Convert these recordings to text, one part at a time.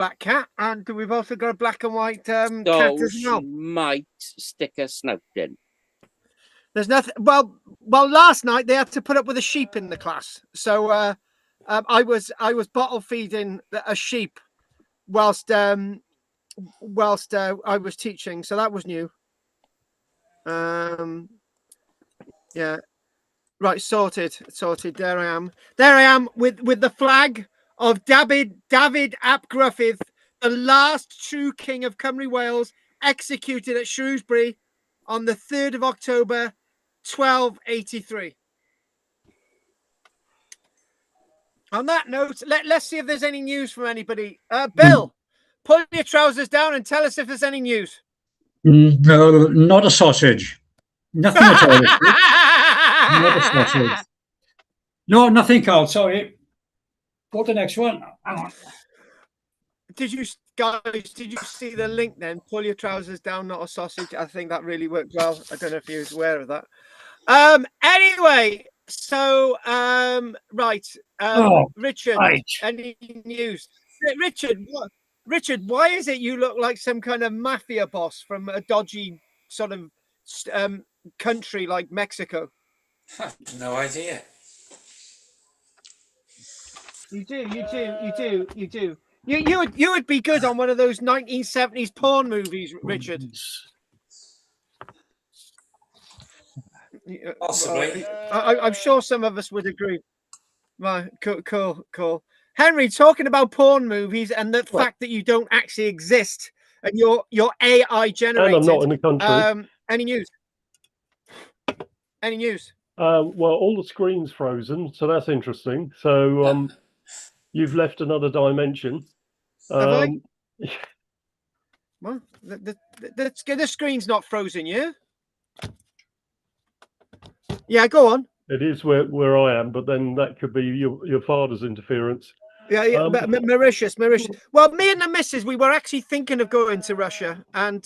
black cat, and we've also got a black and white cat So as well. she might stick her snout in. There's nothing. Well, last night they had to put up with a sheep in the class, so I was bottle feeding a sheep whilst I was teaching, so that was new. Yeah, right, sorted. There I am with the flag of David ap Gruffydd, the last true king of Cymru Wales, executed at Shrewsbury on the 3rd of October 1283. On that note, let's see if there's any news from anybody. Bill, pull your trousers down and tell us if there's any news. No, not a sausage. Nothing at all. Not a sausage. No, nothing, Carl. Sorry. Go to the next one. Hang on. Did you see the link then? Pull your trousers down, not a sausage. I think that really worked well. I don't know if you was aware of that. Anyway, so right. Richard, right. Any news? Richard, why is it you look like some kind of mafia boss from a dodgy sort of country like Mexico? No idea. You do. You would be good on one of those 1970s porn movies, Richard. Possibly. I'm sure some of us would agree. Right, cool. Henry, talking about porn movies and the fact that you don't actually exist and you're AI generated. And I'm not in the country. Any news? Well, all the screen's frozen, so that's interesting. So you've left another dimension. Have I? Well, the screen's not frozen, yeah? Yeah, go on. It is where I am, but then that could be your father's interference. Yeah, Mauritius. Well, me and the missus, we were actually thinking of going to Russia, and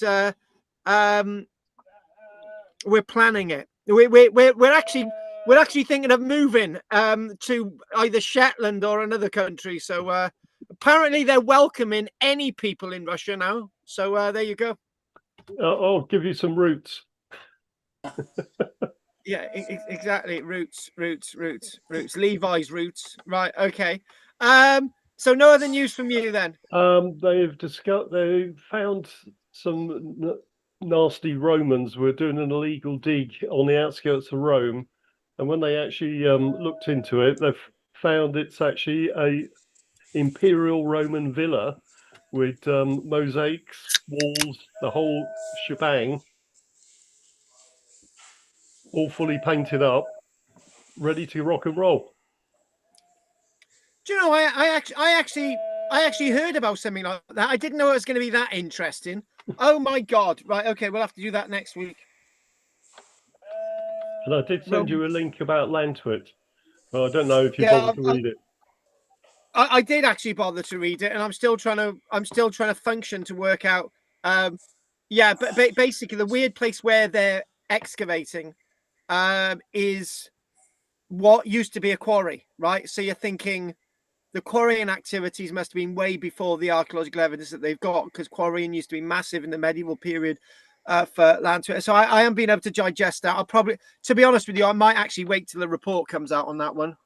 we're planning it. We're actually thinking of moving to either Shetland or another country. So apparently they're welcoming any people in Russia now. So there you go. I'll give you some roots. Yeah, exactly. Roots. Levi's roots. Right. Okay. So no other news from you then? They found some nasty Romans were doing an illegal dig on the outskirts of Rome, and when they actually looked into it, they've found it's actually a imperial Roman villa with mosaics, walls, the whole shebang, all fully painted up, ready to rock and roll. Do you know, I actually heard about something like that. I didn't know it was going to be that interesting. Oh my God. Right. Okay. We'll have to do that next week. And I did send you a link about Lantwit, but I don't know if you bothered to read it. I did actually bother to read it, and I'm still trying to function to work out. Yeah, but basically the weird place where they're excavating is what used to be a quarry, right? So you're thinking the quarrying activities must have been way before the archaeological evidence that they've got, because quarrying used to be massive in the medieval period for Lantwit. So I am being able to digest that. I'll probably, to be honest with you, I might actually wait till the report comes out on that one.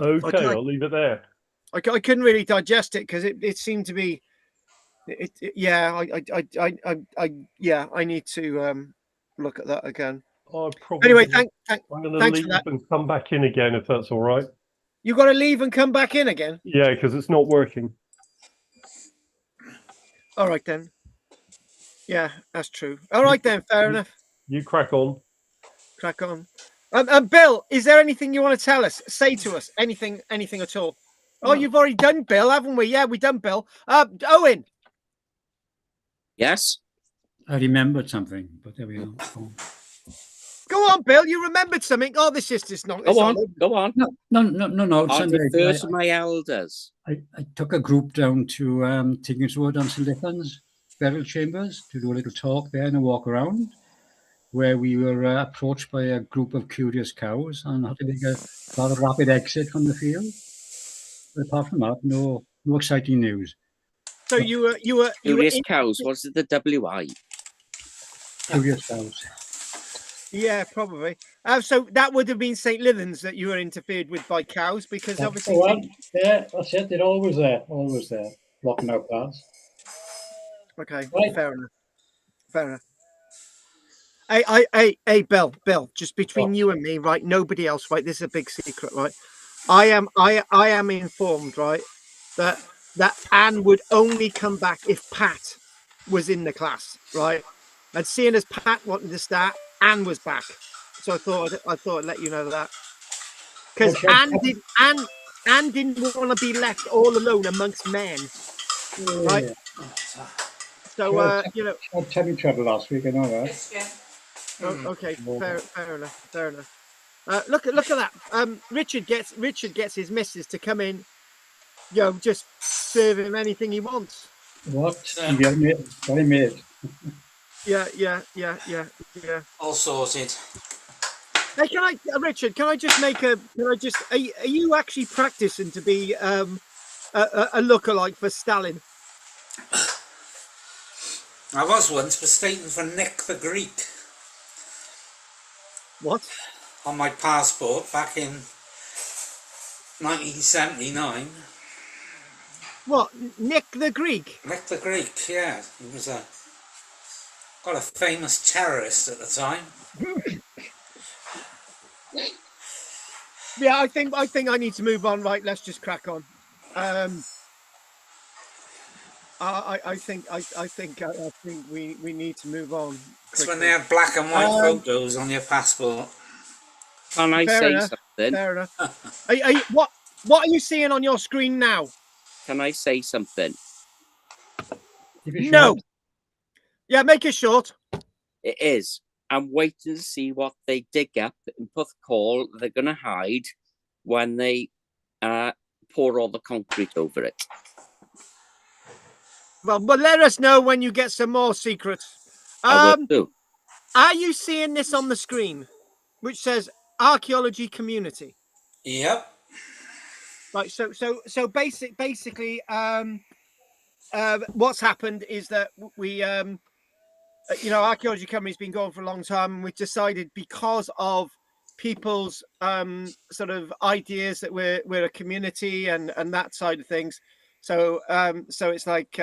Okay, I'll leave it there. I couldn't really digest it because it seemed to be, I need to look at that again. Anyway, I'm going to leave and come back in again if that's all right. You got to leave and come back in again? Yeah, because it's not working. All right then. Yeah, that's true. All right then, fair enough. You crack on. Crack on. Bill, is there anything you want to tell us? Say to us anything at all? Oh, you've already done Bill, haven't we? Yeah, we done Bill. Owen. Yes. I remembered something, but there we go. Go on, Bill. You remembered something. Oh, this is just not. Go on. No. I defer to my elders. I took a group down to Tiggins Road on St. Ifan's burial chambers to do a little talk there and a walk around, where we were approached by a group of curious cows and had to make a rather rapid exit from the field. apart from that, no exciting news. So you were Curious Cows. Was it the WI? Curious Cows. Yeah, probably. So that would have been St. Lithens that you were interfered with by cows, because That's obviously. the one. Yeah, that's it. They're always there, blocking out paths. Okay, Right. fair enough. Fair enough. Hey, Bill, just between What? you and me, right? Nobody else, right? This is a big secret, right? I am informed, right, that Anne would only come back if Pat was in the class, right? And seeing as Pat wanted to start, Anne was back. So I thought I'd let you know that. Because Anne didn't want to be left all alone amongst men, right? So I had tummy trouble last week, I know that. okay, fair enough. Look at that. Richard gets his missus to come in, just serve him anything he wants. What? You got him made. Yeah. All sorted. Hey, Richard? Can I just? Are you actually practicing to be a lookalike for Stalin? I was once mistaken for Nick the Greek What? on my passport back in 1979. What? Nick the Greek? Nick the Greek, yeah. He was quite a famous terrorist at the time. Yeah, I think I need to move on. Right, let's just crack on. I think we need to move on. It's when they had black and white photos on your passport. Can I Fair say enough, something? Fair enough. What are you seeing on your screen now? Can I say something? No. Yeah, make it short. It is. I'm waiting to see what they dig up and put the coal they're going to hide when they pour all the concrete over it. Well, but let us know when you get some more secrets. I will do. Are you seeing this on the screen, which says archaeology community? Yep. Right. So basically, what's happened is that we, archaeology company's been going for a long time, and we've decided, because of people's sort of ideas, that we're a community and that side of things. So it's like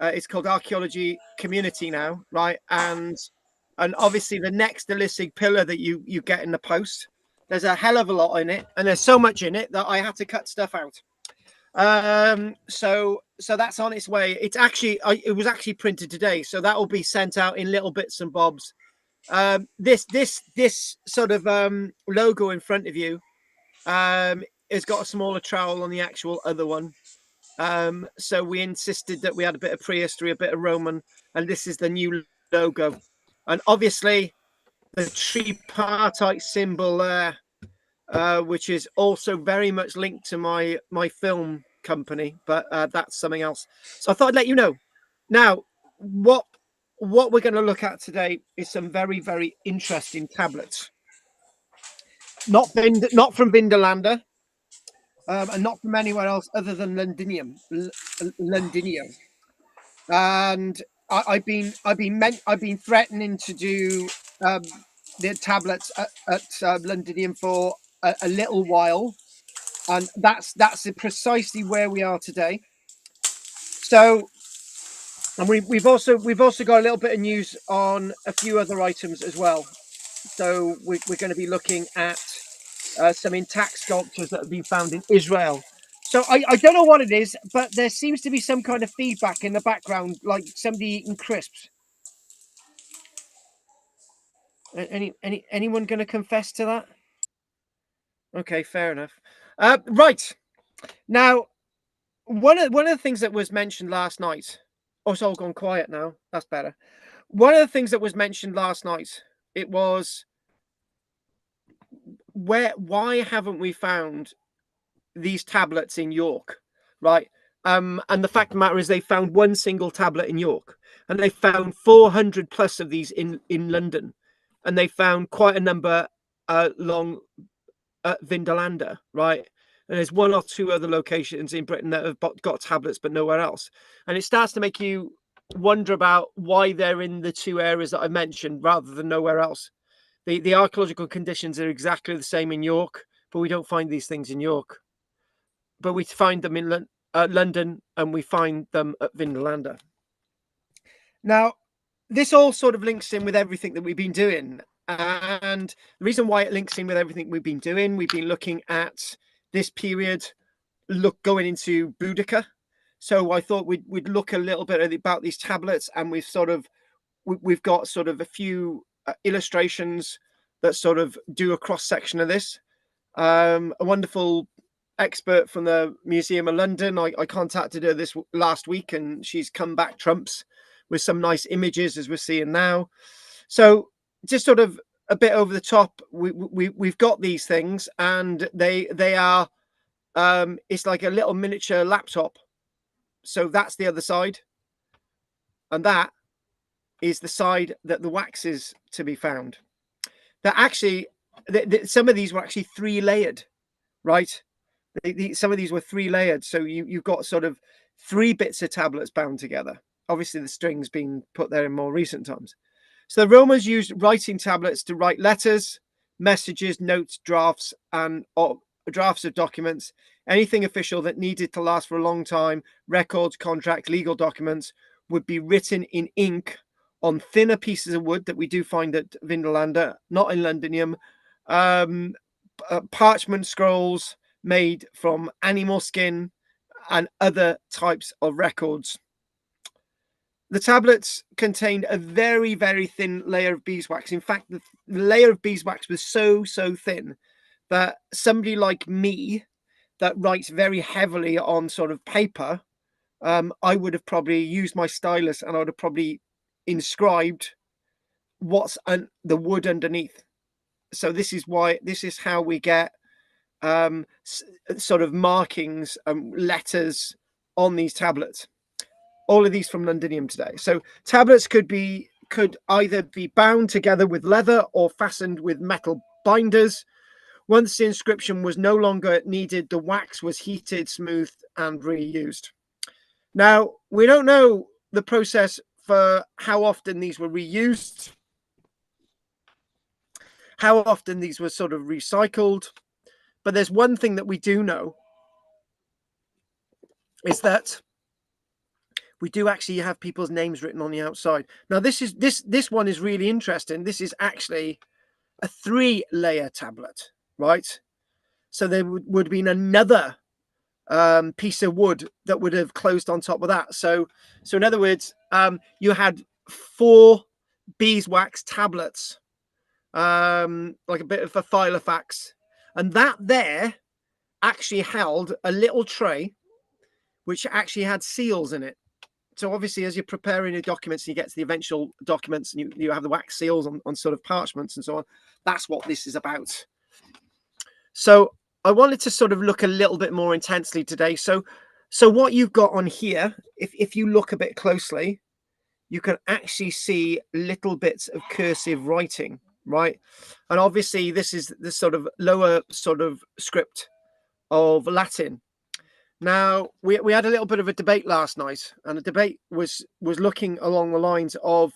it's called archaeology community now, right? And obviously the next illicit pillar that you get in the post, there's a hell of a lot in it, and there's so much in it that I had to cut stuff out. So that's on its way. It's actually it was actually printed today, so that will be sent out in little bits and bobs. This sort of logo in front of you has got a smaller trowel on the actual other one. So we insisted that we had a bit of prehistory, a bit of Roman, and this is the new logo. And obviously the tripartite symbol there, which is also very much linked to my film company, but that's something else. So I thought I'd let you know. Now, what we're going to look at today is some very, very interesting tablets. Not from Vindolanda, and not from anywhere else other than Londinium. And I've been threatening to do the tablets at Londinium for a little while, and that's precisely where we are today. So, and we've also got a little bit of news on a few other items as well. So we're going to be looking at some intact sculptures that have been found in Israel. So I don't know what it is, but there seems to be some kind of feedback in the background, like somebody eating crisps. Anyone going to confess to that? Okay, fair enough. Right now, one of the things that was mentioned last night. Oh, it's all gone quiet now. That's better. One of the things that was mentioned last night, it was why haven't we found these tablets in York, right? And the fact of the matter is, they found one single tablet in York, and they found 400 plus of these in London, and they found quite a number along Vindolanda, right? and there's one or two other locations in Britain that have got tablets, but nowhere else. And it starts to make you wonder about why they're in the two areas that I mentioned rather than nowhere else. The archaeological conditions are exactly the same in York, but we don't find these things in York. But we find them in London, and we find them at Vindolanda. Now, this all sort of links in with everything that we've been doing. And the reason why it links in with everything we've been doing, we've been looking at this period, going into Boudica. So I thought we'd look a little bit about these tablets, and we've got sort of a few illustrations that sort of do a cross section of this. A wonderful expert from the Museum of London, I contacted her this last week, and she's come back trumps with some nice images, as we're seeing now. So just sort of a bit over the top, we've got these things, and they are it's like a little miniature laptop. So that's the other side, and that is the side that the wax is to be found. That actually, some of these were actually 3-layered, right? Some of these were 3-layered, so you've got sort of 3 bits of tablets bound together. Obviously, the strings being put there in more recent times. So the Romans used writing tablets to write letters, messages, notes, drafts, and drafts of documents, anything official that needed to last for a long time, records, contracts, legal documents, would be written in ink on thinner pieces of wood that we do find at Vindolanda, not in Londinium, parchment scrolls made from animal skin, and other types of records. The tablets contained a very, very thin layer of beeswax. In fact, the layer of beeswax was so thin that somebody like me that writes very heavily on sort of paper, I would have probably used my stylus, and I would have probably inscribed what's the wood underneath. So this is how we get sort of markings, letters on these tablets. All of these from Londinium today. So tablets could either be bound together with leather or fastened with metal binders. Once the inscription was no longer needed, the wax was heated, smoothed, and reused. Now, we don't know the process for how often these were reused, how often these were sort of recycled. But there's one thing that we do know, is that we do actually have people's names written on the outside. Now, this one is really interesting. This is actually a 3-layer tablet, right? So there would have been another piece of wood that would have closed on top of that. So in other words, you had 4 beeswax tablets, like a bit of a filofax, and that there actually held a little tray which actually had seals in it. So obviously, as you're preparing your documents, you get to the eventual documents, and you have the wax seals on sort of parchments and so on. That's what this is about. So I wanted to sort of look a little bit more intensely today. So what you've got on here, if you look a bit closely, you can actually see little bits of cursive writing, right? And obviously, this is the sort of lower sort of script of Latin. Now, we had a little bit of a debate last night, and the debate was looking along the lines of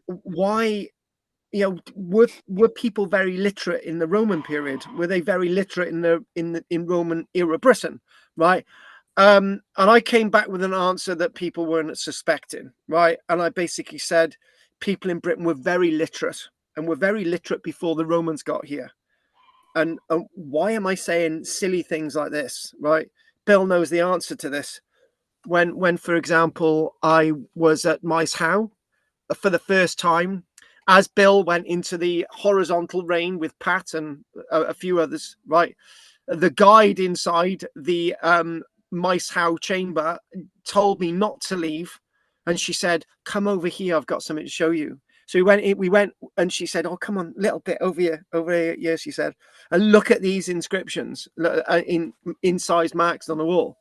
why, were people very literate in the Roman period? Were they very literate in Roman era Britain, right? And I came back with an answer that people weren't suspecting, right? And I basically said people in Britain were very literate, and were very literate before the Romans got here. And why am I saying silly things like this, right? Bill knows the answer to this. When, for example, I was at Maes Howe for the first time, as Bill went into the horizontal rain with Pat and a few others, right? The guide inside the Maes Howe chamber told me not to leave, and she said, "Come over here. I've got something to show you." So we went, and she said, "Oh, come on, little bit over here." Yeah, she said, "And look at these inscriptions in incised marks on the wall."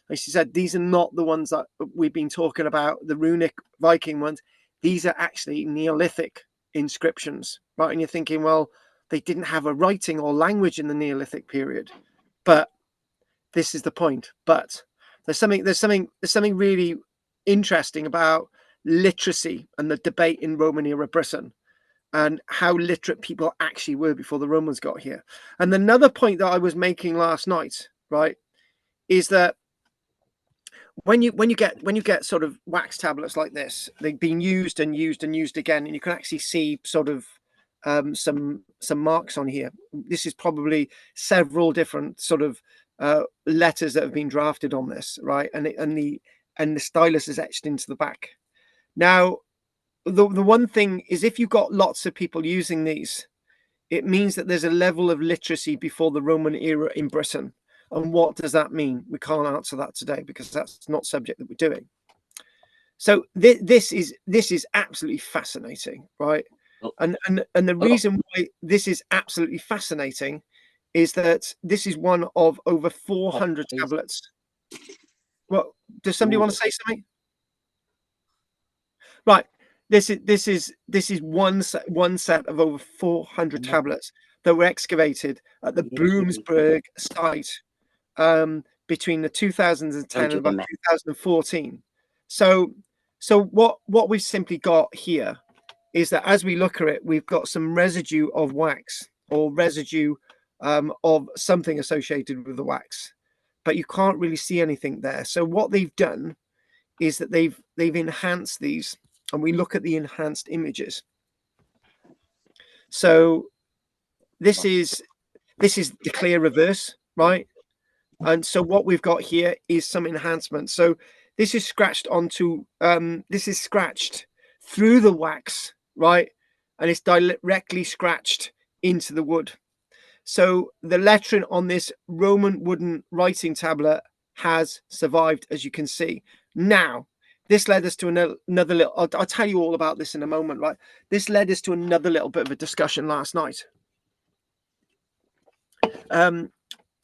And she said, "These are not the ones that we've been talking about, the runic Viking ones. These are actually Neolithic inscriptions," right? And you're thinking, well, they didn't have a writing or language in the Neolithic period, but this is the point. But there's something really interesting about literacy and the debate in Roman era Britain and how literate people actually were before the Romans got here. And another point that I was making last night, right, is that when you get sort of wax tablets like this, they've been used and used and used again, and you can actually see sort of some marks on here. This is probably several different sort of letters that have been drafted on this, right? And the stylus is etched into the back. Now, the one thing is, if you've got lots of people using these, it means that there's a level of literacy before the Roman era in Britain. And what does that mean? We can't answer that today because that's not subject that we're doing. So this is absolutely fascinating, right? And the reason why this is absolutely fascinating is that this is one of over 400 tablets. Well, does somebody want to say something? Right. This is one set of over 400 tablets that were excavated at the Bloomsburg site between the 2010 and about 2014. So what we've simply got here is that as we look at it, we've got some residue of wax or residue of something associated with the wax, but you can't really see anything there. So what they've done is that they've enhanced these, and we look at the enhanced images. So this is the clear reverse, right? And so what we've got here is some enhancement. So this is scratched onto this is scratched through the wax, right? And it's directly scratched into the wood. So the lettering on this Roman wooden writing tablet has survived, as you can see. Now, this led us to another little, I'll tell you all about this in a moment, right? This led us to another little bit of a discussion last night.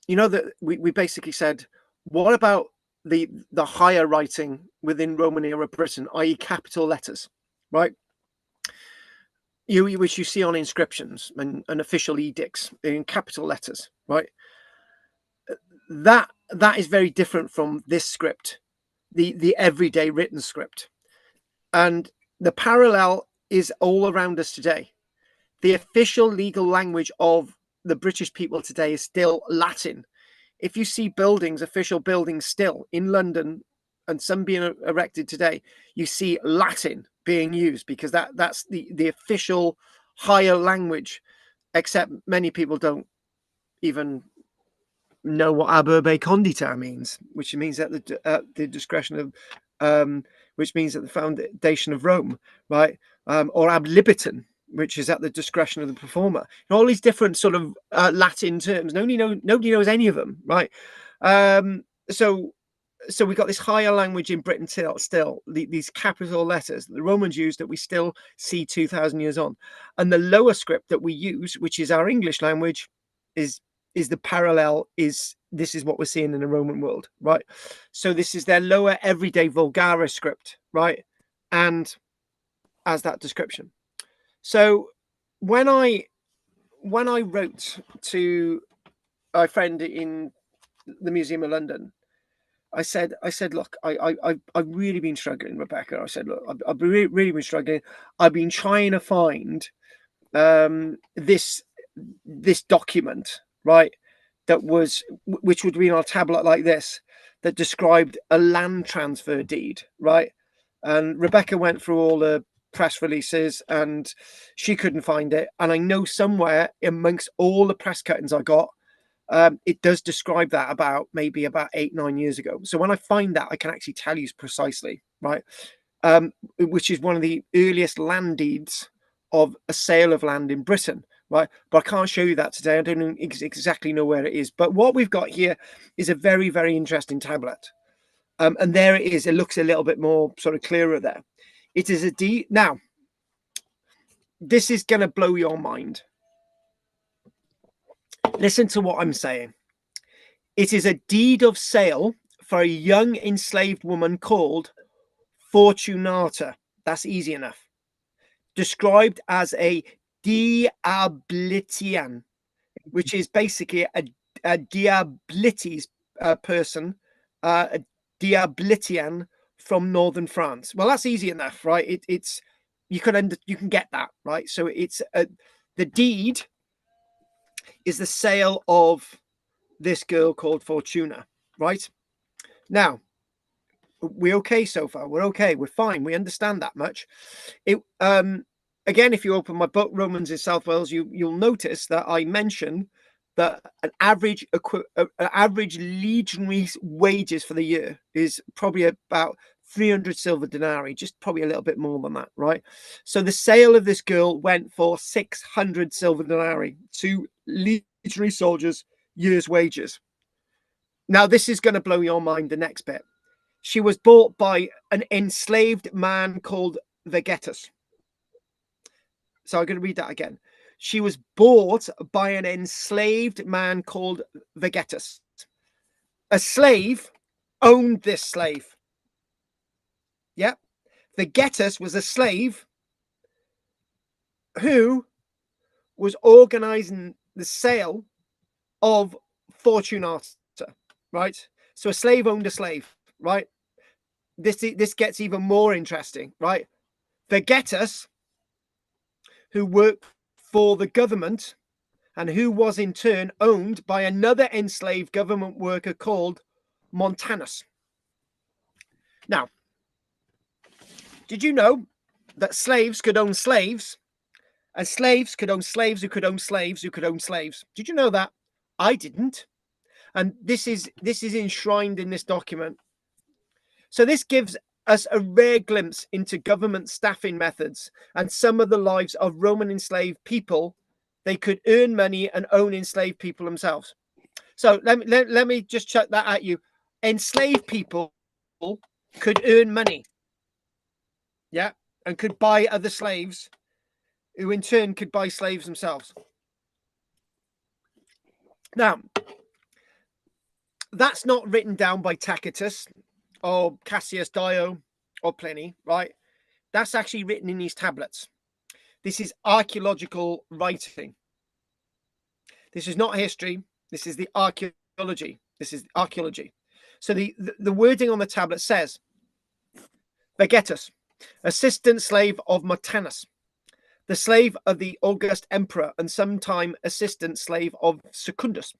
You know, that we basically said, what about the higher writing within Roman era Britain, i.e. capital letters, right? Which you see on inscriptions and official edicts in capital letters, right? That is very different from this script, the everyday written script. And the parallel is all around us today. The official legal language of the British people today is still Latin. If you see buildings, official buildings still in London, and some being erected today, you see Latin being used because that's the official higher language, except many people don't even know what ab urbe condita means, which means at the discretion of which means at the foundation of Rome, right? Or ab libitum, which is at the discretion of the performer. And all these different sort of Latin terms. Nobody knows any of them, right? So we've got this higher language in Britain still these capital letters that the Romans used that we still see 2,000 years on, and the lower script that we use, which is our English language, is the parallel. This is what we're seeing in the Roman world, right? So this is their lower everyday vulgaris script, right? And as that description. So when I wrote to a friend in the Museum of London, I said, look, I've really been struggling, Rebecca. I said, look, I've really been struggling. I've been trying to find this document, right, which would be on a tablet like this, that described a land transfer deed, right? And Rebecca went through all the press releases and she couldn't find it. And I know somewhere amongst all the press cuttings I got, it does describe that about 8-9 years ago. So when I find that, I can actually tell you precisely, right? Which is one of the earliest land deeds of a sale of land in Britain, right? But I can't show you that today. I don't exactly know where it is. But what we've got here is a very, very interesting tablet. And there it is. It looks a little bit more sort of clearer there. It is a deed. Now, this is going to blow your mind. Listen to what I'm saying. It is a deed of sale for a young enslaved woman called Fortunata. That's easy enough. Described as a diablitian, which is basically a diablites person, a Diablitian from northern France. Well, that's easy enough, right? It's you can get that, right? So it's the deed is the sale of this girl called Fortuna, right? Now, we're okay so far. We're okay. We're fine. We understand that much. It again, if you open my book, Romans in South Wales, you'll notice that I mention that an average legionary wages for the year is probably about 300 silver denarii, just probably a little bit more than that, right? So the sale of this girl went for 600 silver denarii, to legionary soldiers' year's wages. Now, this is going to blow your mind, the next bit. She was bought by an enslaved man called Vegetus. So I'm going to read that again. She was bought by an enslaved man called Vegetus. A slave owned this slave. Yep. Vegetus was a slave who was organizing the sale of Fortunata, right? So a slave owned a slave, right? This gets even more interesting, right? Vegetus, who worked for the government and who was in turn owned by another enslaved government worker called Montanus. Now, did you know that slaves could own slaves, and slaves could own slaves who could own slaves who could own slaves? Did you know that? I didn't. And this is enshrined in this document. So this gives us a rare glimpse into government staffing methods and some of the lives of Roman enslaved people. They could earn money and own enslaved people themselves. So let me just chuck that at you. Enslaved people could earn money, yeah, and could buy other slaves, who in turn could buy slaves themselves. Now, that's not written down by Tacitus or Cassius Dio or Pliny, right? That's actually written in these tablets. This is archaeological writing. This is not history. This is the archaeology. This is archaeology. So the wording on the tablet says, Vegetus, assistant slave of Montanus, the slave of the August emperor and sometime assistant slave of Secundus,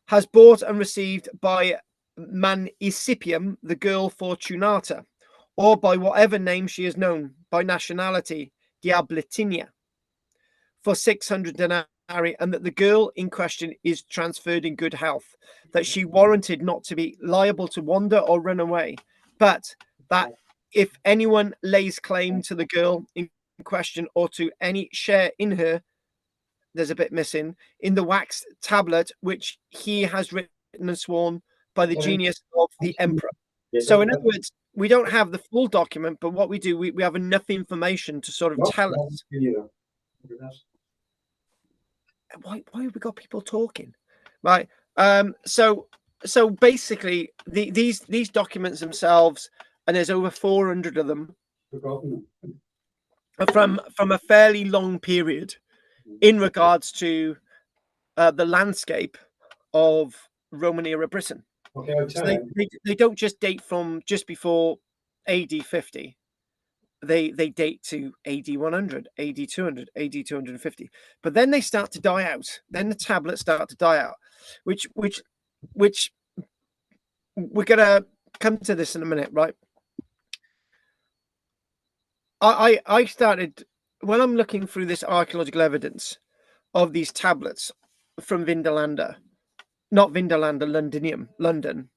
has bought and received by Manicipium the girl Fortunata, or by whatever name she is known, by nationality, Diablitinia, for 600 denarii, and that the girl in question is transferred in good health, that she warranted not to be liable to wander or run away, but that if anyone lays claim to the girl in question or to any share in her, there's a bit missing, in the wax tablet which he has written and sworn by the genius of the emperor. So in other words, we don't have the full document, but what we do, we have enough information to sort of tell us. Why have we got people talking? Right. So basically these documents themselves, and there's over 400 of them, are from a fairly long period in regards to the landscape of Roman era Britain. So they don't just date from just before AD 50. They date to AD 100, AD 200, AD 250. But then they start to die out. Then the tablets start to die out, which we're gonna come to this in a minute, right? I started, when I'm looking through this archaeological evidence of these tablets from Vindolanda, not Vindolanda, London,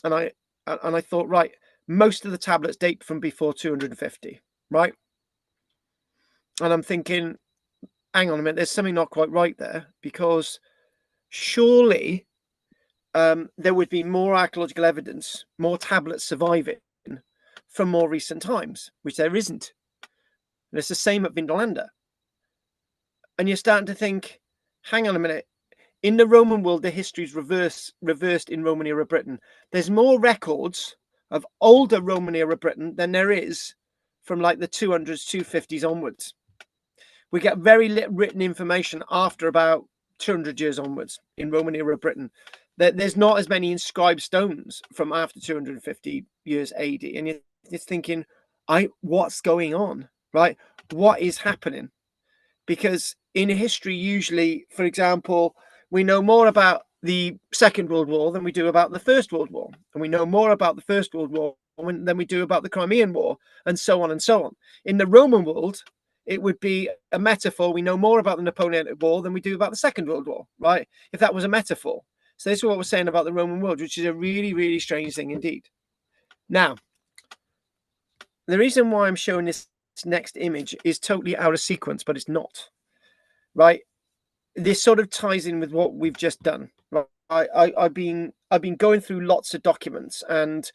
and I thought, right, most of the tablets date from before 250, right? And I'm thinking, hang on a minute, there's something not quite right there, because surely there would be more archaeological evidence, more tablets surviving from more recent times, which there isn't. And it's the same at Vindolanda. And you're starting to think, hang on a minute, in the Roman world, the history is reversed in Roman era Britain. There's more records of older Roman era Britain than there is from like the 200s, 250s onwards. We get very little written information after about 200 years onwards in Roman era Britain. There's not as many inscribed stones from after 250 years AD, and you're thinking, what's going on, right? What is happening? Because in history, usually, for example, we know more about the Second World War than we do about the First World War, and we know more about the First World War than we do about the Crimean War, and so on and so on. In the Roman world, it would be a metaphor. We know more about the Napoleonic War than we do about the Second World War, right? If that was a metaphor. So this is what we're saying about the Roman world, which is a really, really strange thing indeed. Now, the reason why I'm showing this next image is totally out of sequence, but it's not, right? This sort of ties in with what we've just done. Right? I've been going through lots of documents, and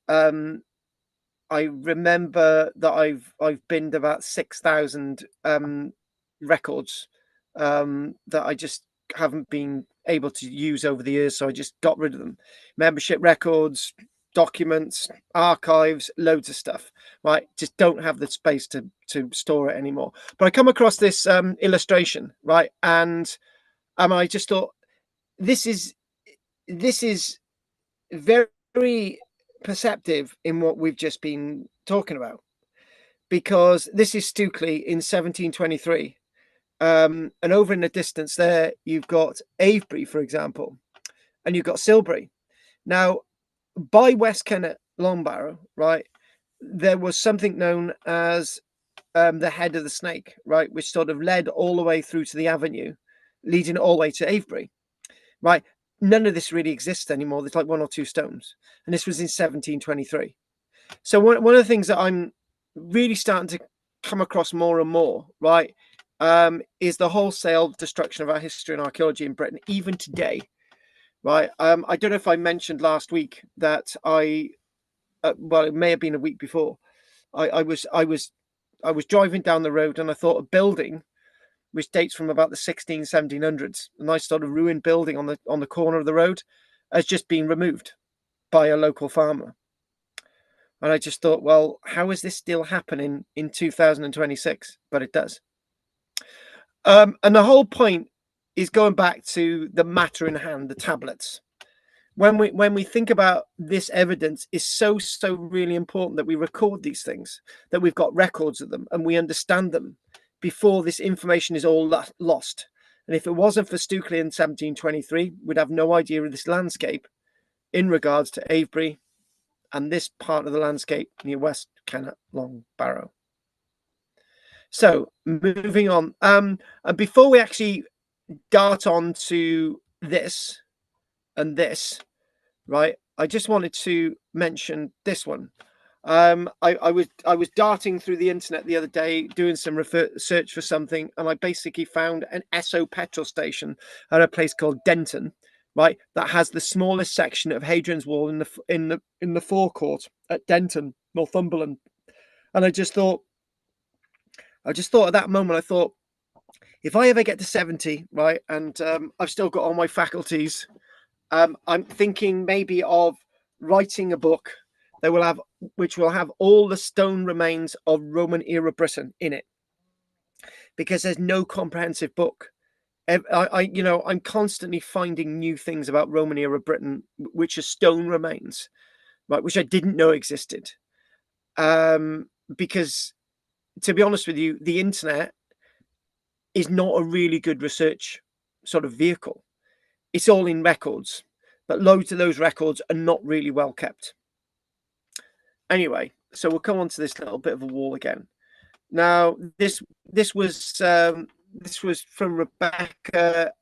I remember that I've binned about 6,000 records that I just haven't been able to use over the years, so I just got rid of them. Membership records, documents, archives, loads of stuff. Right, just don't have the space to store it anymore. But I come across this illustration, right, and I just thought this is very perceptive in what we've just been talking about, because this is Stukely in 1723, and over in the distance there you've got Avebury, for example, and you've got Silbury. Now, by West Kennet Long Barrow, right, there was something known as the head of the snake, right, which sort of led all the way through to the avenue, leading all the way to Avebury, right. None of this really exists anymore. There's like 1 or 2 stones, and this was in 1723. So one of the things that I'm really starting to come across more and more, right, is the wholesale destruction of our history and archaeology in Britain, even today, right. I don't know if I mentioned last week that well, it may have been a week before. I was driving down the road, and I thought a building which dates from about the 1700s, a nice sort of ruined building on the corner of the road, has just been removed by a local farmer. And I just thought, well, how is this still happening in 2026? But it does. And the whole point is going back to the matter in hand, the tablets. When we think about this evidence, is so really important that we record these things, that we've got records of them and we understand them before this information is all lost. And if it wasn't for Stukely in 1723, we'd have no idea of this landscape in regards to Avebury and this part of the landscape near West Kennet Long Barrow. So moving on, and before we actually dart on to this and this, right, I just wanted to mention this one. I was darting through the internet the other day doing some research for something, and I basically found an Esso petrol station at a place called Denton, right, that has the smallest section of Hadrian's Wall in the forecourt at Denton, Northumberland. And I just thought at that moment, I thought, if I ever get to 70, right, and I've still got all my faculties, I'm thinking maybe of writing a book which will have all the stone remains of Roman era Britain in it, because there's no comprehensive book. I'm constantly finding new things about Roman era Britain, which are stone remains, right, which I didn't know existed. Because, to be honest with you, the internet is not a really good research sort of vehicle. It's all in records, but loads of those records are not really well kept. Anyway, so we'll come on to this little bit of a wall again. Now, this was from Rebecca.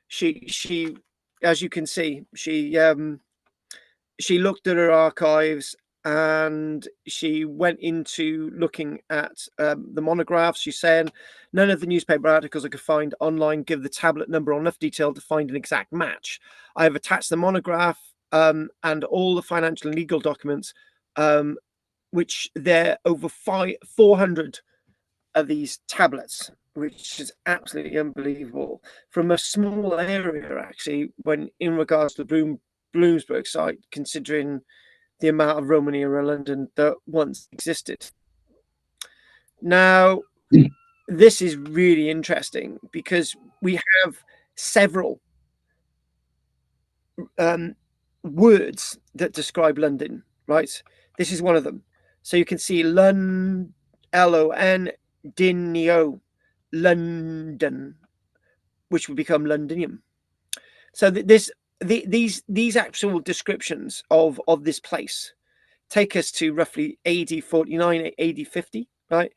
She, as you can see, she looked at her archives, and she went into looking at the monographs. She's saying, none of the newspaper articles I could find online give the tablet number or enough detail to find an exact match. I have attached the monograph and all the financial and legal documents, which there are over 400 of these tablets, which is absolutely unbelievable from a small area, actually, when in regards to the Bloomsburg site, considering the amount of Roman era London that once existed. Now, this is really interesting, because we have several words that describe London, right? This is one of them. So you can see Londinio, London, which would become Londinium. So these actual descriptions of this place take us to roughly AD 49, AD 50, right?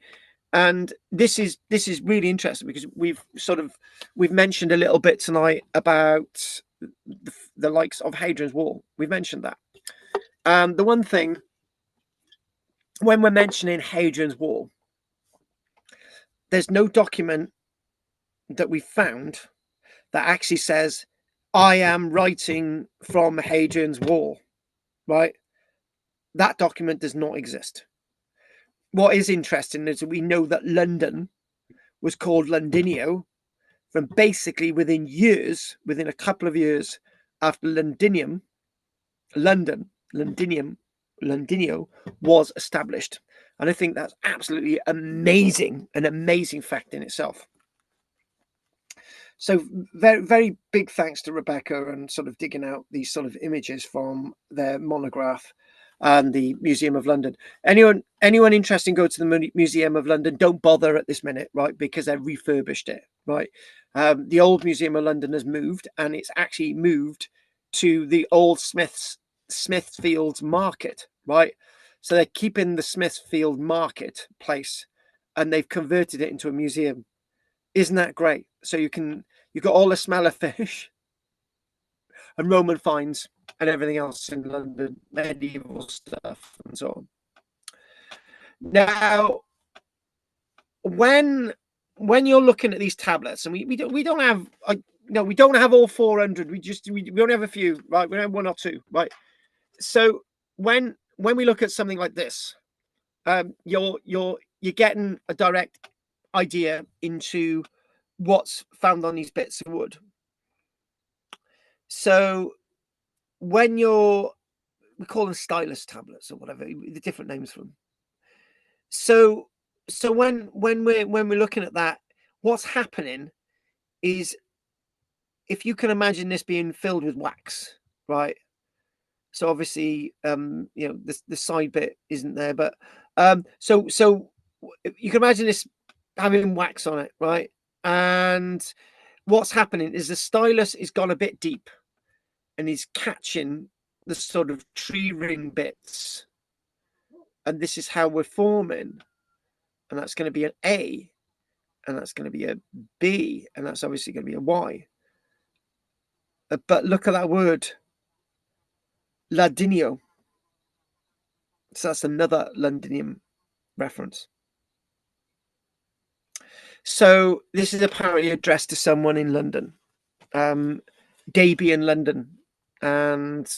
And this is really interesting because we've mentioned a little bit tonight about the likes of Hadrian's Wall. We've mentioned that. The one thing when we're mentioning Hadrian's Wall, there's no document that we found that actually says, I am writing from Hadrian's Wall, right? That document does not exist. What is interesting is that we know that London was called Londinio from basically within a couple of years after Londinium, Londinio was established. And I think that's absolutely amazing, an amazing fact in itself. So very, very big thanks to Rebecca and sort of digging out these sort of images from their monograph and the Museum of London. Anyone interested in go to the Museum of London, don't bother at this minute, right? Because they've refurbished it, right? The old Museum of London has moved, and it's actually moved to the old Smithfield Market, right? So they're keeping the Smithfield Market place and they've converted it into a museum. Isn't that great? So you've got all the smell of fish and Roman finds and everything else in London, medieval stuff and so on. Now, when you're looking at these tablets, and we don't have we don't have all 400. We only have a few, right? We have one or two, right? So when we look at something like this, you're getting a direct idea into what's found on these bits of wood. So when we call them stylus tablets or whatever, the different names for them. So when we're looking at that, what's happening is, if you can imagine this being filled with wax, right? So obviously, the side bit isn't there, but so you can imagine this having wax on it, right? And what's happening is the stylus is gone a bit deep and is catching the sort of tree ring bits, and this is how we're forming, and that's going to be an A, and that's going to be a B, and that's obviously going to be a Y. But look at that word, Ladinio. So that's another Londinium reference. So this is apparently addressed to someone in London, Davy in London. And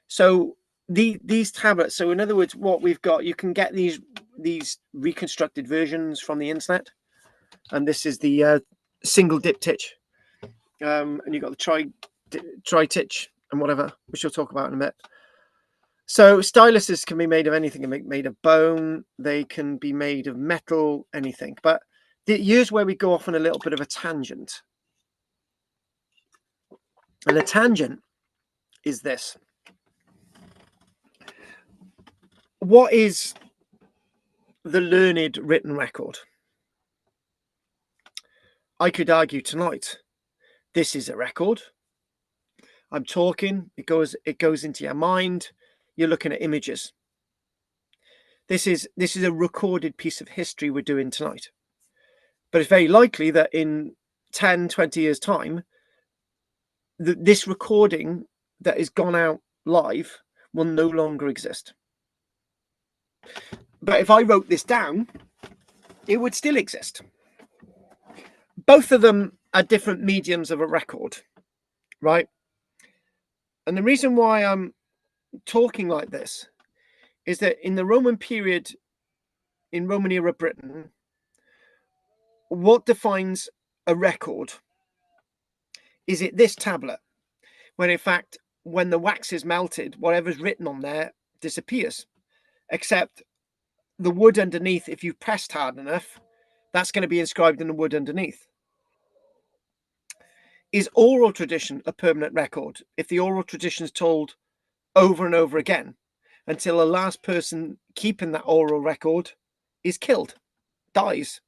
so these tablets, so in other words, what we've got, you can get these reconstructed versions from the internet. And this is the single diptych. And you've got the tritych and whatever, which we'll talk about in a bit. So styluses can be made of anything. They can be made of bone. They can be made of metal, anything. But here's where we go off on a little bit of a tangent. And a tangent is this. What is the learned written record? I could argue tonight, this is a record. I'm talking, it goes into your mind. You're looking at images. This is a recorded piece of history we're doing tonight. But it's very likely that in 10, 20 years' time, this recording that has gone out live will no longer exist. But if I wrote this down, it would still exist. Both of them are different mediums of a record, right? And the reason why I'm talking like this is that in the Roman period, in Roman era Britain, what defines a record? Is it this tablet? When in fact, when the wax is melted, whatever's written on there disappears, except the wood underneath. If you've pressed hard enough, that's going to be inscribed in the wood underneath. is oral tradition a permanent record? If the oral tradition is told over and over again until the last person keeping that oral record is killed, dies,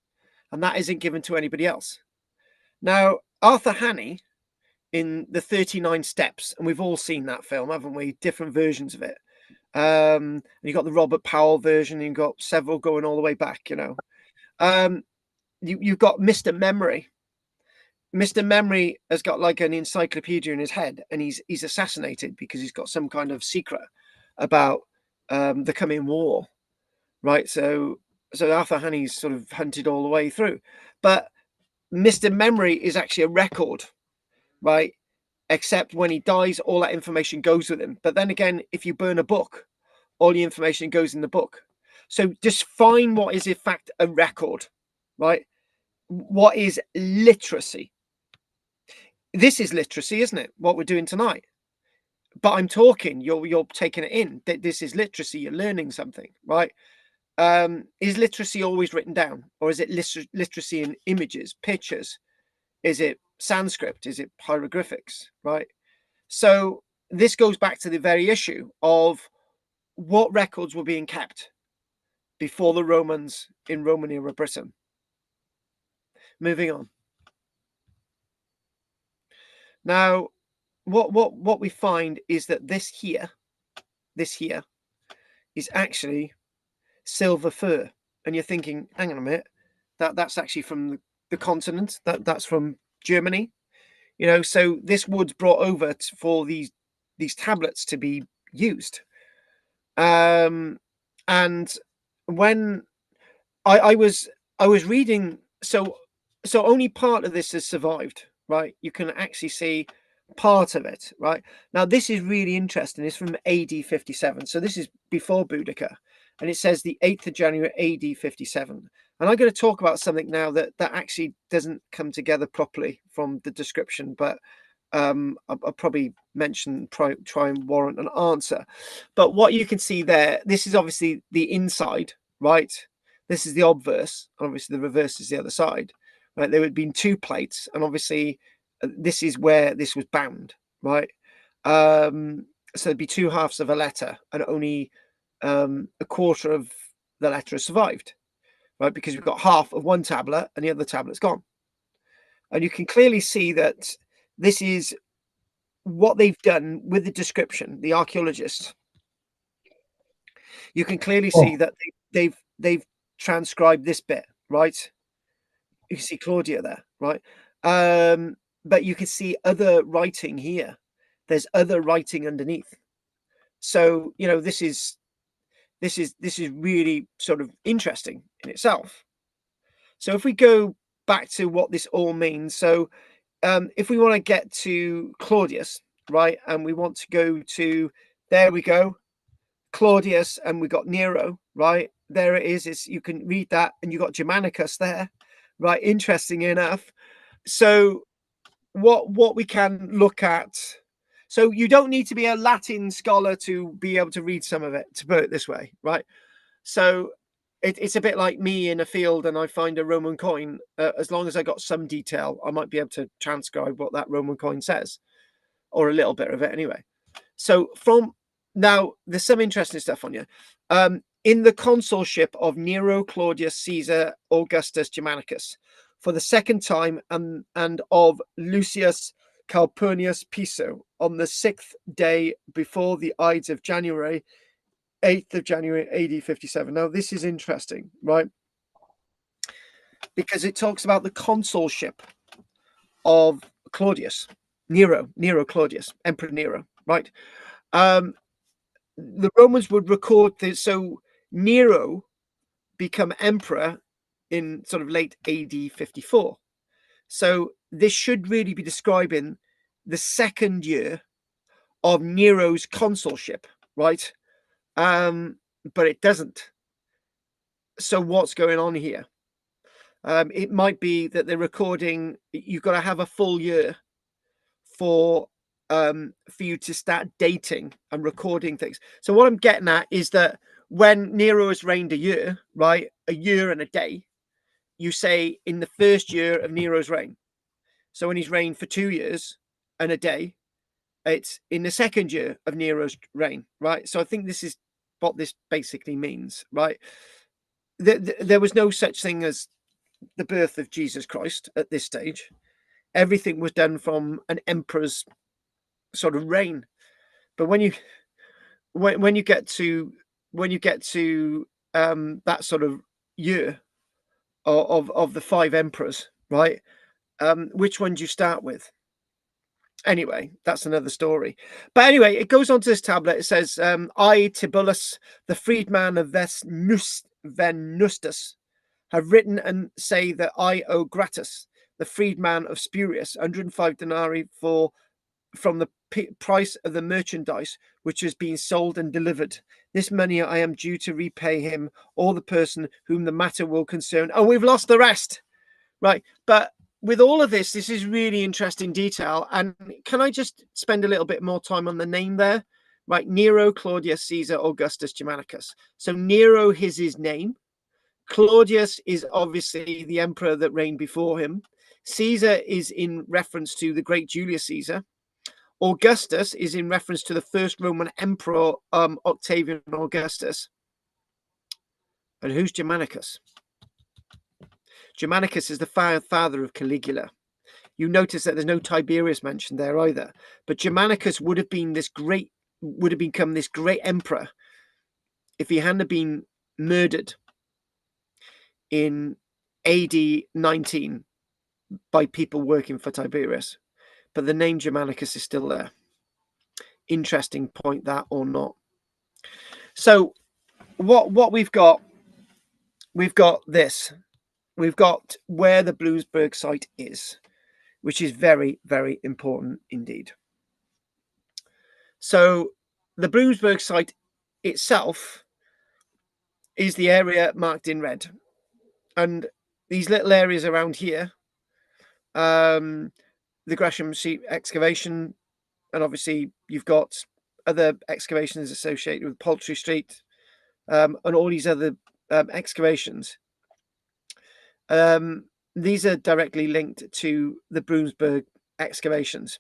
and that isn't given to anybody else. Now, Arthur Haney in the 39 Steps, and we've all seen that film, haven't we? Different versions of it. You got the Robert Powell version, and you've got several going all the way back, you know. You've got Mr. Memory. Mr. Memory has got like an encyclopedia in his head, and he's assassinated because he's got some kind of secret about the coming war, right? So Arthur Haney's sort of hunted all the way through, but Mr. Memory is actually a record, right? Except when he dies, all that information goes with him. But then again, if you burn a book, all the information goes in the book. So just find what is in fact a record, right? What is literacy? This is literacy, isn't it? What we're doing tonight. But I'm talking, you're taking it in. This is literacy. You're learning something, right? Is literacy always written down, or is it literacy in images, pictures? Is it Sanskrit? Is it hieroglyphics? Right. So this goes back to the very issue of what records were being kept before the Romans in Roman era Britain. Moving on. Now, what we find is that this here is actually silver fir, and you're thinking, hang on a minute, that's actually from the continent, that's from Germany, you know. So this wood's brought over for these tablets to be used. And when I was reading, so only part of this has survived, right? You can actually see part of it, right? Now this is really interesting. It's from AD 57, so this is before Boudica, and it says the 8th of January AD 57. And I'm going to talk about something now that actually doesn't come together properly from the description, but I'll probably try and warrant an answer. But what you can see there, this is obviously the inside, right? This is the obverse. Obviously, the reverse is the other side, right? There would have been 2 plates, and obviously, this is where this was bound, right? So there'd be 2 halves of a letter, and only a quarter of the letter has survived, right? Because we've got half of one tablet and the other tablet's gone. And you can clearly see that this is what they've done with the description, the archaeologists. You can clearly see that they've transcribed this bit, right? You can see Claudia there, right? But you can see other writing here. There's other writing underneath. So, you know, this is really sort of interesting in itself. So if we go back to what this all means, so if we want to get to Claudius, right, and we want to go to, there we go, Claudius, and we got Nero, right, there it is. You can read that, and you got Germanicus there, right? Interesting enough. So what we can look at, so you don't need to be a Latin scholar to be able to read some of it, to put it this way, right? So it's a bit like me in a field and I find a Roman coin. As long as I got some detail, I might be able to transcribe what that Roman coin says, or a little bit of it anyway. So from now, there's some interesting stuff on you. In the consulship of Nero Claudius Caesar Augustus Germanicus, for the second time, and of Lucius Calpurnius Piso, on the 6th day before the Ides of January, 8th of January AD 57. Now this is interesting, right? Because it talks about the consulship of Claudius, Nero Claudius, Emperor Nero, right? The Romans would record this, so Nero become emperor in sort of late AD 54. So this should really be describing the second year of Nero's consulship, right? But it doesn't. So what's going on here? It might be that they're recording, you've got to have a full year for you to start dating and recording things. So what I'm getting at is that when Nero has reigned a year, right, a year and a day, you say in the first year of Nero's reign. So when he's reigned for 2 years and a day, it's in the second year of Nero's reign, right? So I think this is what this basically means, right? There was no such thing as the birth of Jesus Christ at this stage. Everything was done from an emperor's sort of reign. But when you get to that sort of year of the 5 emperors, right? Which one do you start with? Anyway, that's another story. But anyway, it goes on to this tablet. It says, I, Tibullus, the freedman of Venustus, have written and say that I owe Gratus, the freedman of Spurius, 105 denarii from the price of the merchandise which has been sold and delivered. This money I am due to repay him or the person whom the matter will concern. Oh, we've lost the rest. Right. But with all of this, this is really interesting detail. And can I just spend a little bit more time on the name there? Right. Nero, Claudius, Caesar, Augustus, Germanicus. So Nero is his name. Claudius is obviously the emperor that reigned before him. Caesar is in reference to the great Julius Caesar. Augustus is in reference to the first Roman emperor, Octavian Augustus. And who's Germanicus? Germanicus is the father of Caligula. You notice that there's no Tiberius mentioned there either. But Germanicus would have become this great emperor if he hadn't been murdered in AD 19 by people working for Tiberius. But the name Germanicus is still there. Interesting point, that or not. So what we've got this. We've got where the Bloomsburg site is, which is very, very important indeed. So the Bloomsburg site itself is the area marked in red. And these little areas around here, the Gresham Street excavation, and obviously you've got other excavations associated with Poultry Street, and all these other excavations. These are directly linked to the Bloomsburg excavations.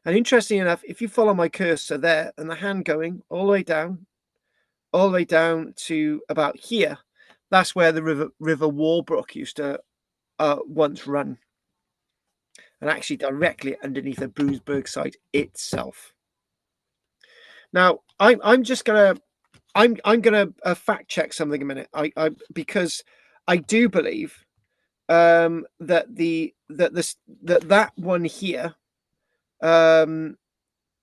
And interestingly enough, if you follow my cursor there and the hand going all the way down to about here, that's where the River Walbrook used to once run. And actually directly underneath the Bloomsburg site itself. Now, I'm gonna fact check something a minute. Because I do believe that that one here,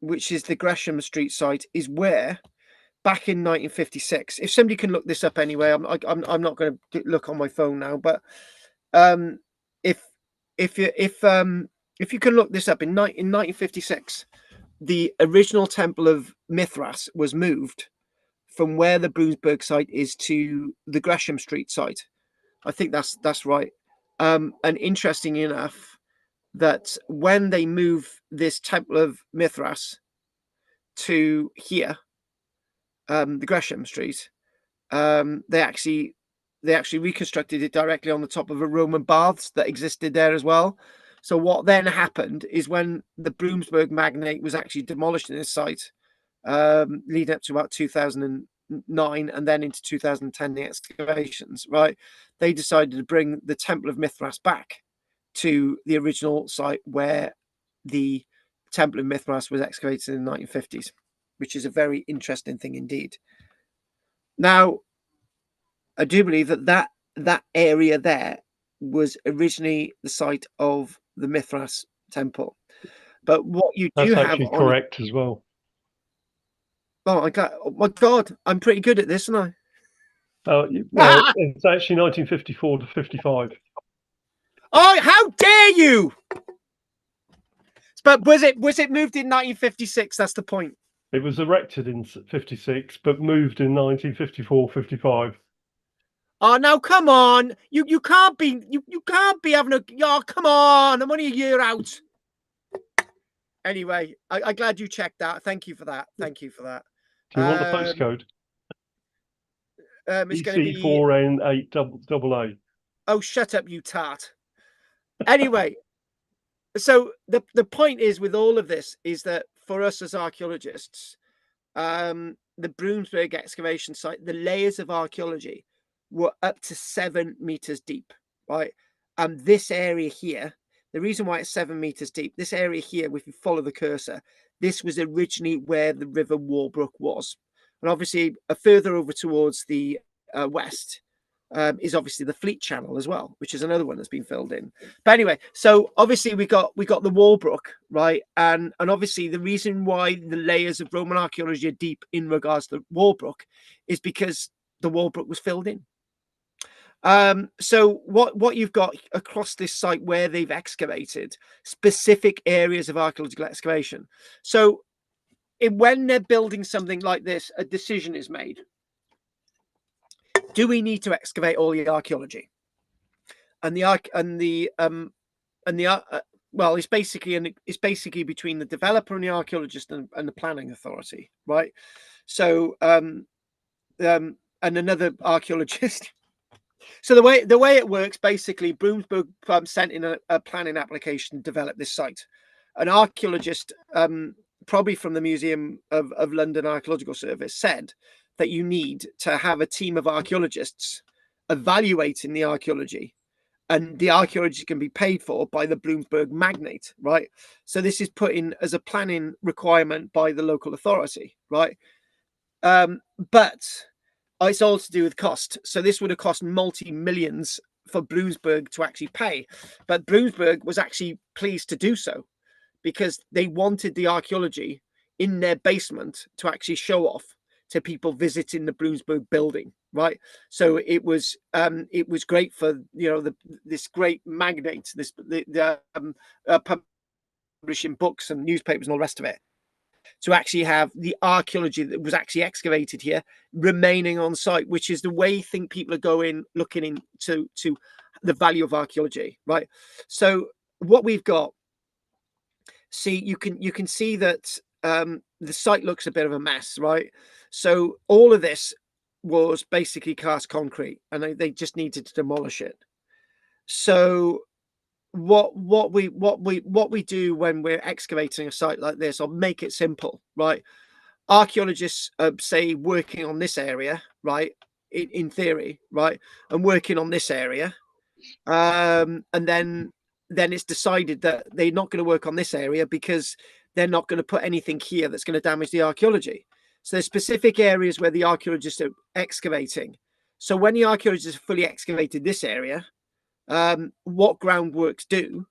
which is the Gresham Street site, is where back in 1956. If somebody can look this up anyway, I'm not going to look on my phone now, but if you can look this up in 1956, the original Temple of Mithras was moved from where the Bloomsburg site is to the Gresham Street site. I think that's right. And interesting enough, that when they move this Temple of Mithras to here, the Gresham Street, they actually reconstructed it directly on the top of a Roman baths that existed there as well. So what then happened is when the Bloomsburg Magnate was actually demolished in this site, leading up to about 2009 and then into 2010, the excavations, right? They decided to bring the Temple of Mithras back to the original site where the Temple of Mithras was excavated in the 1950s, which is a very interesting thing indeed. Now, I do believe that area there was originally the site of the Mithras temple. But what you do That's have actually correct as well. Oh my God, I'm pretty good at this, aren't Well, it's actually 1954 to 55. Oh, how dare you! But was it moved in 1956? That's the point. It was erected in 56, but moved in 1954, 55. Oh, now come on! You can't be having a. Oh, come on! I'm only a year out. Anyway, I'm glad you checked that. Thank you for that. Thank you for that. Do you want the postcode? It's going to be EC4N8AA. Oh, shut up, you tart. Anyway, the point is with all of this is that for us as archaeologists, the Bloomsburg excavation site, the layers of archaeology were up to 7 meters deep, right? And this area here, the reason why it's 7 meters deep, this area here, if you follow the cursor, this was originally where the River Walbrook was. And obviously, further over towards the west is obviously the Fleet Channel as well, which is another one that's been filled in. But anyway, so obviously we got the Walbrook, right? And obviously the reason why the layers of Roman archaeology are deep in regards to Walbrook is because the Walbrook was filled in. So what you've got across this site where they've excavated specific areas of archaeological excavation. So when they're building something like this, a decision is made. Do we need to excavate all the archaeology? And well, it's basically between the developer and the archaeologist and the planning authority, right? So and another archaeologist. So the way it works, basically, Bloomsburg sent in a planning application to develop this site. An archaeologist, probably from the Museum of London Archaeological Service, said that you need to have a team of archaeologists evaluating the archaeology, and the archaeology can be paid for by the Bloomsburg magnate, right? So this is put in as a planning requirement by the local authority, right? But it's all to do with cost. So this would have cost multi-millions for Bloomsburg to actually pay. But Bloomsburg was actually pleased to do so because they wanted the archaeology in their basement to actually show off to people visiting the Bloomsburg building, right? So it was great for this great magnate, publishing books and newspapers and all the rest of it, to actually have the archaeology that was actually excavated here remaining on site, which is the way I think people are looking into the value of archaeology, right? So what we've got, see, you can see that the site looks a bit of a mess, right? So all of this was basically cast concrete, and they just needed to demolish it. So what we do when we're excavating a site like this, I'll make it simple, right? Archaeologists say working on this area, right, in theory, right, and working on this area, and then it's decided that they're not going to work on this area because they're not going to put anything here that's going to damage the archaeology. So there's specific areas where the archaeologists are excavating. So when the archaeologists have fully excavated this area, what groundworks do,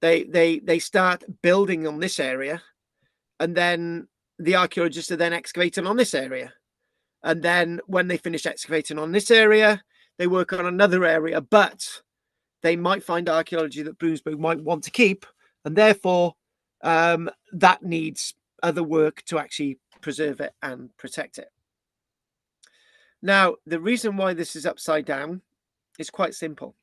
they start building on this area, and then the archaeologists are then excavating on this area. And then when they finish excavating on this area, they work on another area, but they might find archaeology that Bloomsburg might want to keep, and therefore that needs other work to actually preserve it and protect it. Now, the reason why this is upside down is quite simple.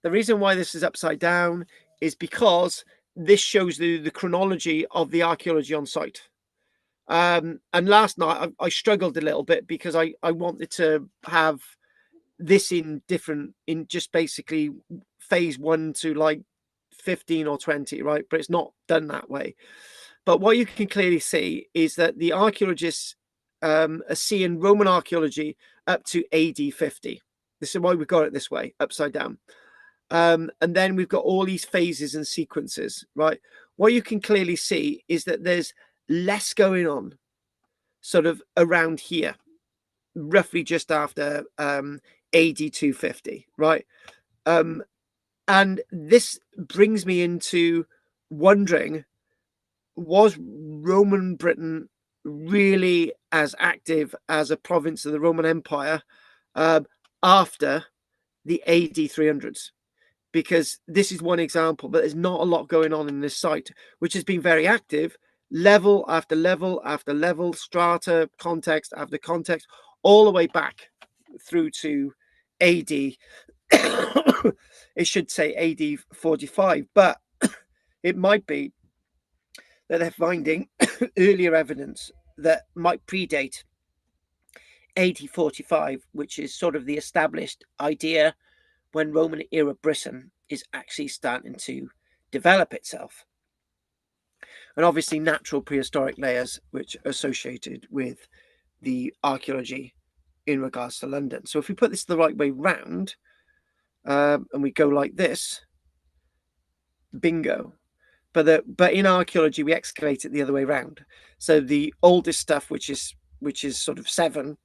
The reason why this is upside down is because this shows the chronology of the archaeology on site. And last night I struggled a little bit because I wanted to have this in just basically phase 1 to like 15 or 20, right? But it's not done that way. But what you can clearly see is that the archaeologists are seeing Roman archaeology up to AD 50. This is why we've got it this way, upside down. And then we've got all these phases and sequences, right? What you can clearly see is that there's less going on sort of around here, roughly just after AD 250, right? And this brings me into wondering, was Roman Britain really as active as a province of the Roman Empire after the AD 300s? Because this is one example, but there's not a lot going on in this site, which has been very active, level after level after level, strata, context after context, all the way back through to AD. It should say AD 45, but it might be that they're finding earlier evidence that might predate AD 45, which is sort of the established idea when Roman era Britain is actually starting to develop itself. And obviously natural prehistoric layers which are associated with the archaeology in regards to London. So if we put this the right way round, and we go like this, bingo. But in archaeology we excavate it the other way around. So the oldest stuff, which is sort of 7,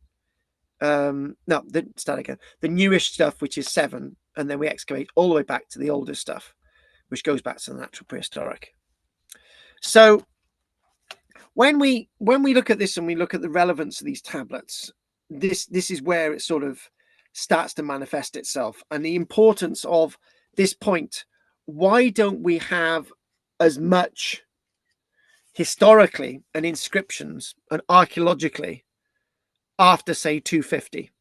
start again. The newish stuff, which is 7, and then we excavate all the way back to the oldest stuff, which goes back to the natural prehistoric. So when we look at this and we look at the relevance of these tablets, this is where it sort of starts to manifest itself, and the importance of this point. Why don't we have as much historically and inscriptions and archaeologically after, say, 250?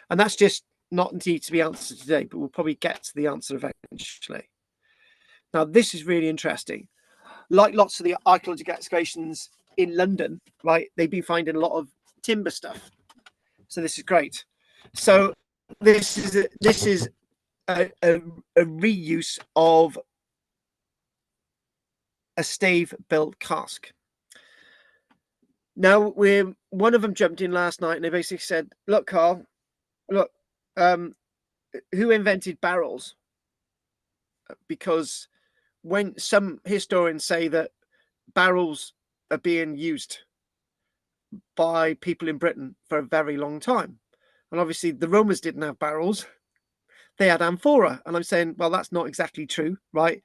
And that's just not indeed to be answered today, but we'll probably get to the answer eventually. Now, this is really interesting. Like lots of the archaeological excavations in London, right, they've been finding a lot of timber stuff. So this is great. So this is a reuse of a stave built cask. Now, one of them jumped in last night and they basically said, look, Carl, look, who invented barrels? Because when some historians say that barrels are being used by people in Britain for a very long time, and obviously the Romans didn't have barrels, they had amphora. And I'm saying, well, that's not exactly true, right?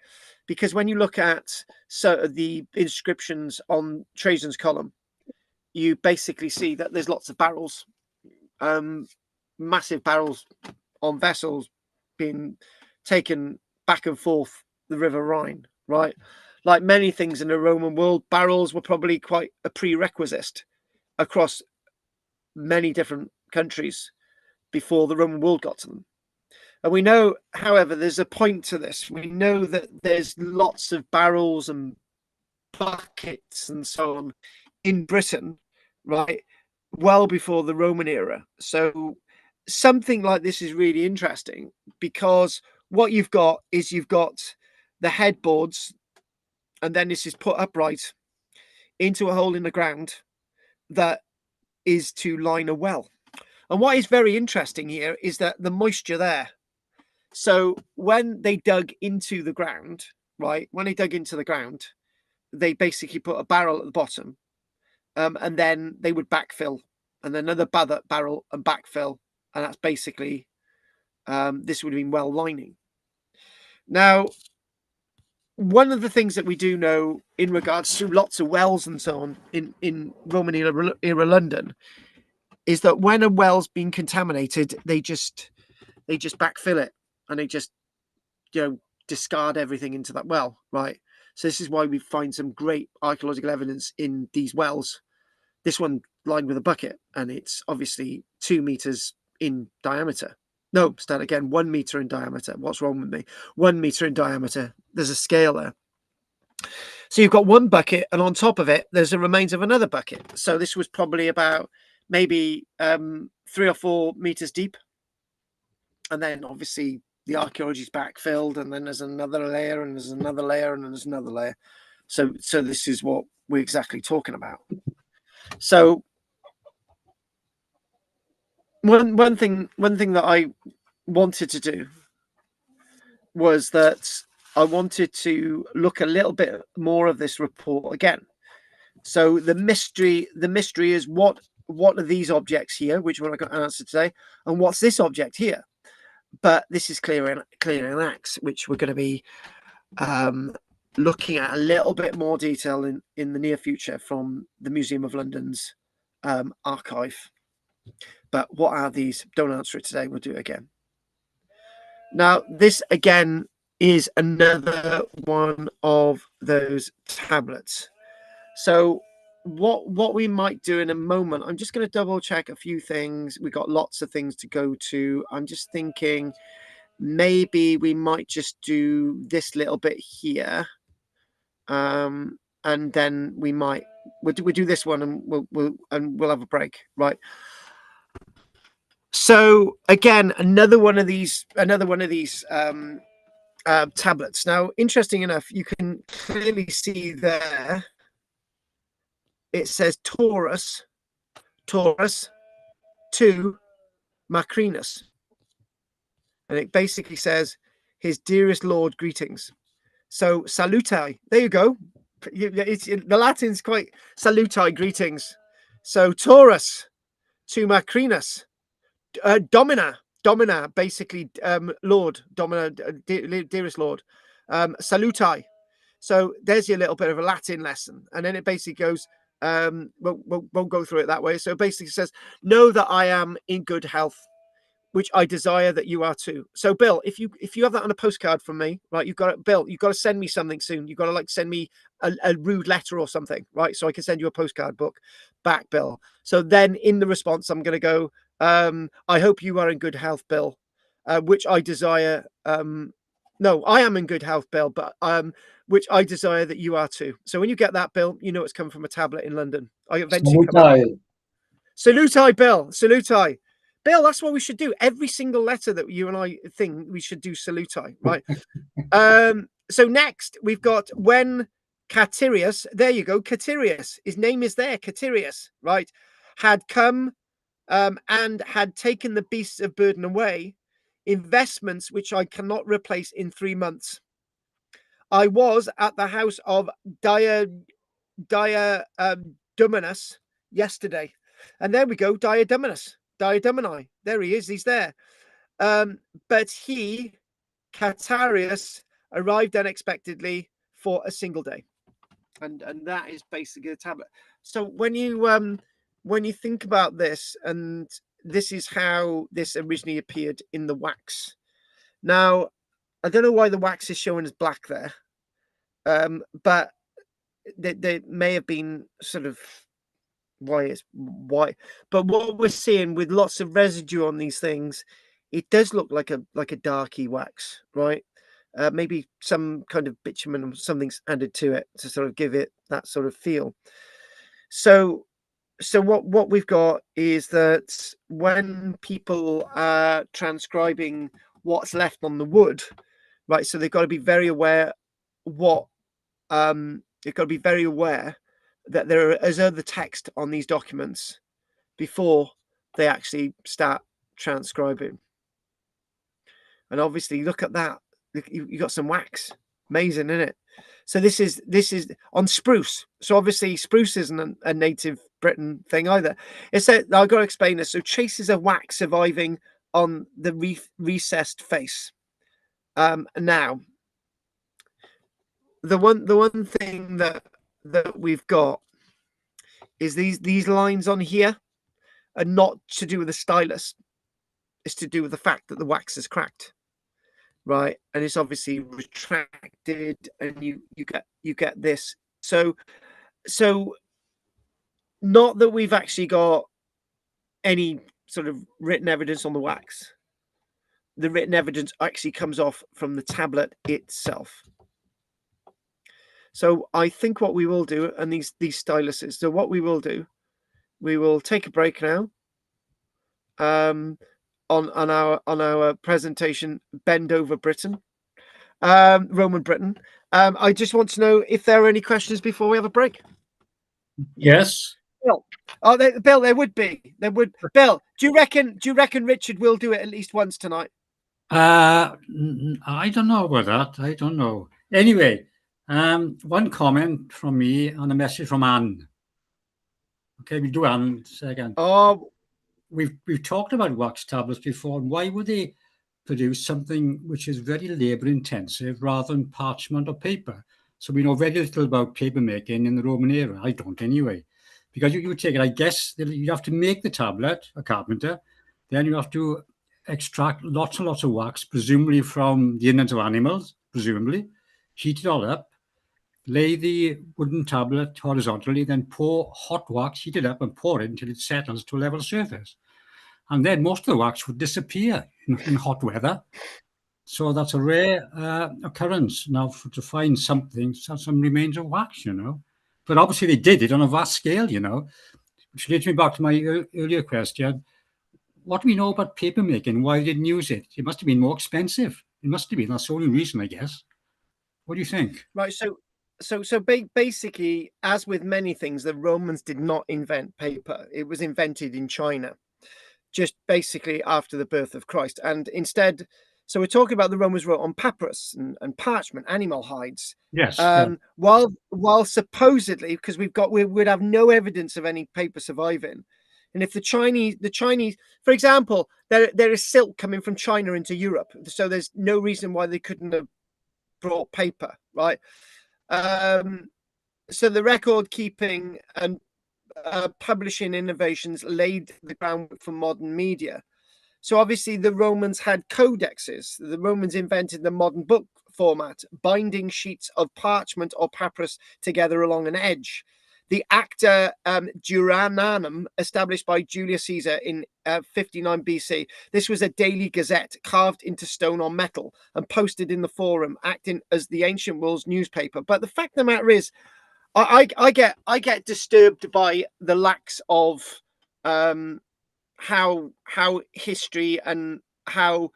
Because when you look at the inscriptions on Trajan's column, you basically see that there's lots of barrels, massive barrels on vessels being taken back and forth the River Rhine, right? Like many things in the Roman world, barrels were probably quite a prerequisite across many different countries before the Roman world got to them. And we know, however, there's a point to this. We know that there's lots of barrels and buckets and so on in Britain, right, well before the Roman era. So something like this is really interesting, because what you've got is you've got the headboards, and then this is put upright into a hole in the ground that is to line a well. And what is very interesting here is that the moisture there. So when they dug into the ground, right, they basically put a barrel at the bottom, and then they would backfill, and then another barrel and backfill, and that's basically this would have been well lining. Now, one of the things that we do know in regards to lots of wells and so on in Roman era London is that when a well's been contaminated, they just backfill it, and they just discard everything into that well, right? So this is why we find some great archaeological evidence in these wells. This one lined with a bucket, and it's obviously 2 meters in diameter. No, start again. 1 meter in diameter. What's wrong with me? 1 meter in diameter. There's a scale there. So you've got one bucket, and on top of it, there's the remains of another bucket. So this was probably about maybe 3 or 4 meters deep. And then obviously the archaeology is backfilled, and then there's another layer, and there's another layer, and then there's another layer. So this is what we're exactly talking about. So one thing that I wanted to do was that I wanted to look a little bit more of this report again. So the mystery is what are these objects here, which one I got answered today, and what's this object here? But this is clear in Acts, which we're going to be looking at a little bit more detail in the near future from the Museum of London's archive. But what are these? Don't answer it today. We'll do it again. Now, this again is another one of those tablets. So what we might do in a moment, I'm just going to double check a few things. We've got lots of things to go to. I'm just thinking maybe we might just do this little bit here. And then we'll do this one, and we'll have a break, right? So again, another one of these tablets. Now, interesting enough, you can clearly see there it says Taurus to Macrinus. And it basically says, his dearest lord, greetings. So, salutae. There you go. The Latin's quite salutae, greetings. So, Taurus to Macrinus. Domina, basically, Lord, Domina, dearest Lord. Salutae. So, there's your little bit of a Latin lesson. And then it basically goes, won't go through it that way. So, it basically says, know that I am in good health, which I desire that you are too. So, Bill, if you have that on a postcard from me, right? Bill, you've got to send me something soon. You've got to like send me a rude letter or something, right? So I can send you a postcard book back, Bill. So then in the response, I'm going to go, I hope you are in good health, Bill, which I desire. No, I am in good health, Bill, but which I desire that you are too. So when you get that, Bill, you know it's come from a tablet in London. I eventually come out. Salutae, Bill. Salutae. Bill, that's what we should do. Every single letter that you and I think we should do salutae, right? So next we've got when Catirius, there you go, Catirius, his name is there, Catirius, right, had come and had taken the beasts of burden away, investments which I cannot replace in 3 months. I was at the house of Dominus yesterday. And there we go, Diadomini. There he is. He's there. But he, Catarius, arrived unexpectedly for a single day, and that is basically the tablet. So when you think about this, and this is how this originally appeared in the wax. Now, I don't know why the wax is showing as black there, but they may have been sort of why it's white, but what we're seeing with lots of residue on these things, it does look like a darky wax, right? Maybe some kind of bitumen or something's added to it to sort of give it that sort of feel. So what we've got is that when people are transcribing what's left on the wood, right? So they've got to be very aware they've got to be very aware that there is other text on these documents before they actually start transcribing. And obviously, look at that. You got some wax. Amazing, isn't it? So this is on spruce. So obviously, spruce isn't a native Britain thing either. It said, I've got to explain this. So traces of wax surviving on the recessed face. Now, the one thing that we've got is these lines on here are not to do with the stylus. It's to do with the fact that the wax is cracked, right? And it's obviously retracted, and you get this. So not that we've actually got any sort of written evidence on the wax. The written evidence actually comes off from the tablet itself. So I think what we will do, and these styluses. So what we will do, we will take a break now. On our presentation, Bend Over Britain, Roman Britain. I just want to know if there are any questions before we have a break. Yes. Bill, Bill, there would be. There would. Bill, do you reckon Richard will do it at least once tonight? I don't know about that. I don't know. Anyway, one comment from me and a message from Anne. Okay, we do Anne second. Oh, we've talked about wax tablets before. Why would they produce something which is very labor intensive rather than parchment or paper? So we know very little about paper making in the Roman era. I don't anyway. Because you take it, I guess you have to make the tablet, a carpenter, then you have to extract lots and lots of wax, presumably from the innards of animals, presumably, heat it all up, lay the wooden tablet horizontally, then pour hot wax, heat it up and pour it until it settles to a level surface. And then most of the wax would disappear in hot weather. So that's a rare occurrence now to find some remains of wax, But obviously they did it on a vast scale, which leads me back to my earlier question. What do we know about paper making? Why they didn't use it? It must have been more expensive It must have been. That's the only reason, I guess. What do you think? Right. So basically, as with many things, the Romans did not invent paper. It was invented in China, just basically after the birth of Christ. And instead, so we're talking about the Romans wrote on papyrus and parchment, animal hides. Yes. Yeah. While supposedly, because we would have no evidence of any paper surviving. And if the Chinese, for example, there is silk coming from China into Europe, so there's no reason why they couldn't have brought paper, right? So the record keeping and publishing innovations laid the groundwork for modern media. So obviously the Romans had codexes. The Romans invented the modern book format, binding sheets of parchment or papyrus together along an edge. The Acta Jurananum, established by Julius Caesar in 59 BC. This was a daily gazette carved into stone or metal and posted in the forum, acting as the ancient world's newspaper. But the fact of the matter is, I get disturbed by the lacks of how history and how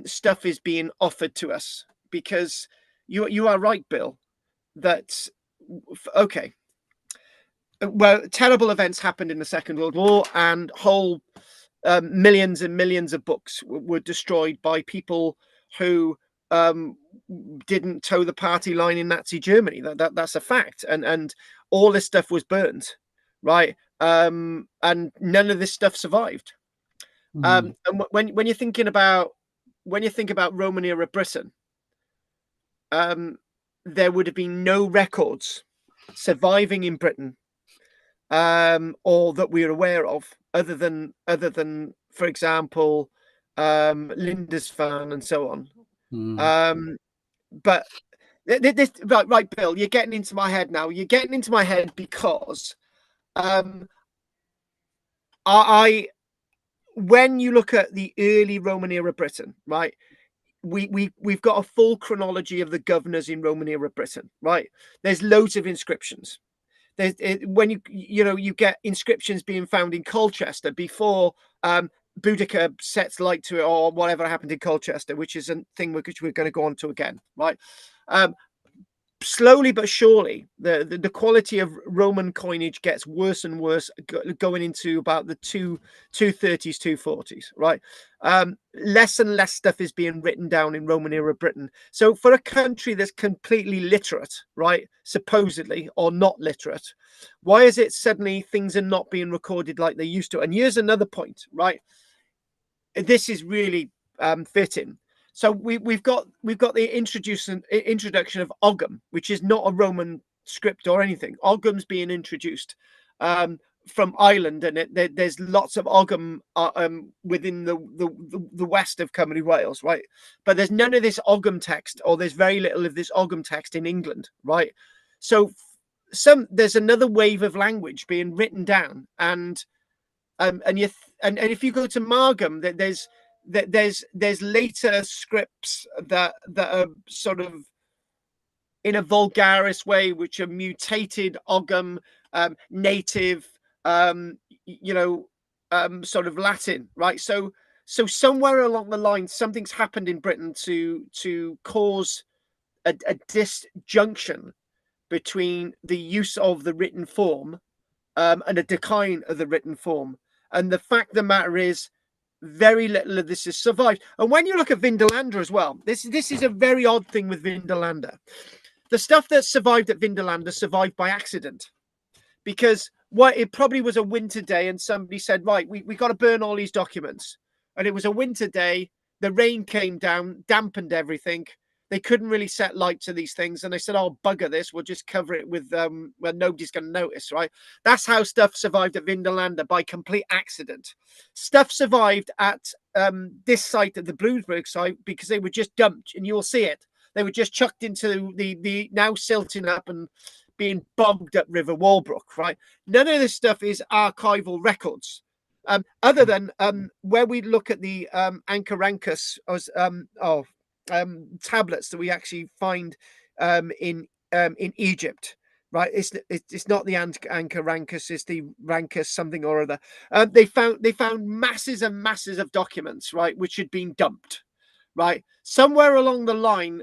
stuff is being offered to us, because you are right, Bill, that okay, well, terrible events happened in the Second World War, and whole millions and millions of books were destroyed by people who didn't toe the party line in Nazi Germany. That's a fact, and all this stuff was burned, right? And none of this stuff survived. And when you're thinking about Roman era Britain, there would have been no records surviving in Britain, or that we're aware of, other than for example, Lindisfarne and so on. But this right, Bill, you're getting into my head now. You're getting into my head because I when you look at the early Roman era Britain, right, we've got a full chronology of the governors in Roman era Britain, right? There's loads of inscriptions. When you get inscriptions being found in Colchester before Boudicca sets light to it, or whatever happened in Colchester, which is a thing which we're going to go on to again, right? Slowly but surely, the quality of Roman coinage gets worse and worse, going into about the 230s, 240s, right? Less and less stuff is being written down in Roman era Britain. So for a country that's completely literate, right, supposedly, or not literate, why is it suddenly things are not being recorded like they used to? And here's another point, right? This is really fitting. So we've got the introduction of Ogham, which is not a Roman script or anything. Ogham's being introduced from Ireland, and there's lots of Ogham within the west of Cymru Wales, right? But there's none of this Ogham text, or there's very little of this Ogham text in England, right? So there's another wave of language being written down, and if you go to Margam, there's later scripts that are sort of in a vulgaris way, which are mutated Ogham, native, sort of Latin, right? So somewhere along the line, something's happened in Britain to cause a disjunction between the use of the written form and a decline of the written form. And the fact of the matter is, very little of this has survived. And when you look at Vindolanda as well, this is a very odd thing with Vindolanda. The stuff that survived at Vindolanda survived by accident, because it probably was a winter day and somebody said, right, we got to burn all these documents. And it was a winter day. The rain came down, dampened everything. They couldn't really set light to these things. And they said, oh, bugger this. We'll just cover it with where nobody's going to notice, right? That's how stuff survived at Vindolanda, by complete accident. Stuff survived at this site, at the Bloomsburg site, because they were just dumped, and you'll see it. They were just chucked into the now silting up and being bogged up River Walbrook, right? None of this stuff is archival records. Other than where we look at the Ankarankus tablets that we actually find in Egypt, right? It's not the Ankarankus, it's the Rankus something or other. They found masses and masses of documents, right, which had been dumped, right? Somewhere along the line,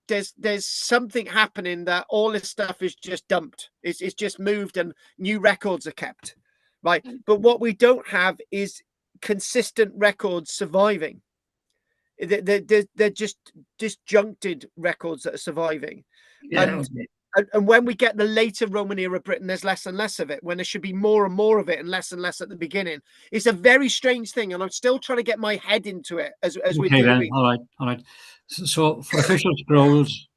there's something happening that all this stuff is just dumped. It's just moved and new records are kept, right? But what we don't have is consistent records surviving. They're just disjuncted records that are surviving. Yeah. And when we get the later Roman era Britain, there's less and less of it, when there should be more and more of it and less at the beginning. It's a very strange thing, and I'm still trying to get my head into it as we're Okay, then. doing. All right. So for official scrolls,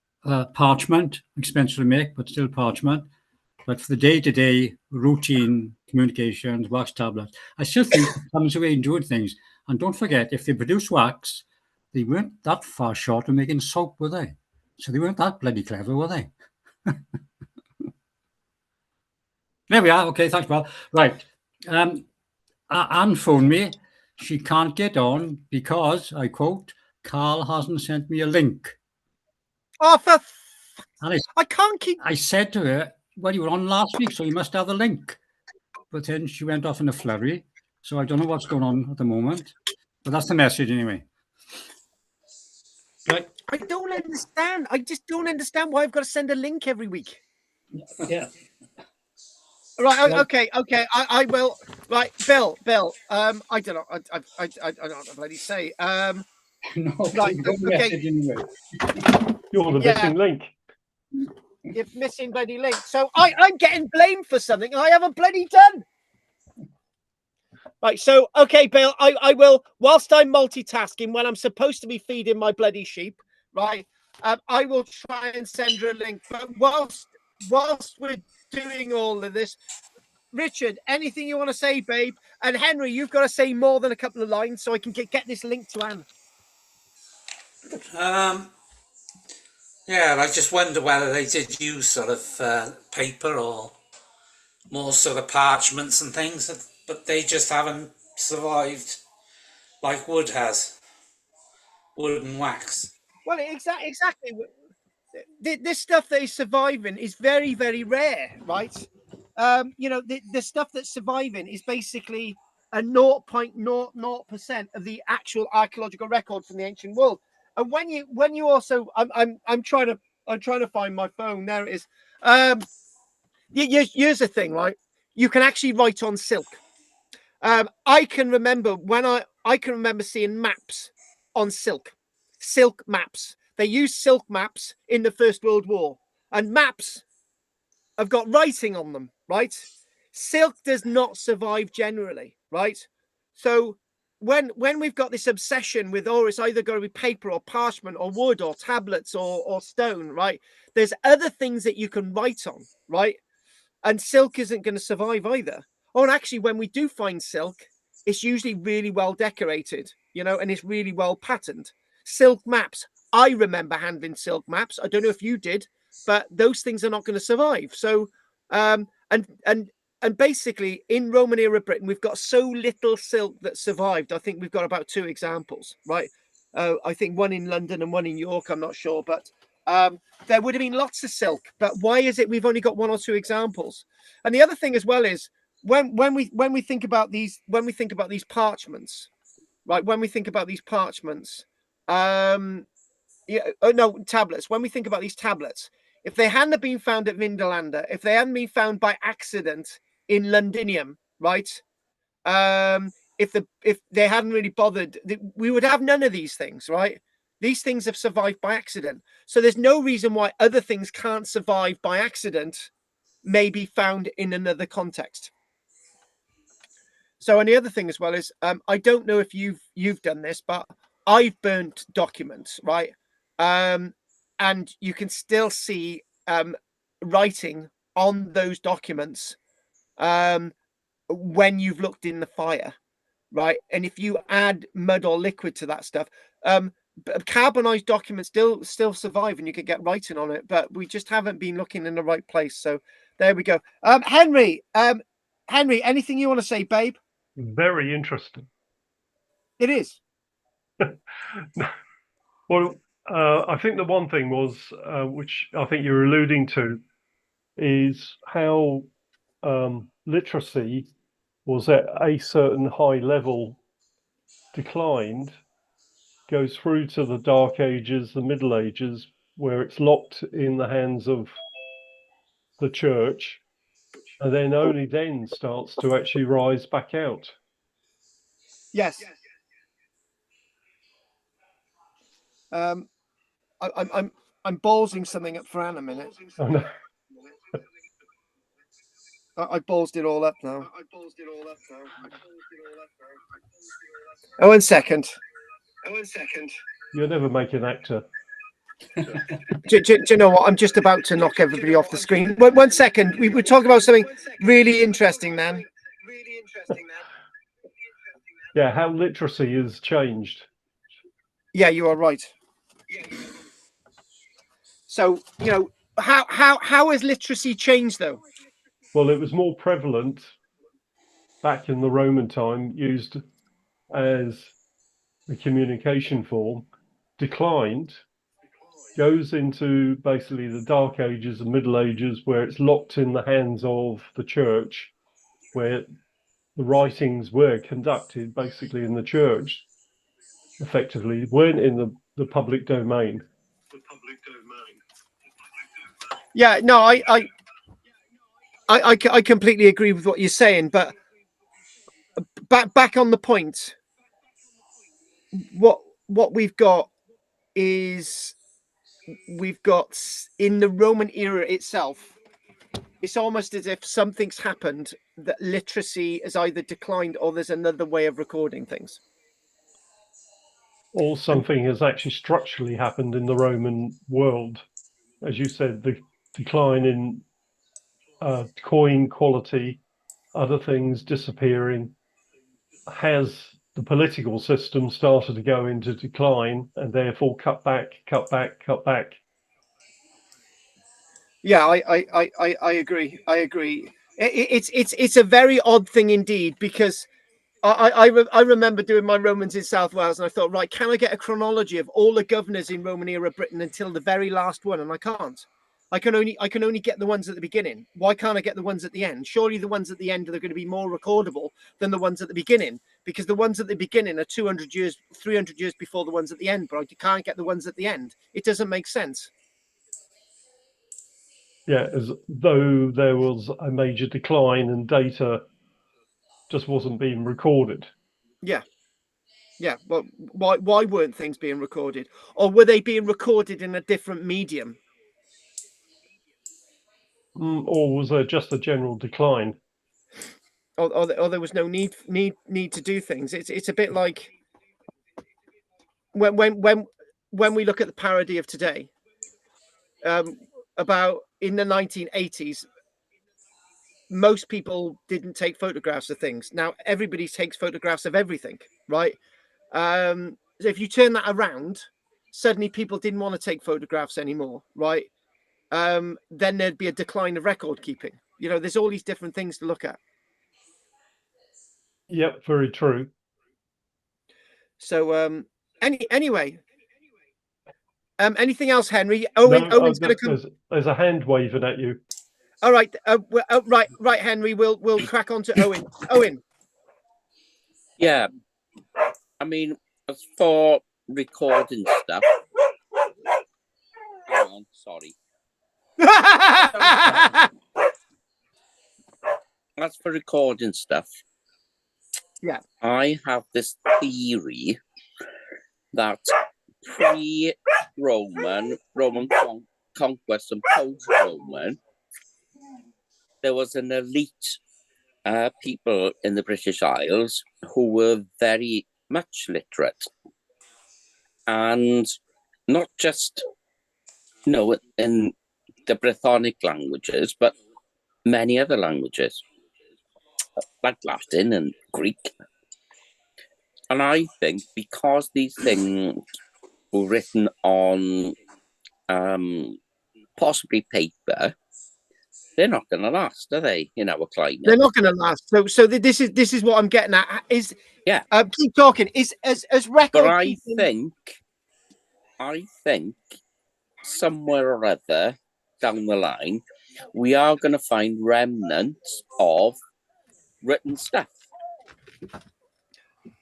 parchment, expensive to make, but still parchment. But for the day-to-day routine communications, wax tablets, I still think it comes away in doing things. And don't forget, if they produce wax, they weren't that far short of making soap, were they? So they weren't that bloody clever, were they? There we are. Okay, thanks, Paul. Right. Anne phoned me. She can't get on because, I quote, Carl hasn't sent me a link. Oh, And I can't keep. I said to her, well, you were on last week, so you must have the link. But then she went off in a flurry. So I don't know what's going on at the moment. But that's the message anyway. Right. I don't understand. I just don't understand why I've got to send a link every week. Yeah. Right. Well- Okay. I will. Right. Bill. I don't know. I don't know what to bloody say. No, Right. no Okay. message anyway. You're the Yeah. missing link. You're missing bloody link. So I'm getting blamed for something I haven't bloody done. Right. So, okay, Bill, I will, whilst I'm multitasking, when I'm supposed to be feeding my bloody sheep, right, I will try and send her a link. But whilst we're doing all of this, Richard, anything you want to say, babe? And Henry, you've got to say more than a couple of lines so I can get this link to Anne. Yeah, I just wonder whether they did use sort of paper or more sort of parchments and things, but they just haven't survived like wood has, wood and wax. Well, exactly. This stuff that is surviving is very, very rare, right? You know, the stuff that's surviving is basically a 0.00% of the actual archaeological record from the ancient world. And when you also, I'm trying to find my phone. There it is. Here's the thing, right? You can actually write on silk. I can remember I can remember seeing maps on silk maps. They used silk maps in the First World War, and maps have got writing on them, right? Silk does not survive generally, right? So when we've got this obsession with, oh, it's either going to be paper or parchment or wood or tablets or stone, right? There's other things that you can write on, right? And silk isn't going to survive either. Oh, and actually, when we do find silk, it's usually really well decorated, you know, and it's really well patterned. Silk maps. I remember handling silk maps. I don't know if you did, but those things are not going to survive. So, and basically in Roman era Britain, we've got so little silk that survived. I think we've got about 2 examples, right? I think one in London and one in York. I'm not sure, but there would have been lots of silk. But why is it we've only got 1 or 2 examples? And the other thing as well is when we think about these parchments, right? When we think about these parchments, tablets. When we think about these tablets, if they hadn't been found at Vindolanda, if they hadn't been found by accident in Londinium, right? If they hadn't really bothered, we would have none of these things, right? These things have survived by accident. So there's no reason why other things can't survive by accident, may be found in another context. So, and the other thing as well is, I don't know if you've done this, but I've burnt documents, right? And you can still see writing on those documents when you've looked in the fire, right? And if you add mud or liquid to that stuff, carbonized documents still survive, and you can get writing on it. But we just haven't been looking in the right place. So there we go. Henry, anything you want to say, babe? Very interesting. It is. Well, I think the one thing was, which I think you're alluding to, is how literacy was at a certain high level declined, goes through to the Dark Ages, the Middle Ages, where it's locked in the hands of the church, and then only then starts to actually rise back out. Yes. I'm ballsing something up for Anne a minute. Oh, no. I ballsed it all up now. Oh, 1 second. You'll never make an actor. Do you know what? I'm just about to knock everybody off the screen. 1 second. We were talking about something really interesting, man. Yeah, how literacy has changed. Yeah, you are right. So, you know, how has literacy changed, though? Well, it was more prevalent back in the Roman time, used as a communication form, declined, goes into basically the Dark Ages and Middle Ages, where it's locked in the hands of the church, where the writings were conducted basically in the church, effectively, weren't in the public domain. Yeah, no, I completely agree with what you're saying, but back on the point, what we've got is we've got in the Roman era itself, it's almost as if something's happened that literacy has either declined or there's another way of recording things. Or something has actually structurally happened in the Roman world. As you said, the decline in coin quality, other things disappearing. Has the political system started to go into decline and therefore cut back? Yeah, I agree. I agree. It's a very odd thing indeed, because I remember doing my Romans in South Wales, and I thought, right, can I get a chronology of all the governors in Roman era Britain until the very last one? And I can't. I can only get the ones at the beginning. Why can't I get the ones at the end? Surely the ones at the end are going to be more recordable than the ones at the beginning, because the ones at the beginning are 200 years, 300 years before the ones at the end, but I can't get the ones at the end. It doesn't make sense. Yeah, as though there was a major decline and data just wasn't being recorded. Yeah. Yeah. Well, why weren't things being recorded? Or were they being recorded in a different medium? Or was there just a general decline? Or there was no need to do things. It's a bit like when we look at the parody of today, about in the 1980s, most people didn't take photographs of things. Now everybody takes photographs of everything, right? So if you turn that around, suddenly people didn't want to take photographs anymore, right? Then there'd be a decline of record keeping. You know, there's all these different things to look at. Yep, very true. So anyway, anything else, Henry? Owen's going to come. There's a hand waving at you. All right, right, Henry. We'll crack on to Owen. Owen. Yeah, I mean, as for recording stuff. Hang on, sorry. As for recording stuff, yeah, I have this theory that pre-Roman conquest and post-Roman, there was an elite people in the British Isles who were very much literate, and not just in the Brythonic languages, but many other languages like Latin and Greek. And I think because these things were written on possibly paper, they're not going to last, are they? In our climate, they're not going to last. So this is what I'm getting at. Is yeah. Keep talking. Is as record. But I think somewhere or other down the line, we are going to find remnants of written stuff.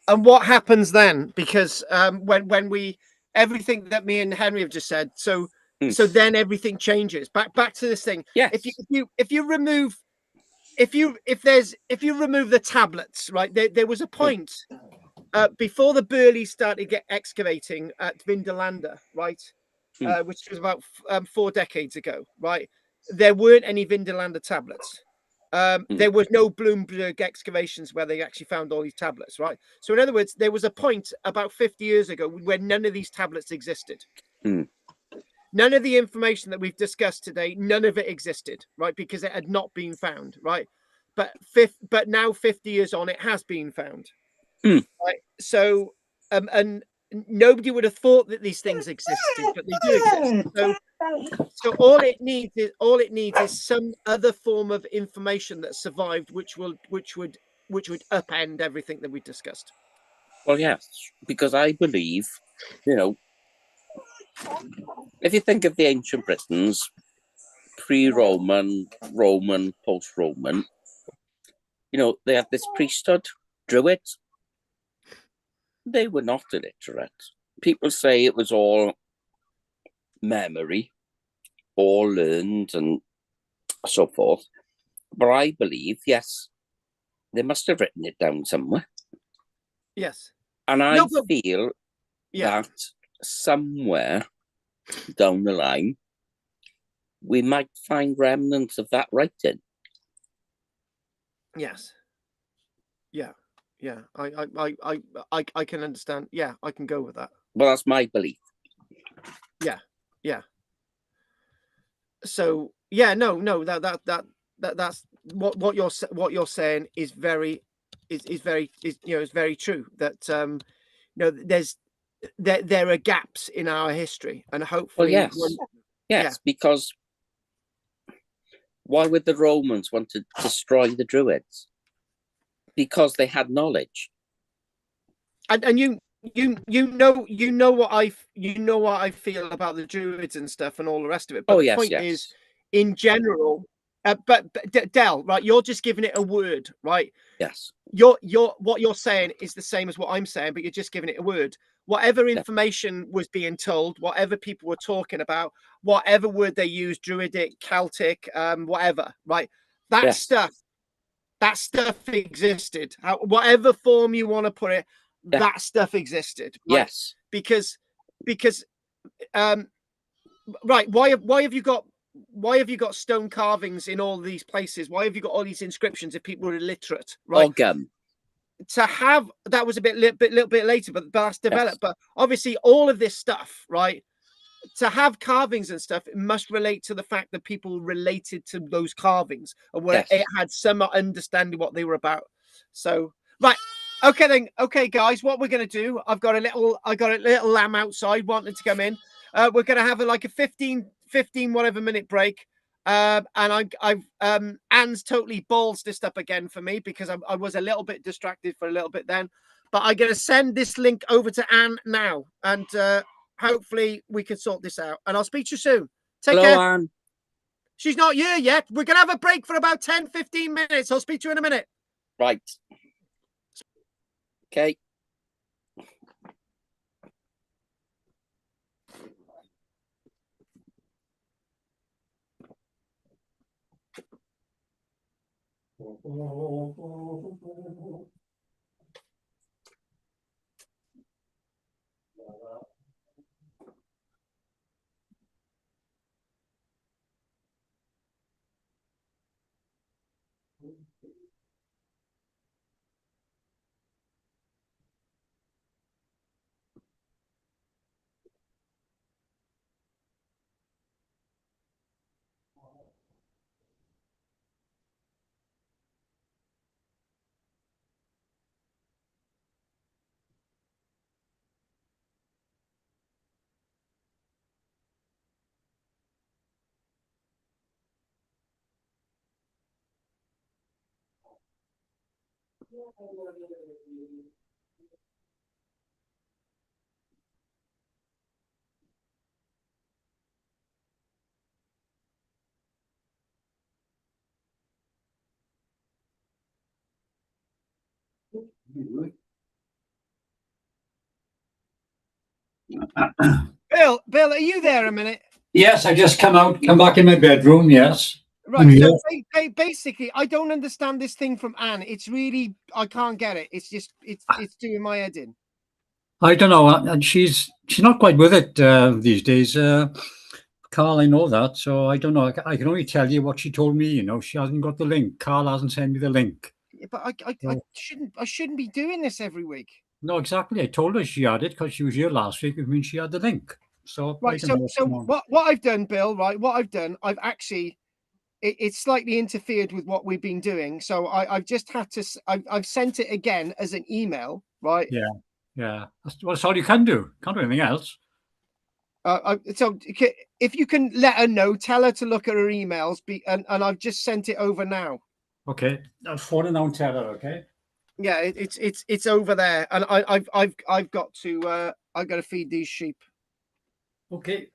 And what happens then? Because when we everything that me and Henry have just said, so then everything changes. Back to this thing. Yes. If you remove if you remove the tablets, right? There was a point before the Burleys started excavating at Vindolanda, right? Which was about 4 decades ago, right? There weren't any Vindolanda tablets. There was no Bloomberg excavations where they actually found all these tablets, right? So in other words, there was a point about 50 years ago where none of these tablets existed. None of the information that we've discussed today, none of it existed, right? Because it had not been found, right? But now 50 years on, it has been found. Right? So and nobody would have thought that these things existed, but they do exist. So all it needs is some other form of information that survived, which would upend everything that we discussed. Well, yes, because I believe, if you think of the ancient Britons, pre-Roman, Roman, post-Roman, they had this priesthood, druids. They were not illiterate. People say it was all memory, all learned and so forth. But I believe, yes, they must have written it down somewhere. Yes. And I feel that somewhere down the line, we might find remnants of that writing. Yes. Yeah. Yeah. I can understand. Yeah, I can go with that. Well, that's my belief. Yeah. Yeah. So yeah, no, that's what you're saying is very true. That there are gaps in our history, and hopefully, yes, because why would the Romans want to destroy the Druids? Because they had knowledge. And you know what I feel about the Druids and stuff and all the rest of it. But the point is, in general, but Del, right? You're just giving it a word, right? Yes. What you're saying is the same as what I'm saying, but you're just giving it a word. Whatever information was being told, whatever people were talking about, whatever word they used, Druidic, Celtic, whatever, right? That stuff existed. Whatever form you want to put it, that stuff existed. Right? Yes. Because right, why have you got stone carvings in all these places? Why have you got all these inscriptions if people were illiterate? Right. To have that was a little bit later, but that's developed. Yes. But obviously, all of this stuff, right? To have carvings and stuff, it must relate to the fact that people related to those carvings and where it had some understanding what they were about. So, right. Okay, then. Okay, guys, what we're going to do, I've got a little lamb outside wanting to come in. We're going to have a 15 whatever minute break. And Anne's totally balls this up again for me because I was a little bit distracted for a little bit then. But I'm going to send this link over to Anne now. And hopefully we can sort this out. And I'll speak to you soon. Take care. Anne. She's not here yet. We're going to have a break for about 10, 15 minutes. I'll speak to you in a minute. Right. Okay. Bill, are you there a minute? Yes, I just come back in my bedroom. Yes. Right. Yeah. So basically, I don't understand this thing from Anne. It's really, I can't get it. It's just, it's doing my head in. I don't know, and she's not quite with it these days. Carl, I know that, so I don't know. I can only tell you what she told me. You know, she hasn't got the link. Carl hasn't sent me the link. Yeah, but I shouldn't be doing this every week. No, exactly. I told her she had it because she was here last week. It means she had the link. So I Right. don't know what's going on. What I've done, Bill, right? What I've done, I've actually, it's slightly interfered with what we've been doing. So I've just had to, I've sent it again as an email, right? Yeah, yeah. That's all you can do. Can't do anything else. So if you can let her know, tell her to look at her emails, and I've just sent it over now. Okay, I'll phone her now and tell her. Okay. Yeah, it's over there, and I've got to I've got to feed these sheep. Okay.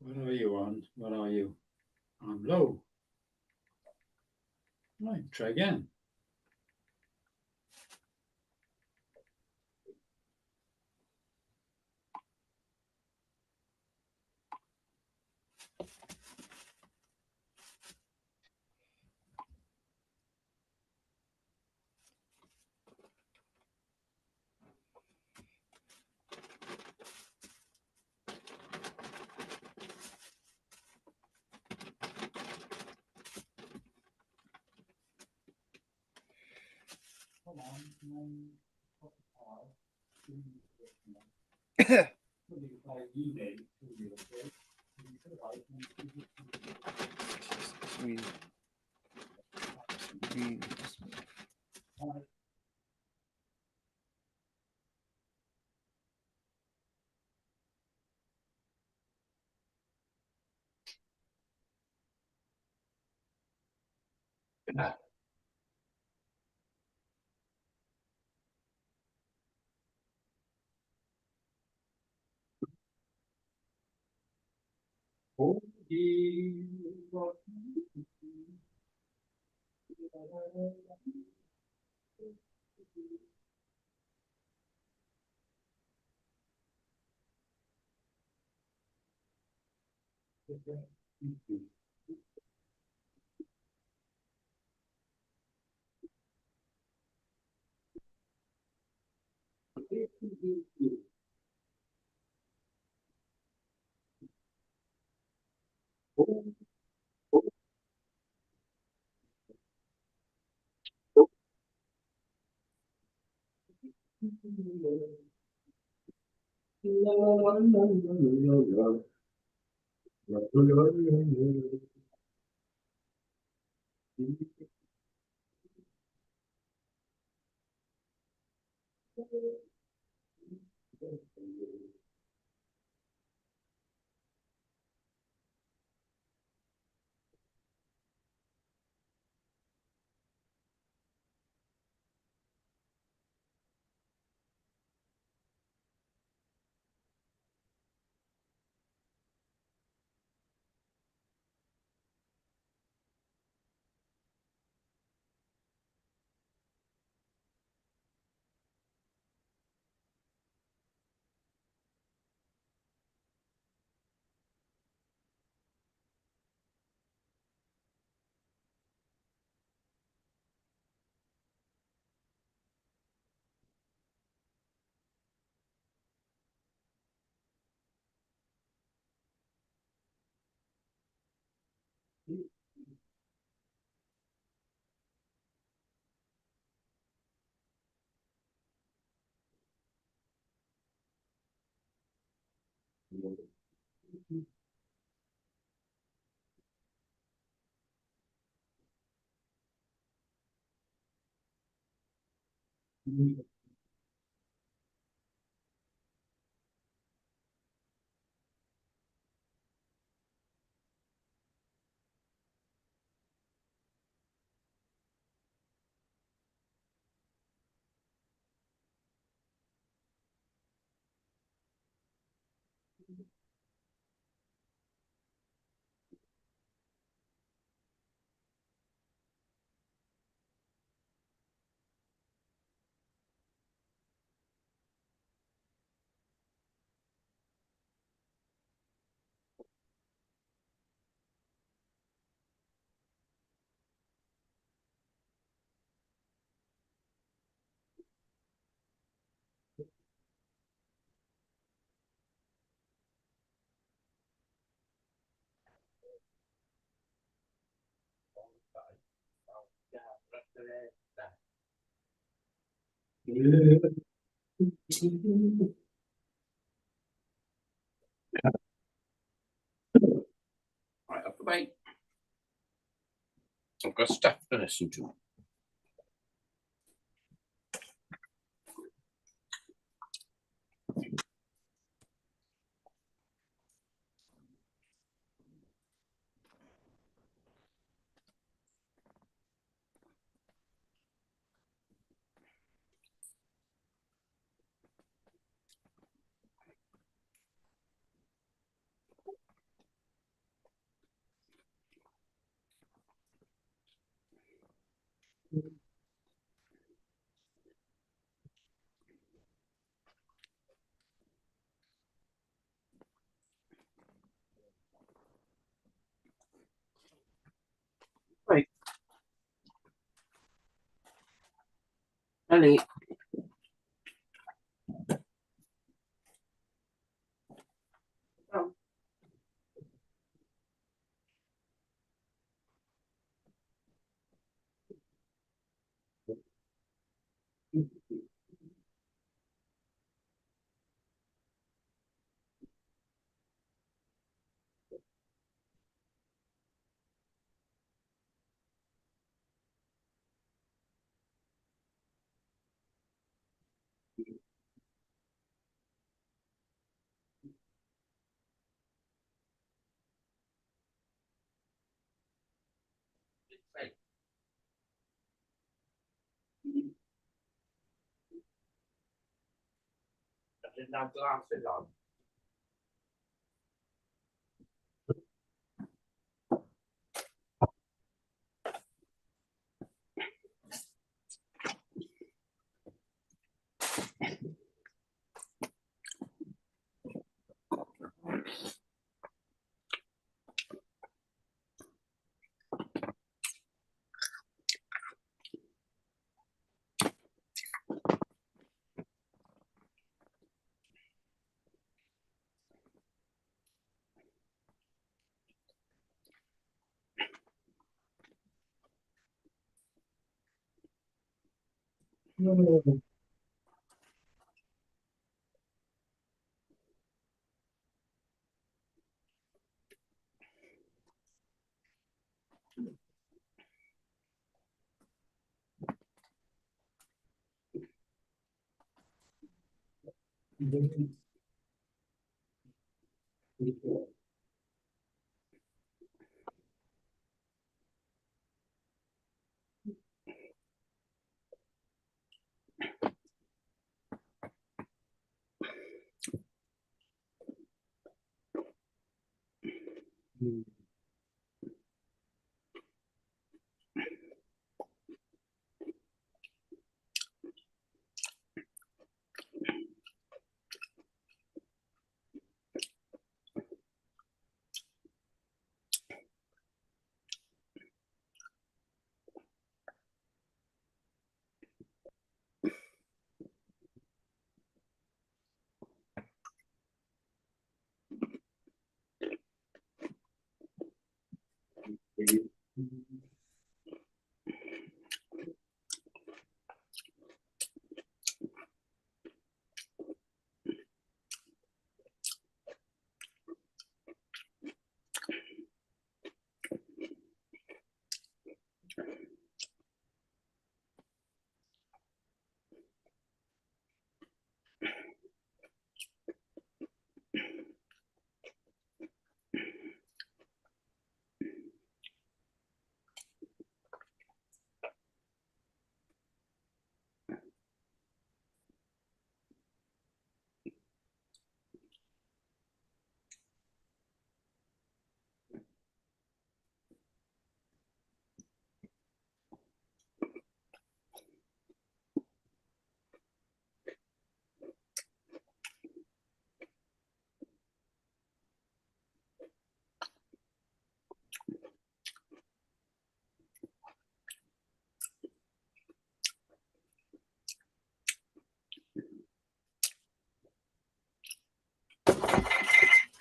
What are you on? What are you? I'm low. Right, try again. Come on. Right, up the way. I've got stuff to listen to. Right. Ellie. Oh. I didn't have glasses on.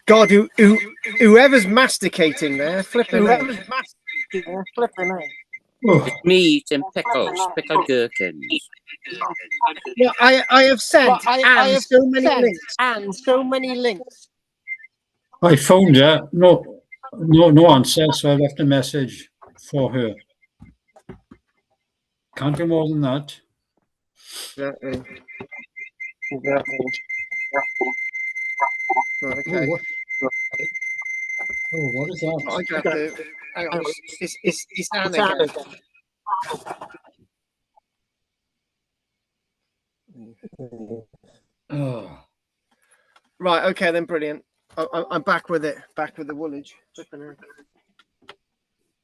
God, whoever's masticating there, flipping out. Flipping out. Oh, It's me eating pickles, pickled gherkins. Well, I have sent I Anne have so many sent links. Anne so many links. I phoned her. No answer. So I left a message for her. Can't do more than that. Exactly. Right, Oh, okay. what is that? I got to. Hang on, it's Anne It's Anne again. again. Oh, Right, okay, then brilliant. I'm back with it. Back with the woolage.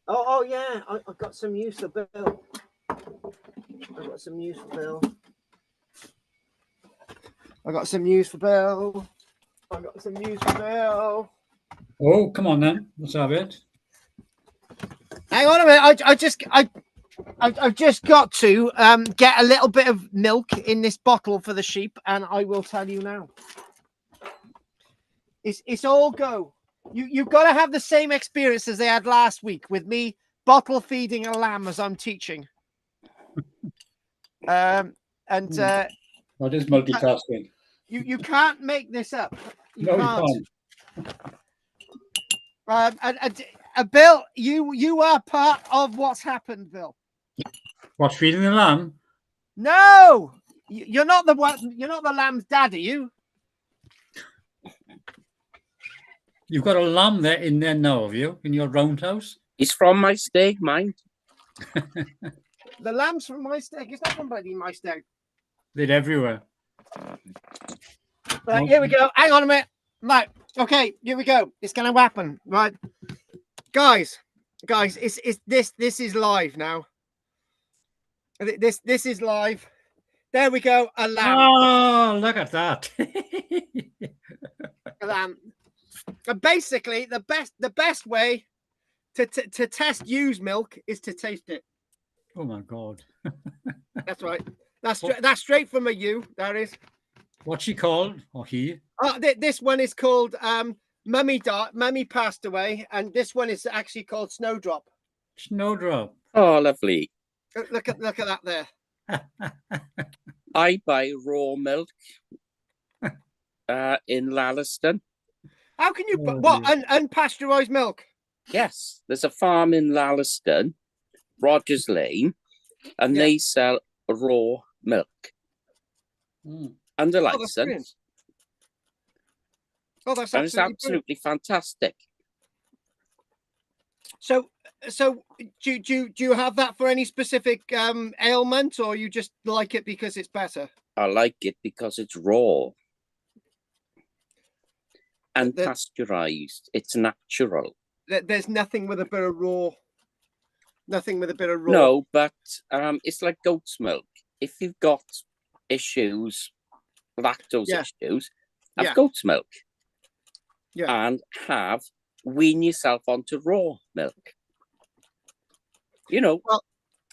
Oh yeah, I've got some news for Bill. I've got some news for Bill. I got some news for Bill. oh, come on then. Let's have it. Hang on a minute. I've just got to get a little bit of milk in this bottle for the sheep, and I will tell you now. It's all go. You've got to have the same experience as they had last week with me bottle feeding a lamb as I'm teaching. That is multitasking. You can't make this up. You No, can't. you can't. Bill, you are part of what's happened, Bill. What's feeding the lamb? No, you're not the one. You're not the lamb's dad, are you? You've got a lamb there in there now, have you? In your roundhouse? He's from my steak, mind. The lamb's from my stag. It's not from bloody my stag. They're everywhere. Right, here we go. Hang on a minute. Right. Okay, here we go. It's gonna happen. Right. Guys, it's this is live now. This is live. There we go. A lamb. Oh, look at that. A lamb. And basically, the best way to test used milk is to taste it. Oh my God. That's right. That's straight from a ewe. That is. What's she called? Or he? This one is called Mummy passed away, and this one is actually called Snowdrop. Snowdrop. Oh, lovely. Look at that there. I buy raw milk in Lalliston. How can you Oh, what dear. unpasteurized milk? Yes, there's a farm in Lalliston, Rogers Lane, and Yeah. they sell raw milk Mm. under Oh, that's brilliant. license, Oh, that's and it's absolutely brilliant. absolutely fantastic. So do you have that for any specific ailment, or you just like it because it's better? I like it because it's raw and The- pasteurized. It's natural. There's nothing with a bit of raw. Nothing with a bit of raw. No, but it's like goat's milk. If you've got issues, lactose Yeah. issues, have Yeah. goat's milk. Yeah. And wean yourself onto raw milk. You know, Well,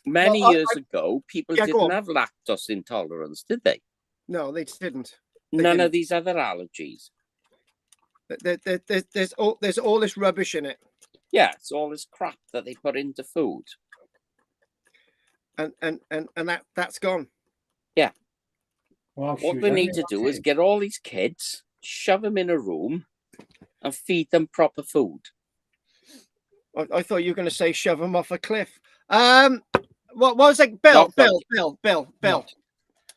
many well, years ago, people Yeah, go didn't on. have lactose intolerance, did they? No, they didn't. None didn't. of these other allergies. There's all this rubbish in it, Yeah, it's all this crap that they put into food. and that's gone. Well, What shoot, they I need mean, to do is get all these kids, shove them in a room, and feed them proper food. I thought you were going to say shove them off a cliff. What was it? Bill.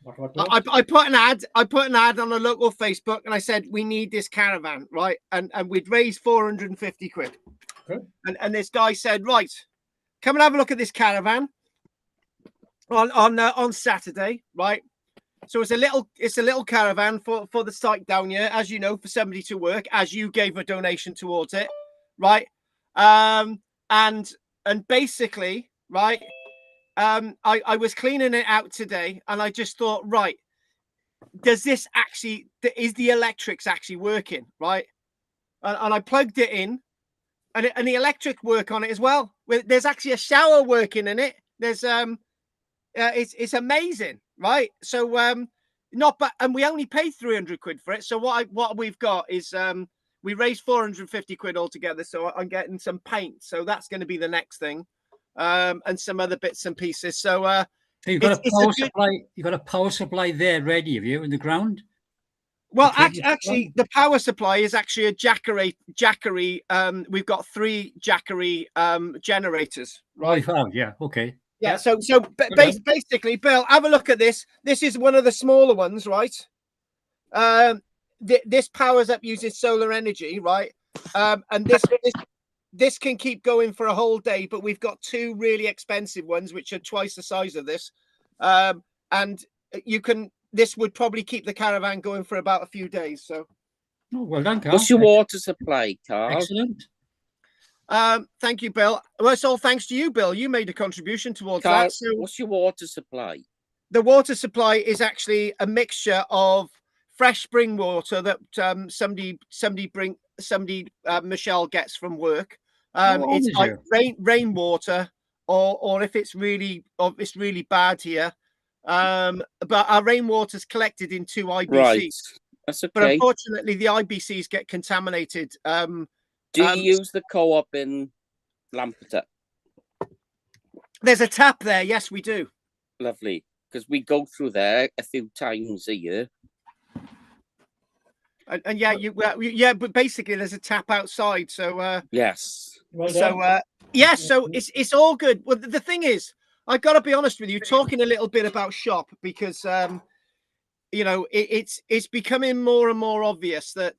What? I put an ad. I put an ad on a local Facebook, and I said we need this caravan, right? And we'd raised 450 quid. Good. And this guy said, right, come and have a look at this caravan on Saturday, right? So it's a little caravan for the site down here, as you know, for somebody to work, as you gave a donation towards it, right? And basically, right. I was cleaning it out today, and I just thought, right, is the electrics actually working, right? And I plugged it in, and the electric work on it as well. There's actually a shower working in it. There's it's amazing, right? So not but and we only paid 300 quid for it. So what we've got is we raised 450 quid altogether. So I'm getting some paint. So that's going to be the next thing. and some other bits and pieces. So So you've got it's a power a good. supply. You've got a power supply there ready, have you, in the ground? Well, Okay, actually, the power supply is actually a Jackery. We've got 3 Jackery generators, right. right? Oh, yeah. Okay. Yeah. Yeah. So Good enough. basically, Bill, have a look at this. This is one of the smaller ones, right? This powers up using solar energy, right? And this can keep going for a whole day. But we've got 2 really expensive ones, which are twice the size of this, and you can. This would probably keep the caravan going for about a few days. So, Oh, well done, Carl. What's your water supply, Carl? Excellent. thank you, Bill. Well, it's all thanks to you, Bill. You made a contribution towards Carl, that. So, what's your water supply? the water supply is actually a mixture of fresh spring water that Michelle gets from work. Oh, It's is like you? rainwater, or if it's really bad here. But our rainwater is collected in 2 IBCs. Right, that's But okay. unfortunately, the IBCs get contaminated. Do you use the co-op in Lampeter? There's a tap there. Yes, we do. Lovely, because we go through there a few times a year. And yeah, but basically there's a tap outside. So Yes. Well so done. yeah, so it's all good. Well, the thing is, I got to be honest with you, talking a little bit about shop, because you know, it's becoming more and more obvious that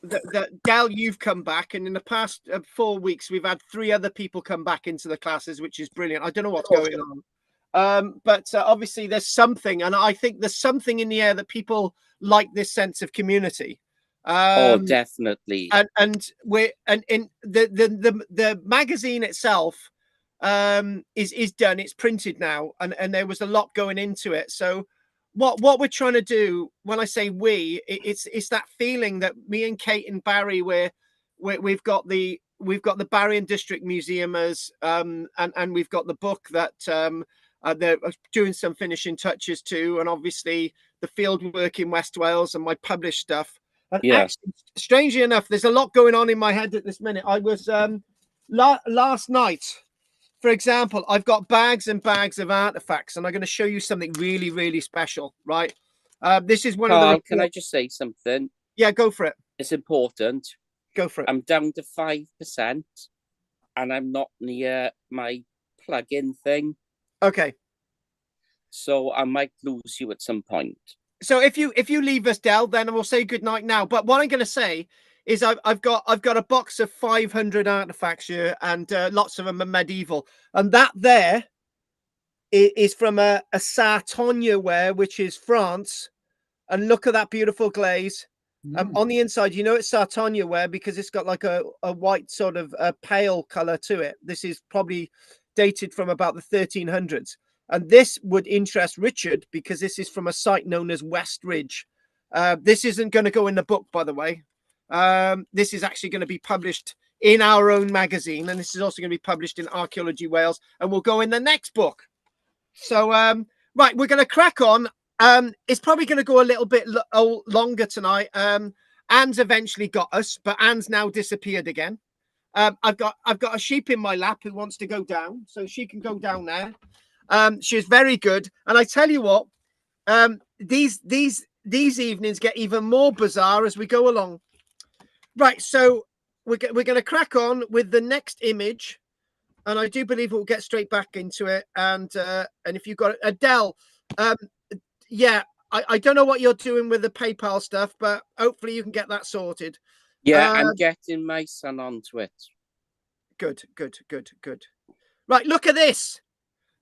that Del, you've come back, and in the past 4 weeks we've had 3 other people come back into the classes, which is brilliant. I don't know what's going on, but obviously there's something, and I think there's something in the air that people like this sense of community. Oh, definitely. And we're and in the magazine itself is done. It's printed now, and there was a lot going into it. So what we're trying to do, when I say we, it's that feeling that me and Kate and Barry, we've got the Barry and District Museumers, and we've got the book that they're doing some finishing touches to, and obviously the field work in West Wales and my published stuff. And Yeah. actually, strangely enough, there's a lot going on in my head at this minute. I was last night, for example, I've got bags and bags of artifacts, and I'm going to show you something really, really special, right? This is one Carl, of the. can I just say something? Yeah, go for it. It's important. Go for it. I'm down to 5%, and I'm not near my plug-in thing, Okay. so I might lose you at some point. So if you leave us, Del, then we'll say goodnight now. But what I'm going to say is I've got a box of 500 artifacts here, and lots of them are medieval. And that there is from a Sartogne ware, which is France. And look at that beautiful glaze. On the inside, you know it's Sartogne ware because it's got like a white sort of pale color to it. This is probably dated from about the 1300s. And this would interest Richard because this is from a site known as West Ridge. This isn't going to go in the book, by the way. This is actually going to be published in our own magazine. And this is also going to be published in Archaeology Wales, and will go in the next book. So, right, we're going to crack on. It's probably going to go a little bit longer tonight. Anne's eventually got us, but Anne's now disappeared again. I've got a sheep in my lap who wants to go down, so she can go down there. She's very good, and I tell you what, these evenings get even more bizarre as we go along. Right, so we're going to crack on with the next image, and I do believe we'll get straight back into it. And if you've got Adele, yeah, I don't know what you're doing with the PayPal stuff, but hopefully you can get that sorted. Yeah, I'm getting my son onto it. Good. Right, look at this.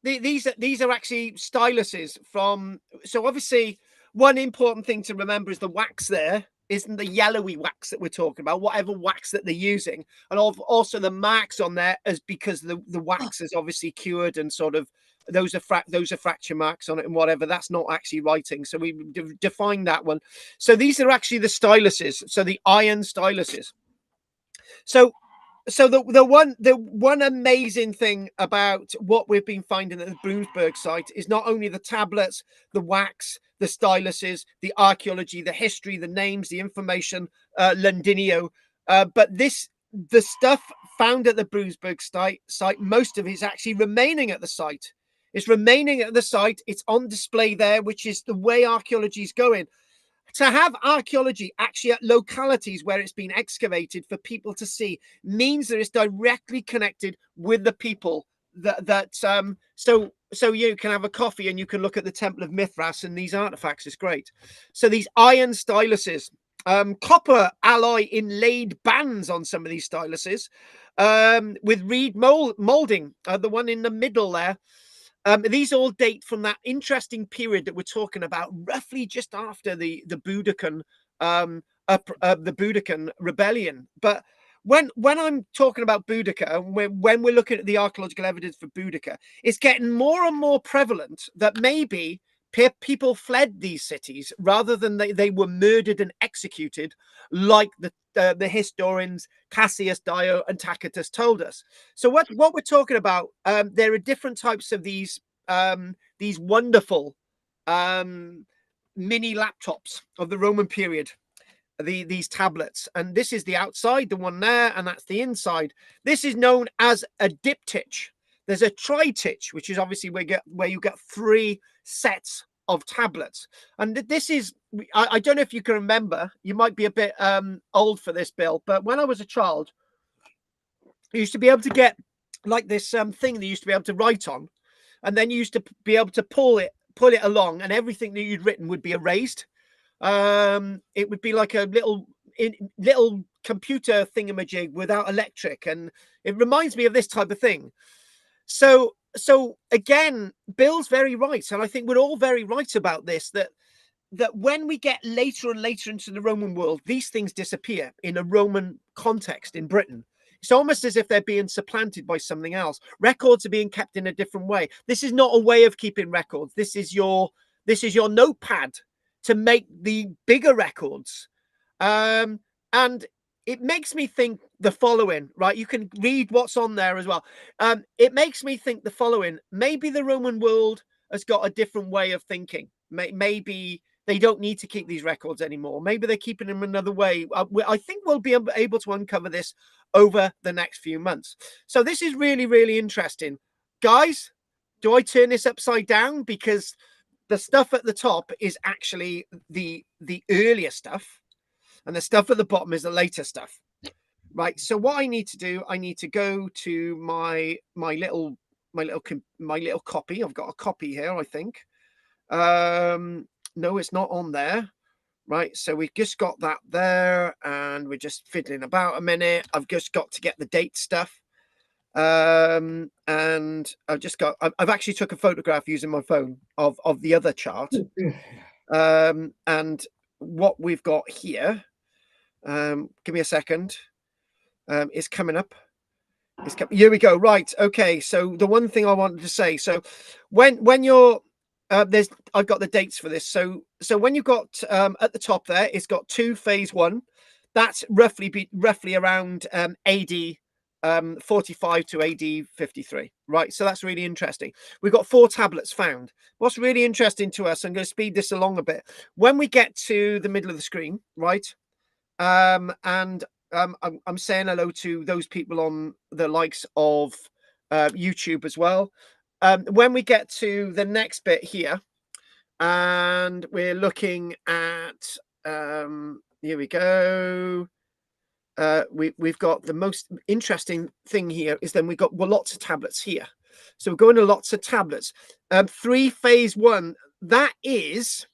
These are actually styluses from. So obviously, one important thing to remember is the wax there isn't the yellowy wax that we're talking about, whatever wax that they're using, and also the marks on there is because the wax is obviously cured, and sort of those are fracture marks on it and whatever. That's not actually writing, so we define that one. So these are actually the styluses, so the iron styluses. So the one amazing thing about what we've been finding at the Bloomsburg site is not only the tablets, the wax, the styluses, the archaeology, the history, the names, the information, Londinio, but the stuff found at the Brunsberg site. Most of it is actually remaining at the site. It's remaining at the site. It's on display there, which is the way archaeology is going. To have archaeology actually at localities where it's been excavated for people to see means that it's directly connected with the people. So you can have a coffee and you can look at the Temple of Mithras and these artifacts. Is great. So these iron styluses, copper alloy inlaid bands on some of these styluses, with reed molding. The one in the middle there. These all date from that interesting period that we're talking about, roughly just after the Boudiccan the Boudiccan rebellion. But when I'm talking about Boudica, when we're looking at the archaeological evidence for Boudica, it's getting more and more prevalent that maybe people fled these cities rather than they were murdered and executed, like the historians Cassius Dio and Tacitus told us. So what we're talking about, there are different types of these wonderful mini laptops of the Roman period. These tablets, and this is the outside, the one there, and that's the inside. This is known as a diptych. There's a tritych, which is obviously where you get 3 sets of tablets. And this is, I don't know if you can remember, you might be a bit old for this, Bill, but when I was a child, you used to be able to get like this thing that you used to be able to write on, and then you used to be able to pull it along, and everything that you'd written would be erased. It would be like a little computer thingamajig without electric, and it reminds me of this type of thing. So again, Bill's very right, and I think we're all very right about this, that when we get later and later into the Roman world, these things disappear in a Roman context in Britain. It's almost as if they're being supplanted by something else. Records are being kept in a different way. This is not a way of keeping records. This is your notepad to make the bigger records. And it makes me think the following, right? You can read what's on there as well. It makes me think the following. Maybe the Roman world has got a different way of thinking. Maybe they don't need to keep these records anymore. Maybe they're keeping them another way. I think we'll be able to uncover this over the next few months. So this is really, really interesting. Guys, do I turn this upside down? Because the stuff at the top is actually the earlier stuff, and the stuff at the bottom is the later stuff, right? So what I need to do, I need to go to my little copy. I've got a copy here, I think. No, it's not on there, right? So we've just got that there, and we're just fiddling about a minute. I've just got to get the date stuff. And I've actually took a photograph using my phone of the other chart. And what we've got here, give me a second, is coming up. Here we go. Right. Okay. So the one thing I wanted to say, so when you're I've got the dates for this. So when you've got at the top there, it's got 2 phase 1. That's roughly around AD 45 to AD 53, right? So that's really interesting. We've got 4 tablets found. What's really interesting to us, I'm going to speed this along a bit. When we get to the middle of the screen, right? I'm saying hello to those people on the likes of YouTube as well. When we get to the next bit here, and we're looking at here we go. We've got the most interesting thing here is then we've got lots of tablets here. So we're going to lots of tablets. 3 phase 1, that is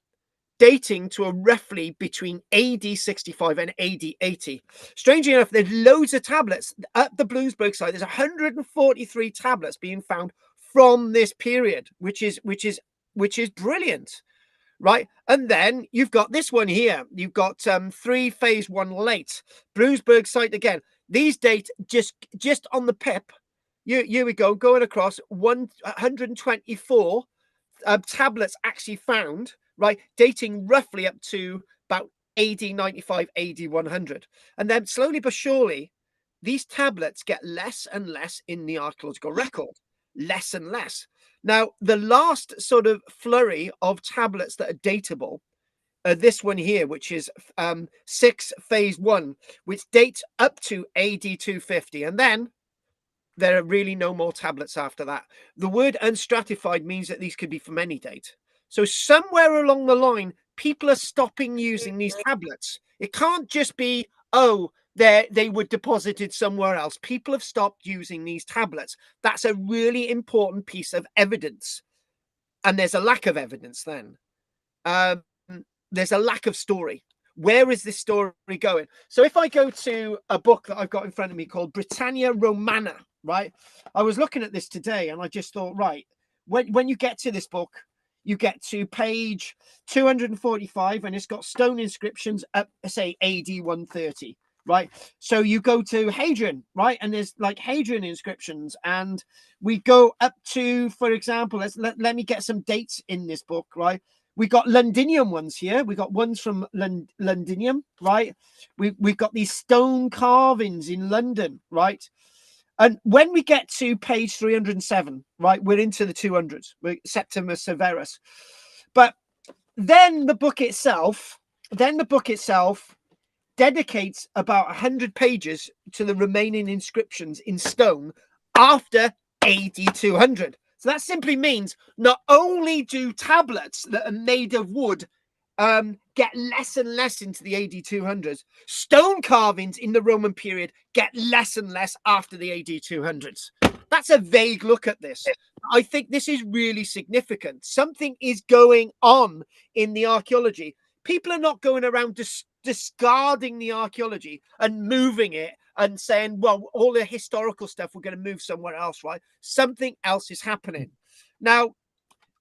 dating to a roughly between AD 65 and AD 80. Strangely enough, there's loads of tablets at the Bloomsburg site. There's 143 tablets being found from this period, which is brilliant. Right, and then you've got this one here. You've got 3 phase 1 late Bloomsburg site again. These dates just on the pip. Here we go, going across 124 tablets actually found, right, dating roughly up to about AD 95, AD 100, and then slowly but surely, these tablets get less and less in the archaeological record, less and less. Now, the last sort of flurry of tablets that are dateable this one here, which is 6 phase 1, which dates up to AD 250, and then there are really no more tablets after that. The word unstratified means that these could be from any date. So somewhere along the line, people are stopping using these tablets. It can't just be, oh, they were deposited somewhere else. People have stopped using these tablets. That's a really important piece of evidence. And there's a lack of evidence then. There's a lack of story. Where is this story going? So if I go to a book that I've got in front of me called Britannia Romana, right? I was looking at this today and I just thought, right, when you get to this book, you get to page 245 and it's got stone inscriptions up, say, AD 130, right? So you go to Hadrian, right? And there's like Hadrian inscriptions, and we go up to, for example, let me get some dates in this book, right? We got Londinium ones here. We got ones from Londinium, right? We've got these stone carvings in London, right? And when we get to page 307, right, we're into the 200s, we're Septimus Severus. But then the book itself dedicates about 100 pages to the remaining inscriptions in stone after AD 200. So that simply means not only do tablets that are made of wood get less and less into the AD 200s, stone carvings in the Roman period get less and less after the AD 200s. That's a vague look at this. I think this is really significant. Something is going on in the archaeology. People are not going around discarding the archaeology and moving it and saying, well, all the historical stuff, we're going to move somewhere else, right? Something else is happening. Now,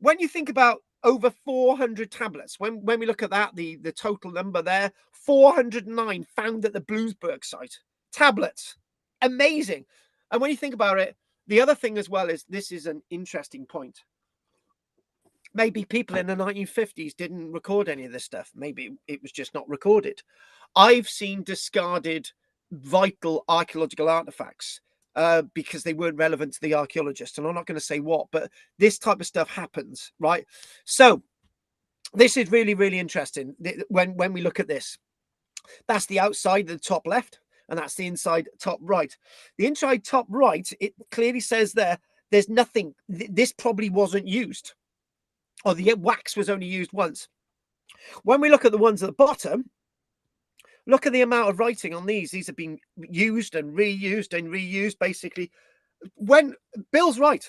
when you think about over 400 tablets, when we look at that, the total number there, 409 found at the Bluesburg site. Tablets. Amazing. And when you think about it, the other thing as well is, this is an interesting point. Maybe people in the 1950s didn't record any of this stuff. Maybe it was just not recorded. I've seen discarded vital archaeological artifacts because they weren't relevant to the archaeologist. And I'm not going to say what, but this type of stuff happens, right? So this is really, really interesting. When we look at this, that's the outside of the top left, and that's the inside top right. The inside top right, it clearly says there's nothing. This probably wasn't used, or the wax was only used once. When we look at the ones at the bottom, look at the amount of writing on these. These have been used and reused and reused, basically. When Bill's right,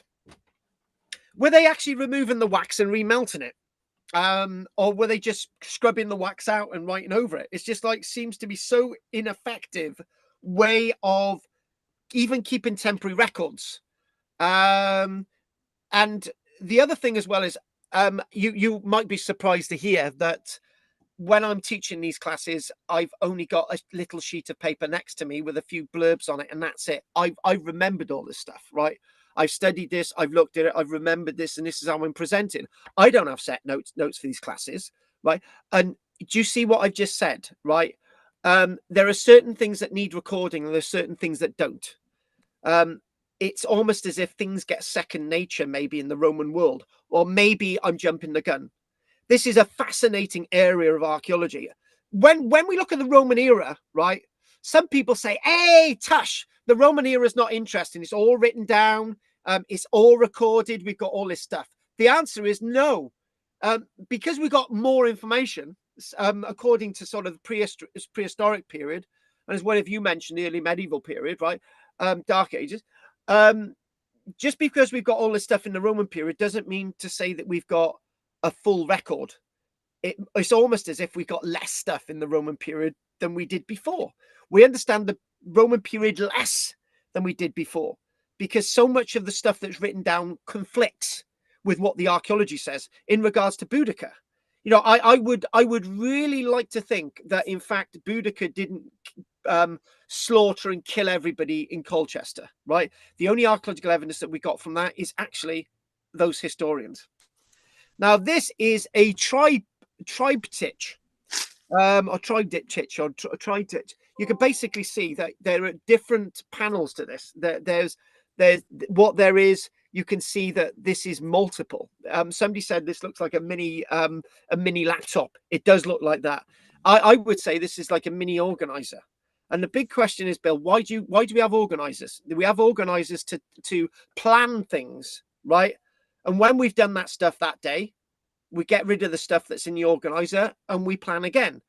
were they actually removing the wax and remelting it? Or were they just scrubbing the wax out and writing over it? It's just like, seems to be so ineffective way of even keeping temporary records. And the other thing as well is, you might be surprised to hear that when I'm teaching these classes, I've only got a little sheet of paper next to me with a few blurbs on it, and that's it. I've remembered all this stuff, right? I've studied this, I've looked at it, I've remembered this, and this is how I'm presenting. I don't have set notes for these classes, right? And do you see what I've just said, right? There are certain things that need recording, and there's certain things that don't. It's almost as if things get second nature, maybe in the Roman world, or maybe I'm jumping the gun. This is a fascinating area of archaeology. When we look at the Roman era, right, some people say, hey, tush, the Roman era is not interesting. It's all written down. It's all recorded. We've got all this stuff. The answer is no, because we got more information, according to sort of the prehistoric period, and as one of you mentioned, the early medieval period, right, Dark Ages. Just because we've got all this stuff in the Roman period doesn't mean to say that we've got a full record. It's almost as if we got less stuff in the Roman period than we did before. We understand the Roman period less than we did before because so much of the stuff that's written down conflicts with what the archaeology says in regards to Boudica. You know, I would really like to think that in fact Boudica didn't slaughter and kill everybody in Colchester, right? The only archaeological evidence that we got from that is actually those historians. Now, this is a triptych, or tridiptych, or tridiptych. You can basically see that there are different panels to this. There's what there is you can see that this is multiple. Somebody said this looks like a mini laptop. It does look like that. I would say this is like a mini organizer. And the big question is, Bill, why do we have organizers? We have organizers to plan things, right? And when we've done that stuff that day, we get rid of the stuff that's in the organizer and we plan again.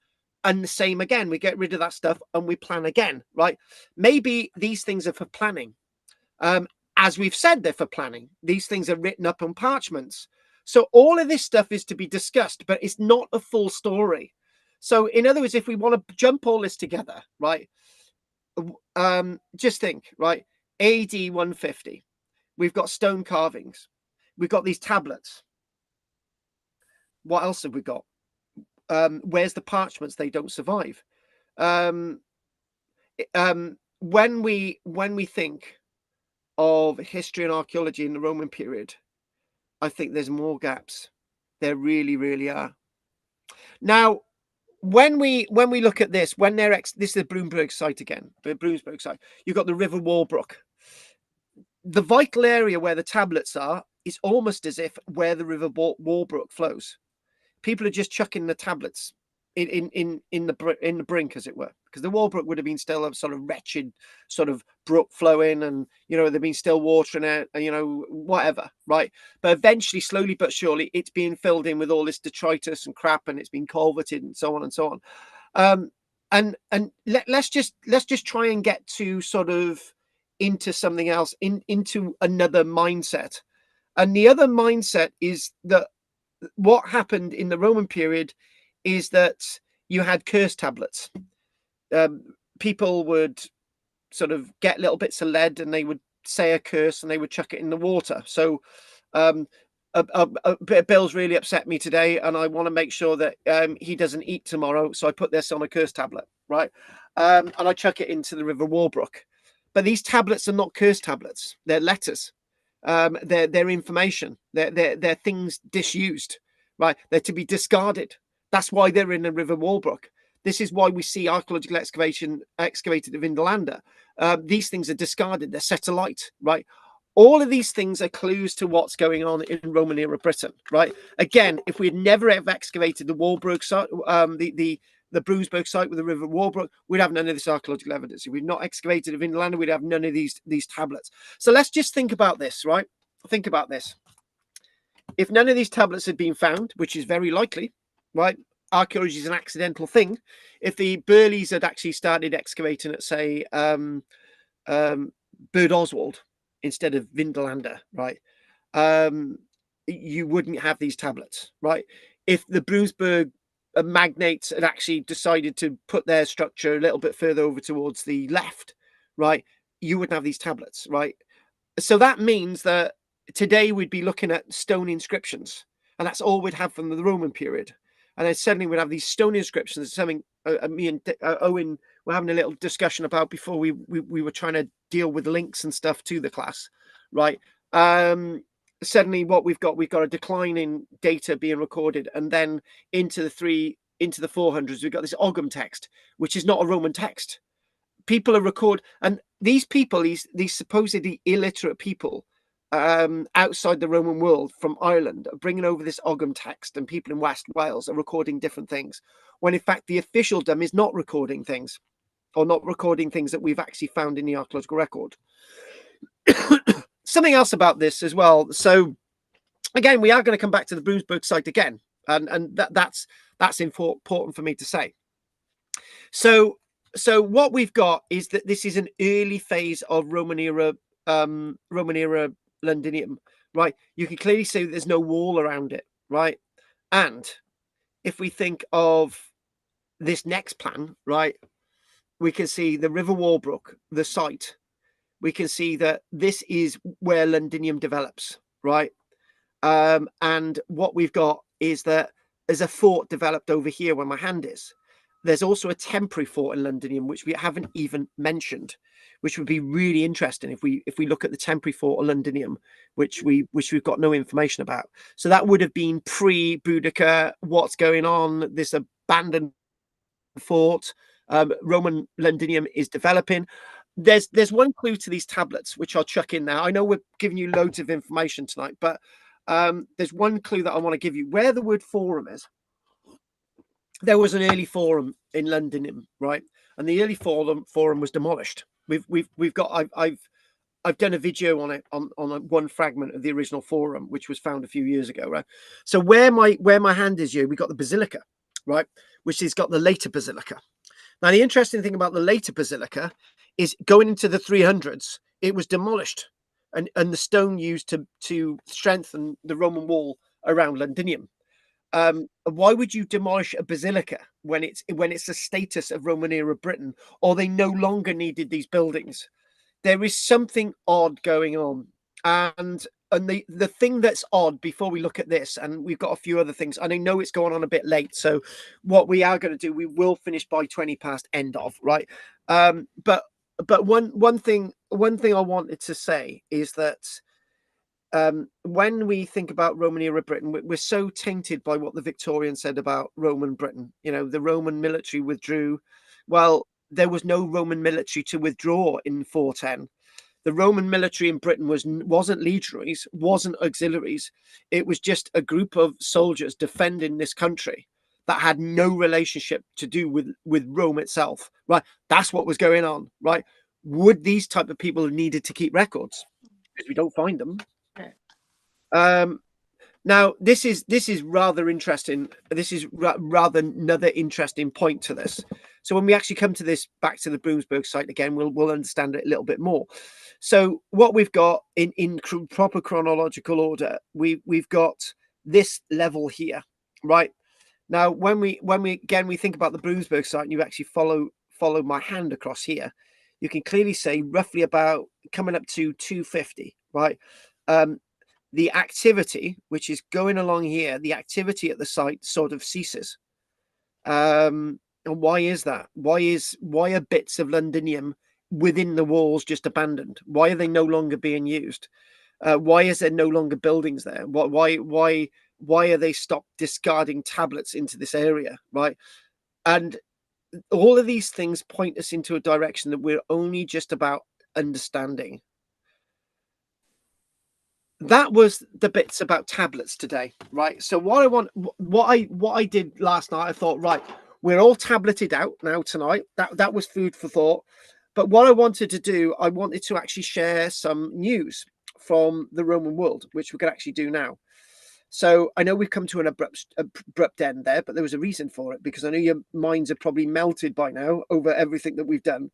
And the same again, we get rid of that stuff and we plan again, right? Maybe these things are for planning. As we've said, they're for planning. These things are written up on parchments. So all of this stuff is to be discussed, but it's not a full story. So in other words, if we want to jump all this together, right? Just think, right? AD 150, we've got stone carvings. We've got these tablets. What else have we got? Where's the parchments? They don't survive. When we think of history and archaeology in the Roman period, I think there's more gaps. There really, really are. Now, when we look at this, this is the Bloomsburg site again, the Bloomsburg site. You've got the River Walbrook. The vital area where the tablets are is almost as if where the River Walbrook flows. People are just chucking the tablets in the brink, as it were, because the Walbrook would have been still a sort of wretched sort of brook flowing, and there'd been still water in it, and whatever, right? But eventually, slowly but surely, it's being filled in with all this detritus and crap, and it's been culverted and so on and so on. And let's just try and get to sort of into something else, into another mindset. And the other mindset is that what happened in the Roman period is that you had curse tablets. People would sort of get little bits of lead and they would say a curse and they would chuck it in the water. So Bill's really upset me today, and I want to make sure that he doesn't eat tomorrow. So I put this on a curse tablet, right? And I chuck it into the River Walbrook. But these tablets are not curse tablets. They're letters. They're information. They're things disused, right? They're to be discarded. That's why they're in the River Walbrook. This is why we see archaeological excavated of Vindolanda. These things are discarded. They're set alight, right? All of these things are clues to what's going on in Roman era Britain, right? Again, if we had never ever excavated the Walbrook site, the Bloomsburg site with the River Walbrook, we'd have none of this archaeological evidence. If we'd not excavated in Vindolanda, we'd have none of these tablets. So let's just think about this, right? Think about this. If none of these tablets had been found, which is very likely, right? Archaeology is an accidental thing. If the Burleys had actually started excavating at, say, Bird Oswald instead of Vindolanda, right? You wouldn't have these tablets, right? If the Bloomsburg magnates had actually decided to put their structure a little bit further over towards the left, right, you wouldn't have these tablets, right? So that means that today we'd be looking at stone inscriptions, and that's all we'd have from the Roman period. And then suddenly we'd have these stone inscriptions. Something me and Owen were having a little discussion about before we were trying to deal with links and stuff to the class, right? Suddenly what we've got a decline in data being recorded, and then into the 400s we've got this Ogham text, which is not a Roman text. People are and these people, these supposedly illiterate people outside the Roman world from Ireland are bringing over this Ogham text, and people in West Wales are recording different things, when in fact the officialdom is not recording things, or not recording things that we've actually found in the archaeological record. Something else about this as well. So again, we are going to come back to the Bloomsburg site again, and that's important for me to say. So what we've got is that this is an early phase of Roman era Londinium, right? You can clearly see that there's no wall around it, right? And if we think of this next plan, right, we can see the River Walbrook, the site. We can see that this is where Londinium develops, right? And what we've got is that there's a fort developed over here where my hand is. There's also a temporary fort in Londinium, which we haven't even mentioned, which would be really interesting if we look at the temporary fort of Londinium, which we've got no information about. So that would have been pre-Boudica. What's going on? This abandoned fort. Roman Londinium is developing. there's one clue to these tablets, which I'll chuck in there. I know we're giving you loads of information tonight, but there's one clue that I want to give you. Where the word forum is, there was an early forum in London, right? And the early forum was demolished. We've got I've done a video on it on one fragment of the original forum, which was found a few years ago, right? So where my hand is here, we got the basilica, right, which has got the later basilica. Now the interesting thing about the later basilica is going into the 300s, it was demolished, and the stone used to strengthen the Roman wall around Londinium. Why would you demolish a basilica when it's the status of Roman era Britain, or they no longer needed these buildings? There is something odd going on, and the thing that's odd, before we look at this, and we've got a few other things, and I know it's going on a bit late, so what we are going to do, we will finish by 20 past end of, right? But one thing I wanted to say is that when we think about Roman era Britain, we're so tainted by what the Victorians said about Roman Britain. You know, the Roman military withdrew. Well, there was no Roman military to withdraw in 410. The Roman military in Britain wasn't legionaries, wasn't auxiliaries. It was just a group of soldiers defending this country that had no relationship to do with Rome itself, right? That's what was going on, right? Would these type of people have needed to keep records? Because we don't find them. Now this is rather interesting. This is rather another interesting point to this. So when we actually come to this, back to the Bloomsburg site again, we'll understand it a little bit more. So what we've got in proper chronological order, we've got this level here, right? Now when we think about the Bloomsburg site, and you actually follow my hand across here, you can clearly say roughly about coming up to 250, right? The activity, which is going along here, the activity at the site sort of ceases. And why is that? Why are bits of Londinium within the walls just abandoned? Why are they no longer being used? Why is there no longer buildings there? Why are they stopped discarding tablets into this area, right? And all of these things point us into a direction that we're only just about understanding. That was the bits about tablets today, right? So what I did last night, I thought, right, we're all tableted out now tonight. That was food for thought. But what I wanted to do, I wanted to actually share some news from the Roman world, which we could actually do now. So I know we've come to an abrupt end there, but there was a reason for it, because I know your minds are probably melted by now over everything that we've done.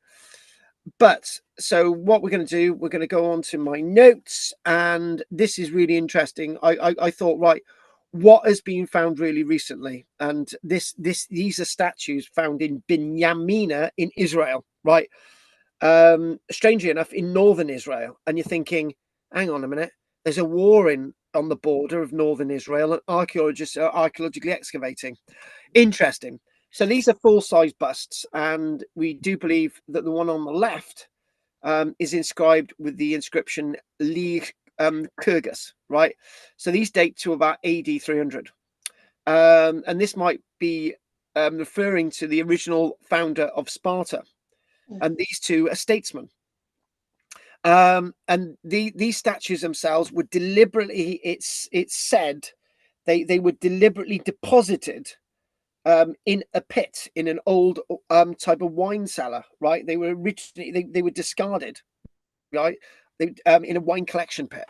But so what we're going to do, we're going to go on to my notes, and this is really interesting. I thought, right, what has been found really recently? And these are statues found in Binyamina in Israel, right? Strangely enough, in northern Israel. And you're thinking, hang on a minute, there's a war on the border of northern Israel, and archaeologists are archaeologically excavating. Interesting. So these are full-size busts, and we do believe that the one on the left is inscribed with the inscription Li Kurgus, right? So these date to about AD 300. And this might be referring to the original founder of Sparta. And these two are statesmen. And these statues themselves were deliberately, it's said, they were deliberately deposited in a pit in an old type of wine cellar, right? They were originally they were discarded, right? In a wine collection pit.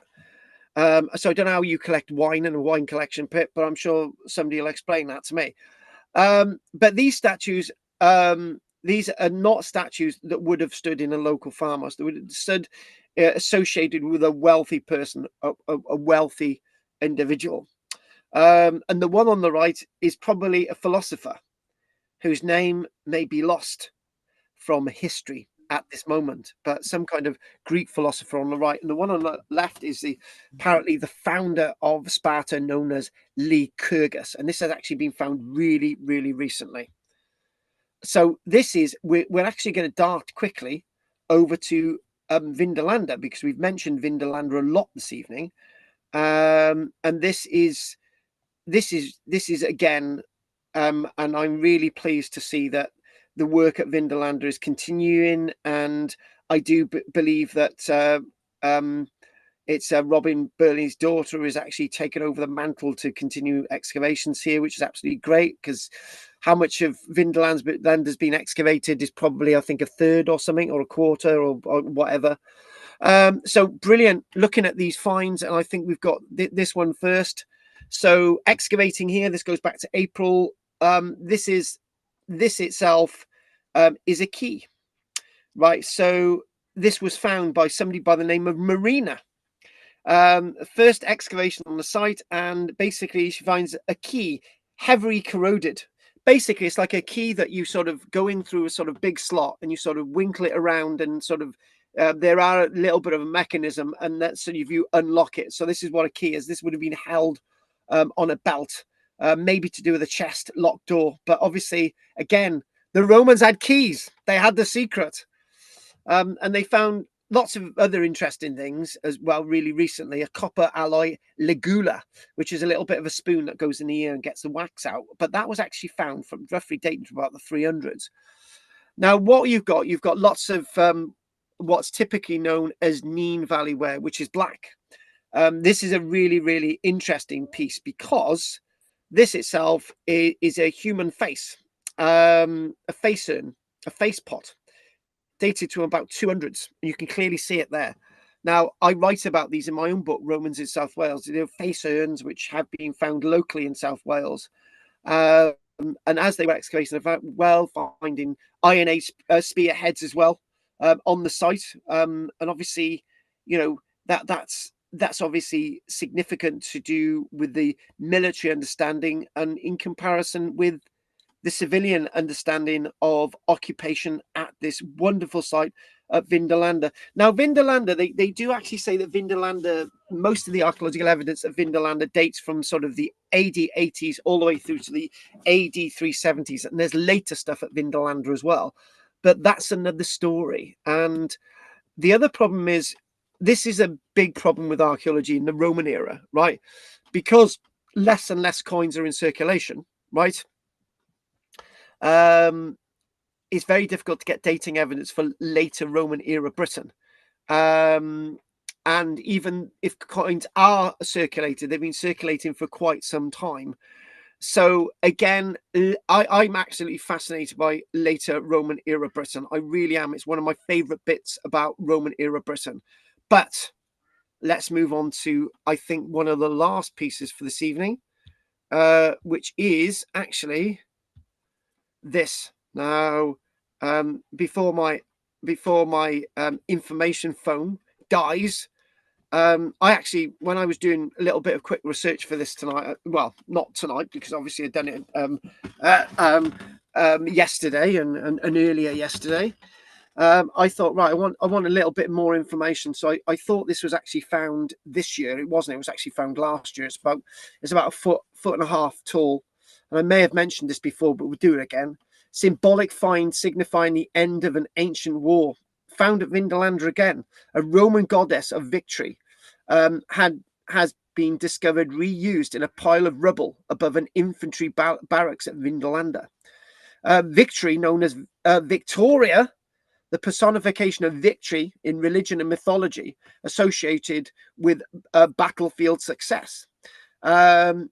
So I don't know how you collect wine in a wine collection pit, but I'm sure somebody will explain that to me. But these statues, these are not statues that would have stood in a local farmhouse. They would have stood associated with a wealthy person, a wealthy individual. And the one on the right is probably a philosopher whose name may be lost from history at this moment, but some kind of Greek philosopher on the right. And the one on the left is apparently the founder of Sparta, known as Lycurgus. And this has actually been found really, really recently. So this is, we're actually going to dart quickly over to Vindolanda, because we've mentioned Vindolanda a lot this evening. And this is again, and I'm really pleased to see that the work at Vindolanda is continuing, and I do believe that it's Robin Burley's daughter is actually taken over the mantle to continue excavations here, which is absolutely great, because how much of Vindland's land has been excavated is probably, I think, a third or something, or a quarter, or whatever. So brilliant looking at these finds, and I think we've got this one first. So excavating here, this goes back to April. This itself is a key, right? So this was found by somebody by the name of Marina. First excavation on the site, and basically she finds a key heavily corroded. Basically, it's like a key that you sort of go in through a sort of big slot and you sort of winkle it around, and sort of there are a little bit of a mechanism, and that's so you unlock it. So this is what a key is. This would have been held on a belt, maybe to do with a chest locked door. But obviously, again, the Romans had keys. They had the secret, and they found lots of other interesting things as well. Really recently, a copper alloy ligula, which is a little bit of a spoon that goes in the ear and gets the wax out. But that was actually found from roughly dating to about the 300s. Now, what you've got lots of what's typically known as Neen Valley ware, which is black. This is a really, really interesting piece, because this itself is a human face, a face urn, a face pot, dated to about 200s, and you can clearly see it there. Now, I write about these in my own book, Romans in South Wales. They're face urns which have been found locally in South Wales. And as they were excavating, finding iron age spearheads as well on the site. And obviously, you know, that's obviously significant to do with the military understanding, and in comparison with the civilian understanding of occupation at this wonderful site at Vindolanda. Now, Vindolanda, they do actually say that Vindolanda, most of the archaeological evidence of Vindolanda dates from sort of the AD 80s all the way through to the AD 370s. And there's later stuff at Vindolanda as well. But that's another story. And the other problem is, this is a big problem with archaeology in the Roman era, right? Because less and less coins are in circulation, right? It's very difficult to get dating evidence for later Roman era Britain. And even if coins are circulated, they've been circulating for quite some time. So again, I'm absolutely fascinated by later Roman era Britain. I really am. It's one of my favorite bits about Roman era Britain. But let's move on to, I think, one of the last pieces for this evening, which is actually this. Now, before my information phone dies, I actually, when I was doing a little bit of quick research for this tonight, well, not tonight, because obviously I'd done it yesterday and earlier yesterday. I thought, right, I want a little bit more information. So I thought this was actually found this year. It wasn't. It was actually found last year. It's about a foot and a half tall. And I may have mentioned this before, but we'll do it again. Symbolic find signifying the end of an ancient war. Found at Vindolanda again. A Roman goddess of victory has been discovered reused in a pile of rubble above an infantry barracks at Vindolanda. Victory, known as Victoria, the personification of victory in religion and mythology, associated with battlefield success. But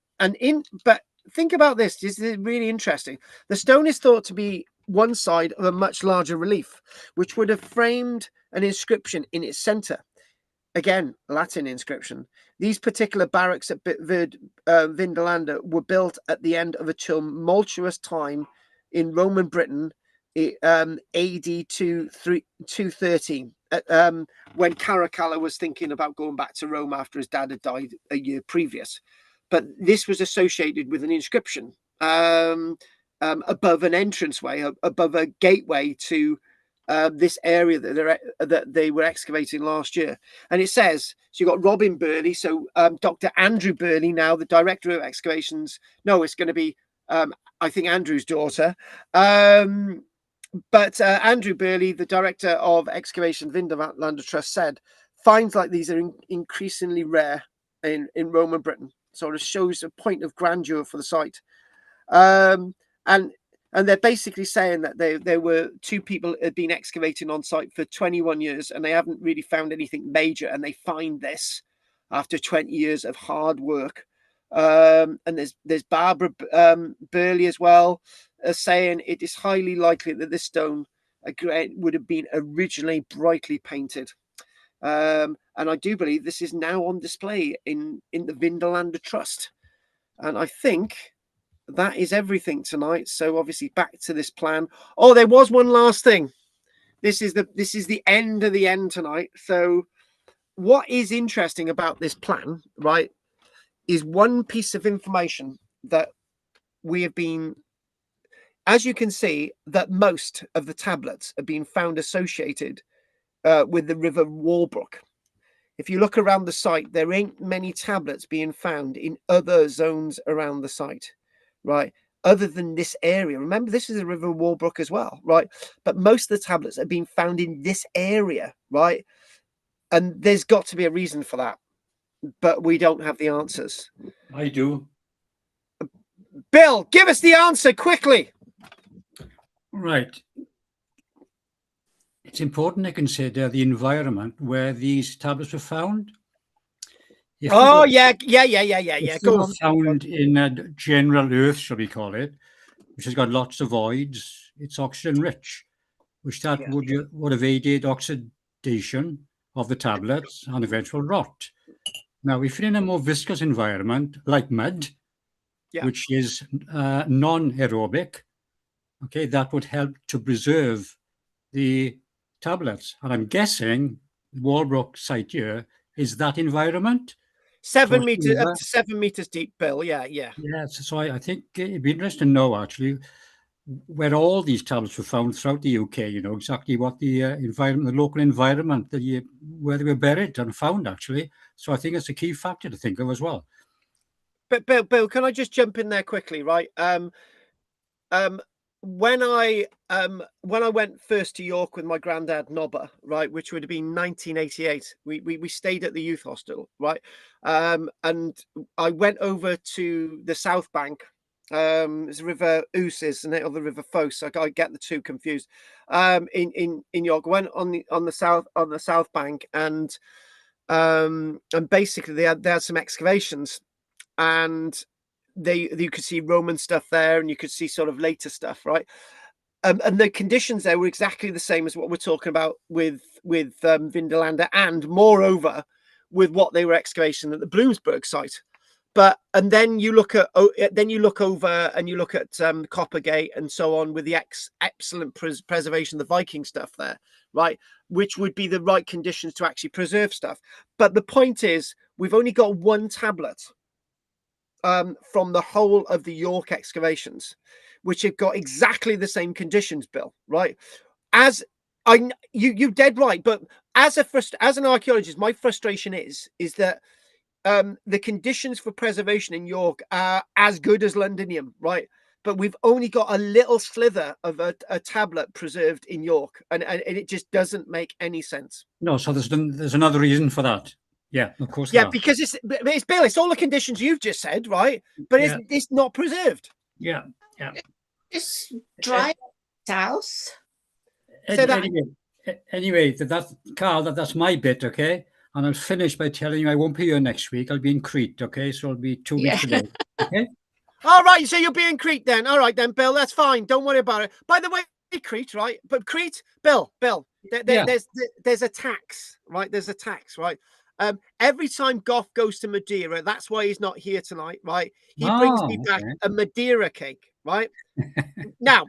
think about this. This is really interesting. The stone is thought to be one side of a much larger relief, which would have framed an inscription in its center. Again, Latin inscription. These particular barracks at Vindolanda were built at the end of a tumultuous time in Roman Britain, AD 213, when Caracalla was thinking about going back to Rome after his dad had died a year previous. But this was associated with an inscription above an entranceway, above a gateway to this area that they were excavating last year. And it says, so you've got Robin Burley, so Dr. Andrew Burley, now the director of excavations. No, it's going to be, I think, Andrew's daughter. But Andrew Burley, the director of excavation Vindolanda Trust, said finds like these are increasingly rare in Roman Britain. Sort of shows a point of grandeur for the site. And And they're basically saying that there were 2 people had been excavating on site for 21 years, and they haven't really found anything major. And they find this after 20 years of hard work. And there's Barbara Burley as well, saying it is highly likely that this stone would have been originally brightly painted. And I do believe this is now on display in the Vindolanda Trust. And I think that is everything tonight. So obviously back to this plan. Oh, there was one last thing. This is the end of the end tonight. So what is interesting about this plan, right, is one piece of information that we have been, as you can see, that most of the tablets have been found associated with the River Walbrook. If you look around the site, there ain't many tablets being found in other zones around the site, right? Other than this area. Remember, this is the River Walbrook as well, right? But most of the tablets are being found in this area, right? And there's got to be a reason for that, but we don't have the answers. I do. Bill, give us the answer quickly. Right. It's important to consider the environment where these tablets were found. If Oh, they Go were on. found in a general earth, shall we call it, which has got lots of voids, it's oxygen rich, which would have aided oxidation of the tablets and eventual rot. Now, if you're in a more viscous environment like mud, which is non-aerobic, okay, that would help to preserve the tablets. And I'm guessing the Walbrook site here is that environment. 7 meters up to 7 meters deep, Bill. Yeah. So I think it'd be interesting to know actually where all these tablets were found throughout the UK. You know exactly what the environment, the local environment, where they were buried and found actually. So I think it's a key factor to think of as well. But Bill, can I just jump in there quickly, right? When I went first to York with my granddad Nobber, right, which would have been 1988, we stayed at the youth hostel, right, and I went over to the South Bank. There's River Ouse, isn't it, or the River Foss? I get the two confused. In York, went on the South Bank, and basically they had some excavations, and you could see Roman stuff there, and you could see sort of later stuff, right? And the conditions there were exactly the same as what we're talking about with Vindolanda, and moreover, with what they were excavating at the Bloomsburg site. And then you look over and you look at Coppergate and so on, with the excellent preservation of the Viking stuff there, right? Which would be the right conditions to actually preserve stuff. But the point is, we've only got one tablet from the whole of the York excavations, which have got exactly the same conditions, Bill, right? You're dead right, but as an archaeologist, my frustration is that the conditions for preservation in York are as good as Londinium, right? But we've only got a little slither of a tablet preserved in York, and it just doesn't make any sense. No, so there's another reason for that. Yeah, of course. Yeah, because it's Bill. It's all the conditions you've just said, right? But it's not preserved. Yeah. It's dry south. Anyway, Carl, that's my bit, okay? And I'll finish by telling you I won't be here next week. I'll be in Crete, okay? So it'll be 2 weeks today, okay? All right, so you'll be in Crete then. All right then, Bill, that's fine. Don't worry about it. By the way, Crete, right? But Crete, Bill, there's a tax, right? There's a tax, right? Every time Goff goes to Madeira, that's why he's not here tonight, right? He brings me back a Madeira cake, right? Now,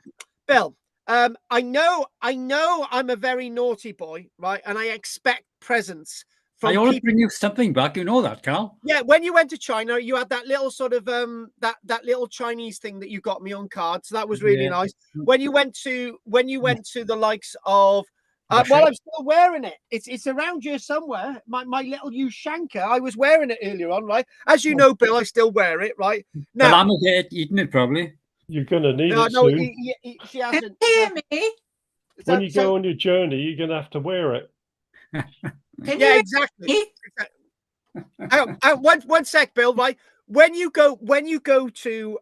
Bill, I know I'm a very naughty boy, right? And I expect presents from I always bring you something back, you know that, Carl. Yeah, when you went to China, you had that little sort of that little Chinese thing that you got me on card, so that was really nice. When you went to the likes of well, I'm still wearing it. It's around here somewhere. My little Ushanka. I was wearing it earlier on, right? As you know, Bill, I still wear it, right? Now, I'm eating it probably. You're gonna need it soon. She hasn't. Hear me? When you go on your journey, you're gonna have to wear it. Exactly. One sec, Bill. Right? when you go to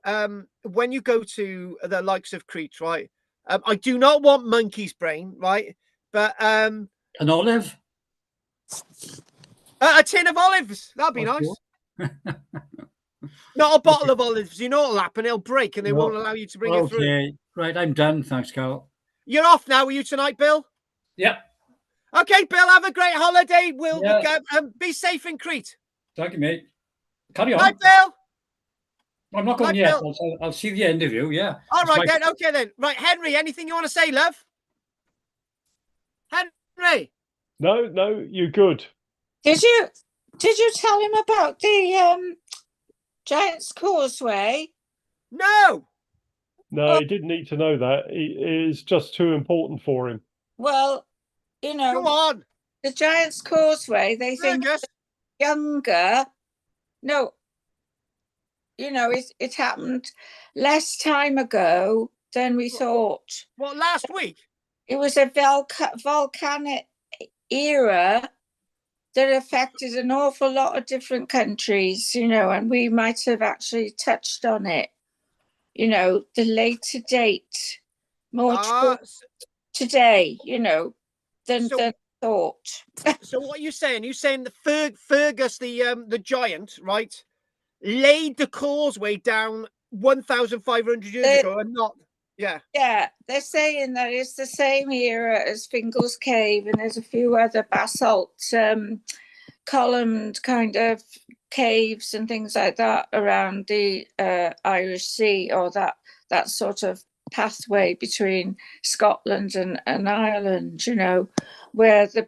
the likes of Crete, right? I do not want monkey's brain, right? But An olive? a tin of olives, that'd be Okay. nice. Not a bottle of olives. You know what'll happen? It'll break and they No. won't allow you to bring it through. Okay, right, I'm done. Thanks, Carl. You're off now, are you tonight, Bill? Yep. Okay, Bill, have a great holiday. We'll Yeah. go, be safe in Crete. Thank you, mate. Carry on. Night, Bill. I'm not going Night, yet. Bill. I'll see the interview. Yeah. All It's right my- then. Okay then. Right, Henry. Anything you want to say, love? Henry. No, you're good. Did you tell him about the Giant's Causeway? No. No, he didn't need to know that. It is just too important for him. Well, you Come know, on. the Giant's Causeway, they think Fergus. younger. No, you know, it happened less time ago than we thought. What, last week? It was a volcanic era that affected an awful lot of different countries, you know, and we might have actually touched on it. You know, the later date, more today, you know, than thought. So what are you saying? You're saying that Fergus, the giant, right, laid the causeway down 1,500 years ago, and not, yeah. Yeah, they're saying that it's the same era as Fingal's Cave, and there's a few other basalt columned kind of caves and things like that around the Irish Sea, or that sort of pathway between Scotland and Ireland, you know, where the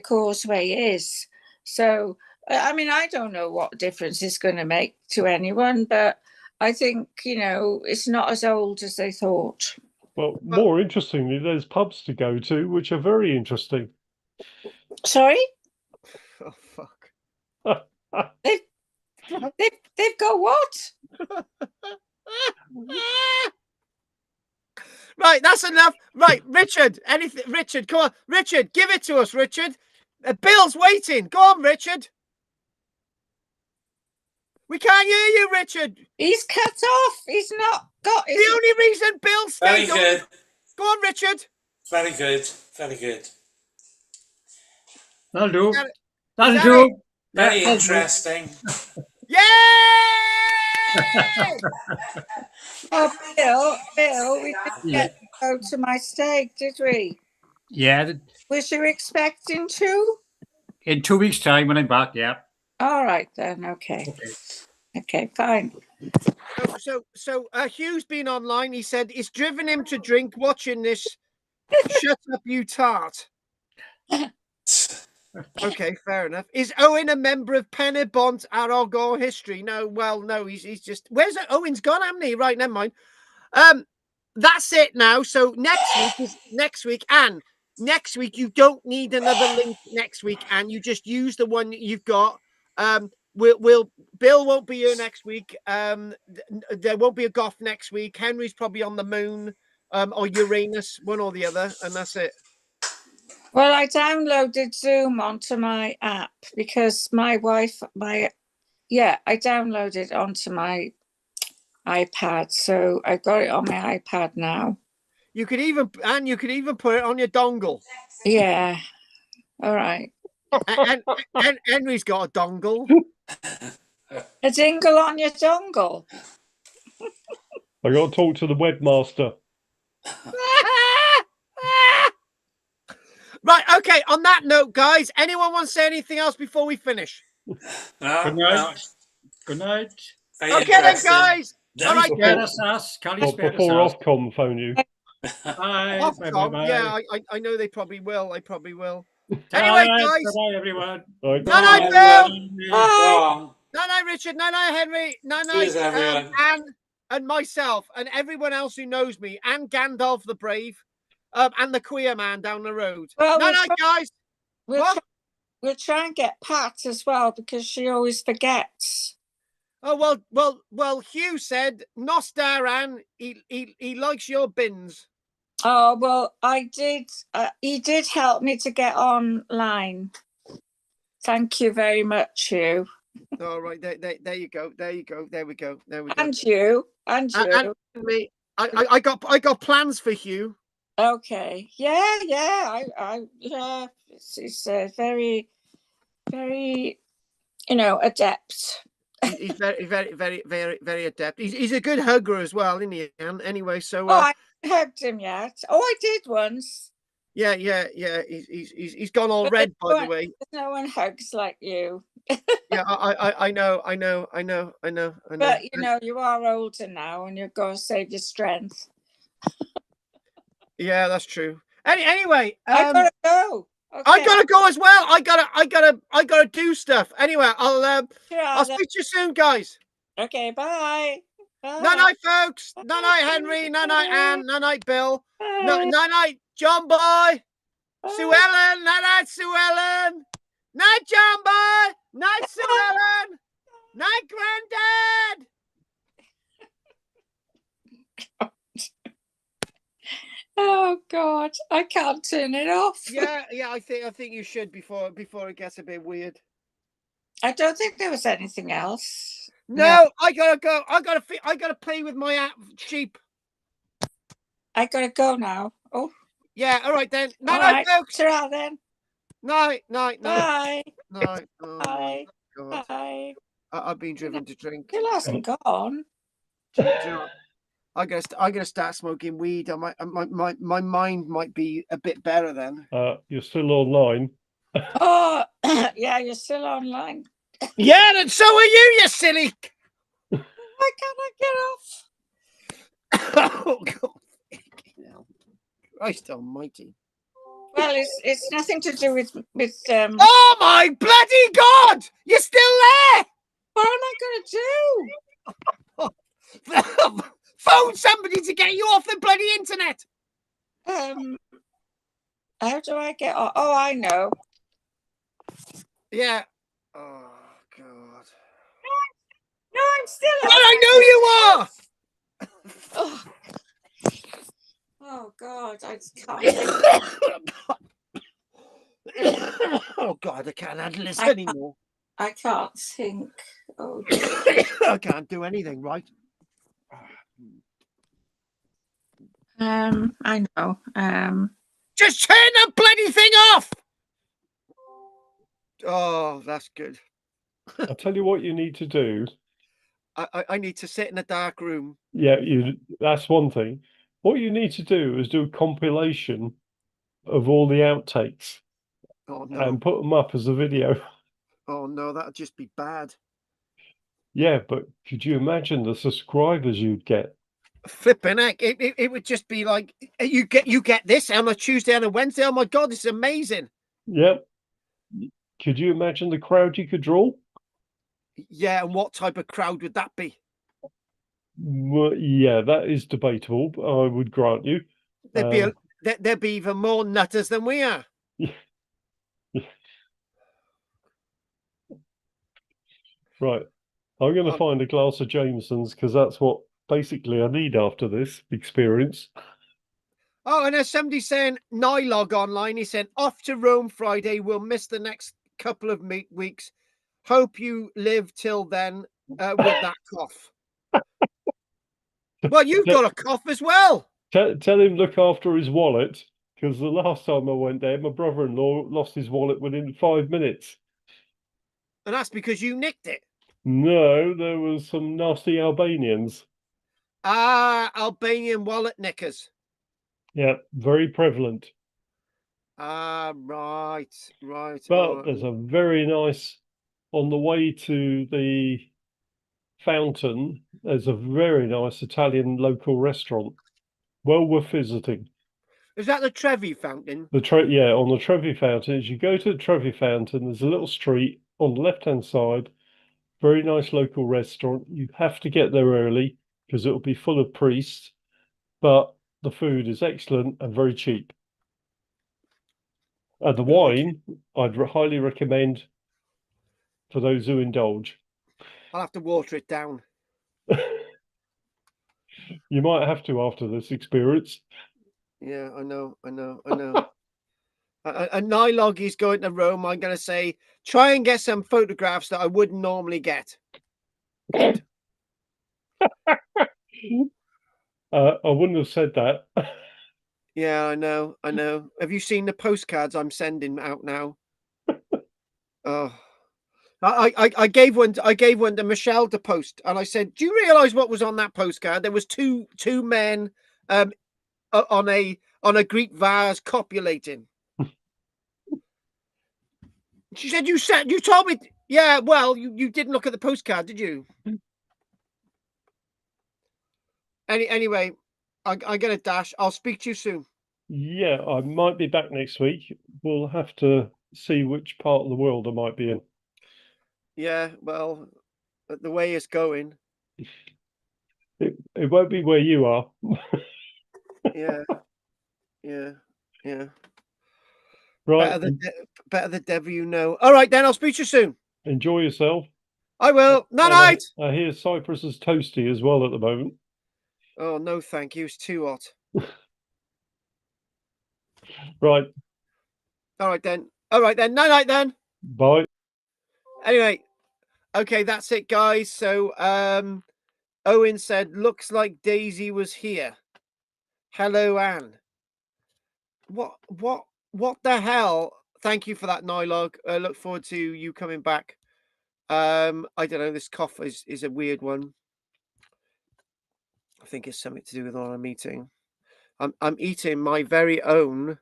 causeway is. So, I mean, I don't know what difference it's going to make to anyone, but I think, you know, it's not as old as they thought. Well, more interestingly, there's pubs to go to, which are very interesting. Sorry? Oh, fuck. They've got what? Right, that's enough. Right, Richard, anything? Richard, come on. Richard, give it to us, Richard. Bill's waiting. Go on, Richard. We can't hear you, Richard. He's cut off. He's not got his... The only reason Bill Very stayed on. good. Go on, Richard. Very good. Very good. That'll do. Got it. That'll Is that do. Very Yeah, that'll do. interesting. Yay! Oh, Bill, we didn't get to go to my steak, did we? Yeah, Was you expecting to? in 2 weeks' time when I'm back, yeah. All right then, okay. Okay, fine. So Hugh's been online. He said it's driven him to drink watching this. Shut up, you tart. Okay, fair enough. Is Owen a member of Penybont Aragorn history? No, well, no, he's just. Where's Owen's gone, hasn't he? Right, never mind. That's it now. So next week is next week, and next week you don't need another link next week, and you just use the one that you've got. Bill won't be here next week. There won't be a Goff next week. Henry's probably on the moon, or Uranus, one or the other, and that's it. Well, I downloaded Zoom onto my app because my wife, I downloaded it onto my iPad, so I got it on my iPad now. You could even put it on your dongle. Yeah. All right. And Henry's got a dongle. A dingle on your dongle. I got to talk to the webmaster. Right, okay, on that note, guys, anyone want to say anything else before we finish? No, Good no. night. Good night. Very Okay then, interesting. guys. All right, Spare then. us, Carly, Well, spare before us. Ofcom phone you. Bye. Ofcom, Bye. yeah, I know they probably will. I probably will. Bye. Anyway, guys. Bye, everyone. Right. Night, Bye, Bill. Bye. Night, Richard. Night, Henry. Night, Cheers, everyone. Anne and myself and everyone else who knows me, and Gandalf the Brave, and the queer man down the road. Well, Night, guys. We'll try and get Pat as well because she always forgets. Oh well. Hugh said Nostaran. He likes your bins. Oh well, I did. He did help me to get online. Thank you very much, Hugh. All right, there you go. There you go. There we go. There we go. And you. And you. And me, I got plans for Hugh. Okay. Yeah, yeah. Yeah. It's very, very, adept. He's very, very, very, very, very adept. He's a good hugger as well, isn't he? Anyway, so Oh, I haven't hugged him yet. Oh, I did once. yeah. He's gone all But red, by the way. No one hugs like you. Yeah, I know. But you are older now, and you've got to save your strength. Yeah, that's true. Anyway, I gotta go. Okay. I gotta go as well. I gotta do stuff. Anyway, I'll speak to you soon, guys. Okay, bye. Night night, folks. Night night, Henry. Night night, Anne. Night night, Bill. Night night, John Boy. Sue Ellen. Night night, Sue Ellen. Night, John Boy. Night, Sue Ellen. Night, Granddad. Oh God, I can't turn it off. Yeah. I think you should before it gets a bit weird. I don't think there was anything else. No, I gotta go. I gotta play with my sheep. I gotta go now. Oh. Yeah. All right then. Night, folks. Ta-ra then. Night. Bye. Night. Oh, Bye. God. Bye. I've been driven to drink. Still hasn't gone. I gotta start smoking weed. My mind might be a bit better then. You're still online. Oh, yeah, you're still online. Yeah, and so are you silly. Why can't I get off? Oh God! Christ Almighty! Well, it's nothing to do with Oh my bloody God! You're still there! What am I gonna do? Phone somebody to get you off the bloody internet. How do I get off? Oh, I know. Yeah. Oh God. No, I'm still. Well, I know you are. Oh God, I can't. Oh God, I can't handle this anymore. I can't think. Oh, I can't do anything, right? I know. Just turn the bloody thing off. Oh, that's good. I'll tell you what you need to do. I need to sit in a dark room. Yeah, that's one thing. What you need to do is do a compilation of all the outtakes. Oh, no. And put them up as a video. Oh no, that'd just be bad. Yeah, but could you imagine the subscribers you'd get? Flipping heck, it would just be like you get this on a Tuesday and a Wednesday. Oh my God, this is amazing. Yep. Could you imagine the crowd you could draw? Yeah, and what type of crowd would that be? Well, yeah, that is debatable, but I would grant you. There'd be even more nutters than we are. Right. I'm going to find a glass of Jameson's because that's what basically I need after this experience. Oh, and there's somebody saying, Nylog online, he said, off to Rome Friday. We'll miss the next couple of weeks. Hope you live till then with that cough. Well, you've got a cough as well. Tell him look after his wallet because the last time I went there, my brother-in-law lost his wallet within 5 minutes. And that's because you nicked it. No, there was some nasty Albanians. Albanian wallet nickers. Yeah, very prevalent. Right. But there's a very nice, on the way to the fountain, there's a very nice Italian local restaurant. Well worth visiting. Is that the Trevi fountain? Yeah, on the Trevi fountain. As you go to the Trevi fountain, there's a little street on the left-hand side. Very nice local restaurant. You have to get there early because it'll be full of priests, but the food is excellent and very cheap. And the wine, I'd highly recommend for those who indulge. I'll have to water it down. You might have to after this experience. Yeah, I know. And Nylog is going to Rome. I'm going to say, try and get some photographs that I wouldn't normally get. Good. I wouldn't have said that. Yeah, I know. Have you seen the postcards I'm sending out now? Oh, I gave one. I gave one to Michelle to post, and I said, "Do you realise what was on that postcard? There was two men, on a Greek vase copulating." She said, "You told me." Yeah, well, you didn't look at the postcard, did you? Anyway, I'm gonna dash. I'll speak to you soon. Yeah, I might be back next week. We'll have to see which part of the world I might be in. Yeah, well, the way it's going. It won't be where you are. Yeah. Right. Better the devil you know. All right, then. I'll speak to you soon. Enjoy yourself. I will. Night. I hear Cyprus is toasty as well at the moment. Oh, no, thank you. It's too hot. Right. All right, then. Night, then. Bye. Anyway, okay, that's it, guys. So, Owen said, looks like Daisy was here. Hello, Anne. What the hell? Thank you for that, Nylog. Look forward to you coming back. I don't know. This cough is a weird one. I think it's something to do with our meeting. I'm eating my very own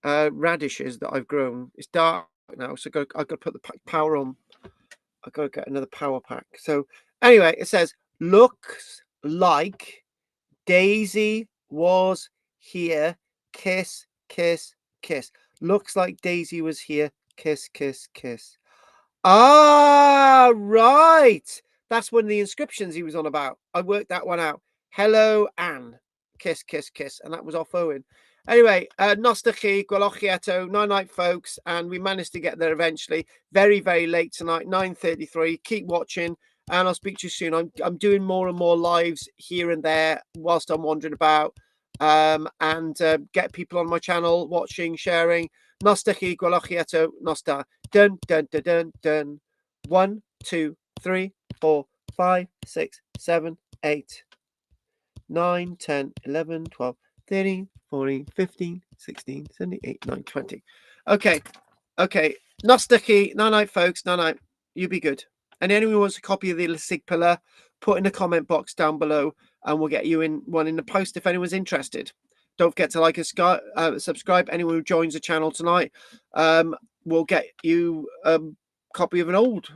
radishes that I've grown. It's dark now, so I've got to put the power on. I've got to get another power pack. So anyway, it says, looks like Daisy was here. Kiss, kiss, kiss. Looks like Daisy was here. Kiss, kiss, kiss. Ah, right. That's one of the inscriptions he was on about. I worked that one out. Hello, Anne. Kiss, kiss, kiss. And that was off Owen. Anyway, Nostalgia, Gwalochieto, night, folks. And we managed to get there eventually. Very, very late tonight, 9:33. Keep watching, and I'll speak to you soon. I'm doing more and more lives here and there whilst I'm wandering about. And get people on my channel watching, sharing. Nostalgia, Gwalochieto, Nosta. Dun, dun, dun, dun, dun. 1, 2, 3, 4, 5, 6, 7, 8, 9, 10, 11, 12, 13, 14, 15, 16, 17, 18, 19, 20. Okay. Nostalgia. Night, folks. Night. You be good. And anyone who wants a copy of the Sig Pillar, put in the comment box down below, and we'll get you in one in the post if anyone's interested. Don't forget to like and subscribe. Anyone who joins the channel tonight, we'll get you a copy of an old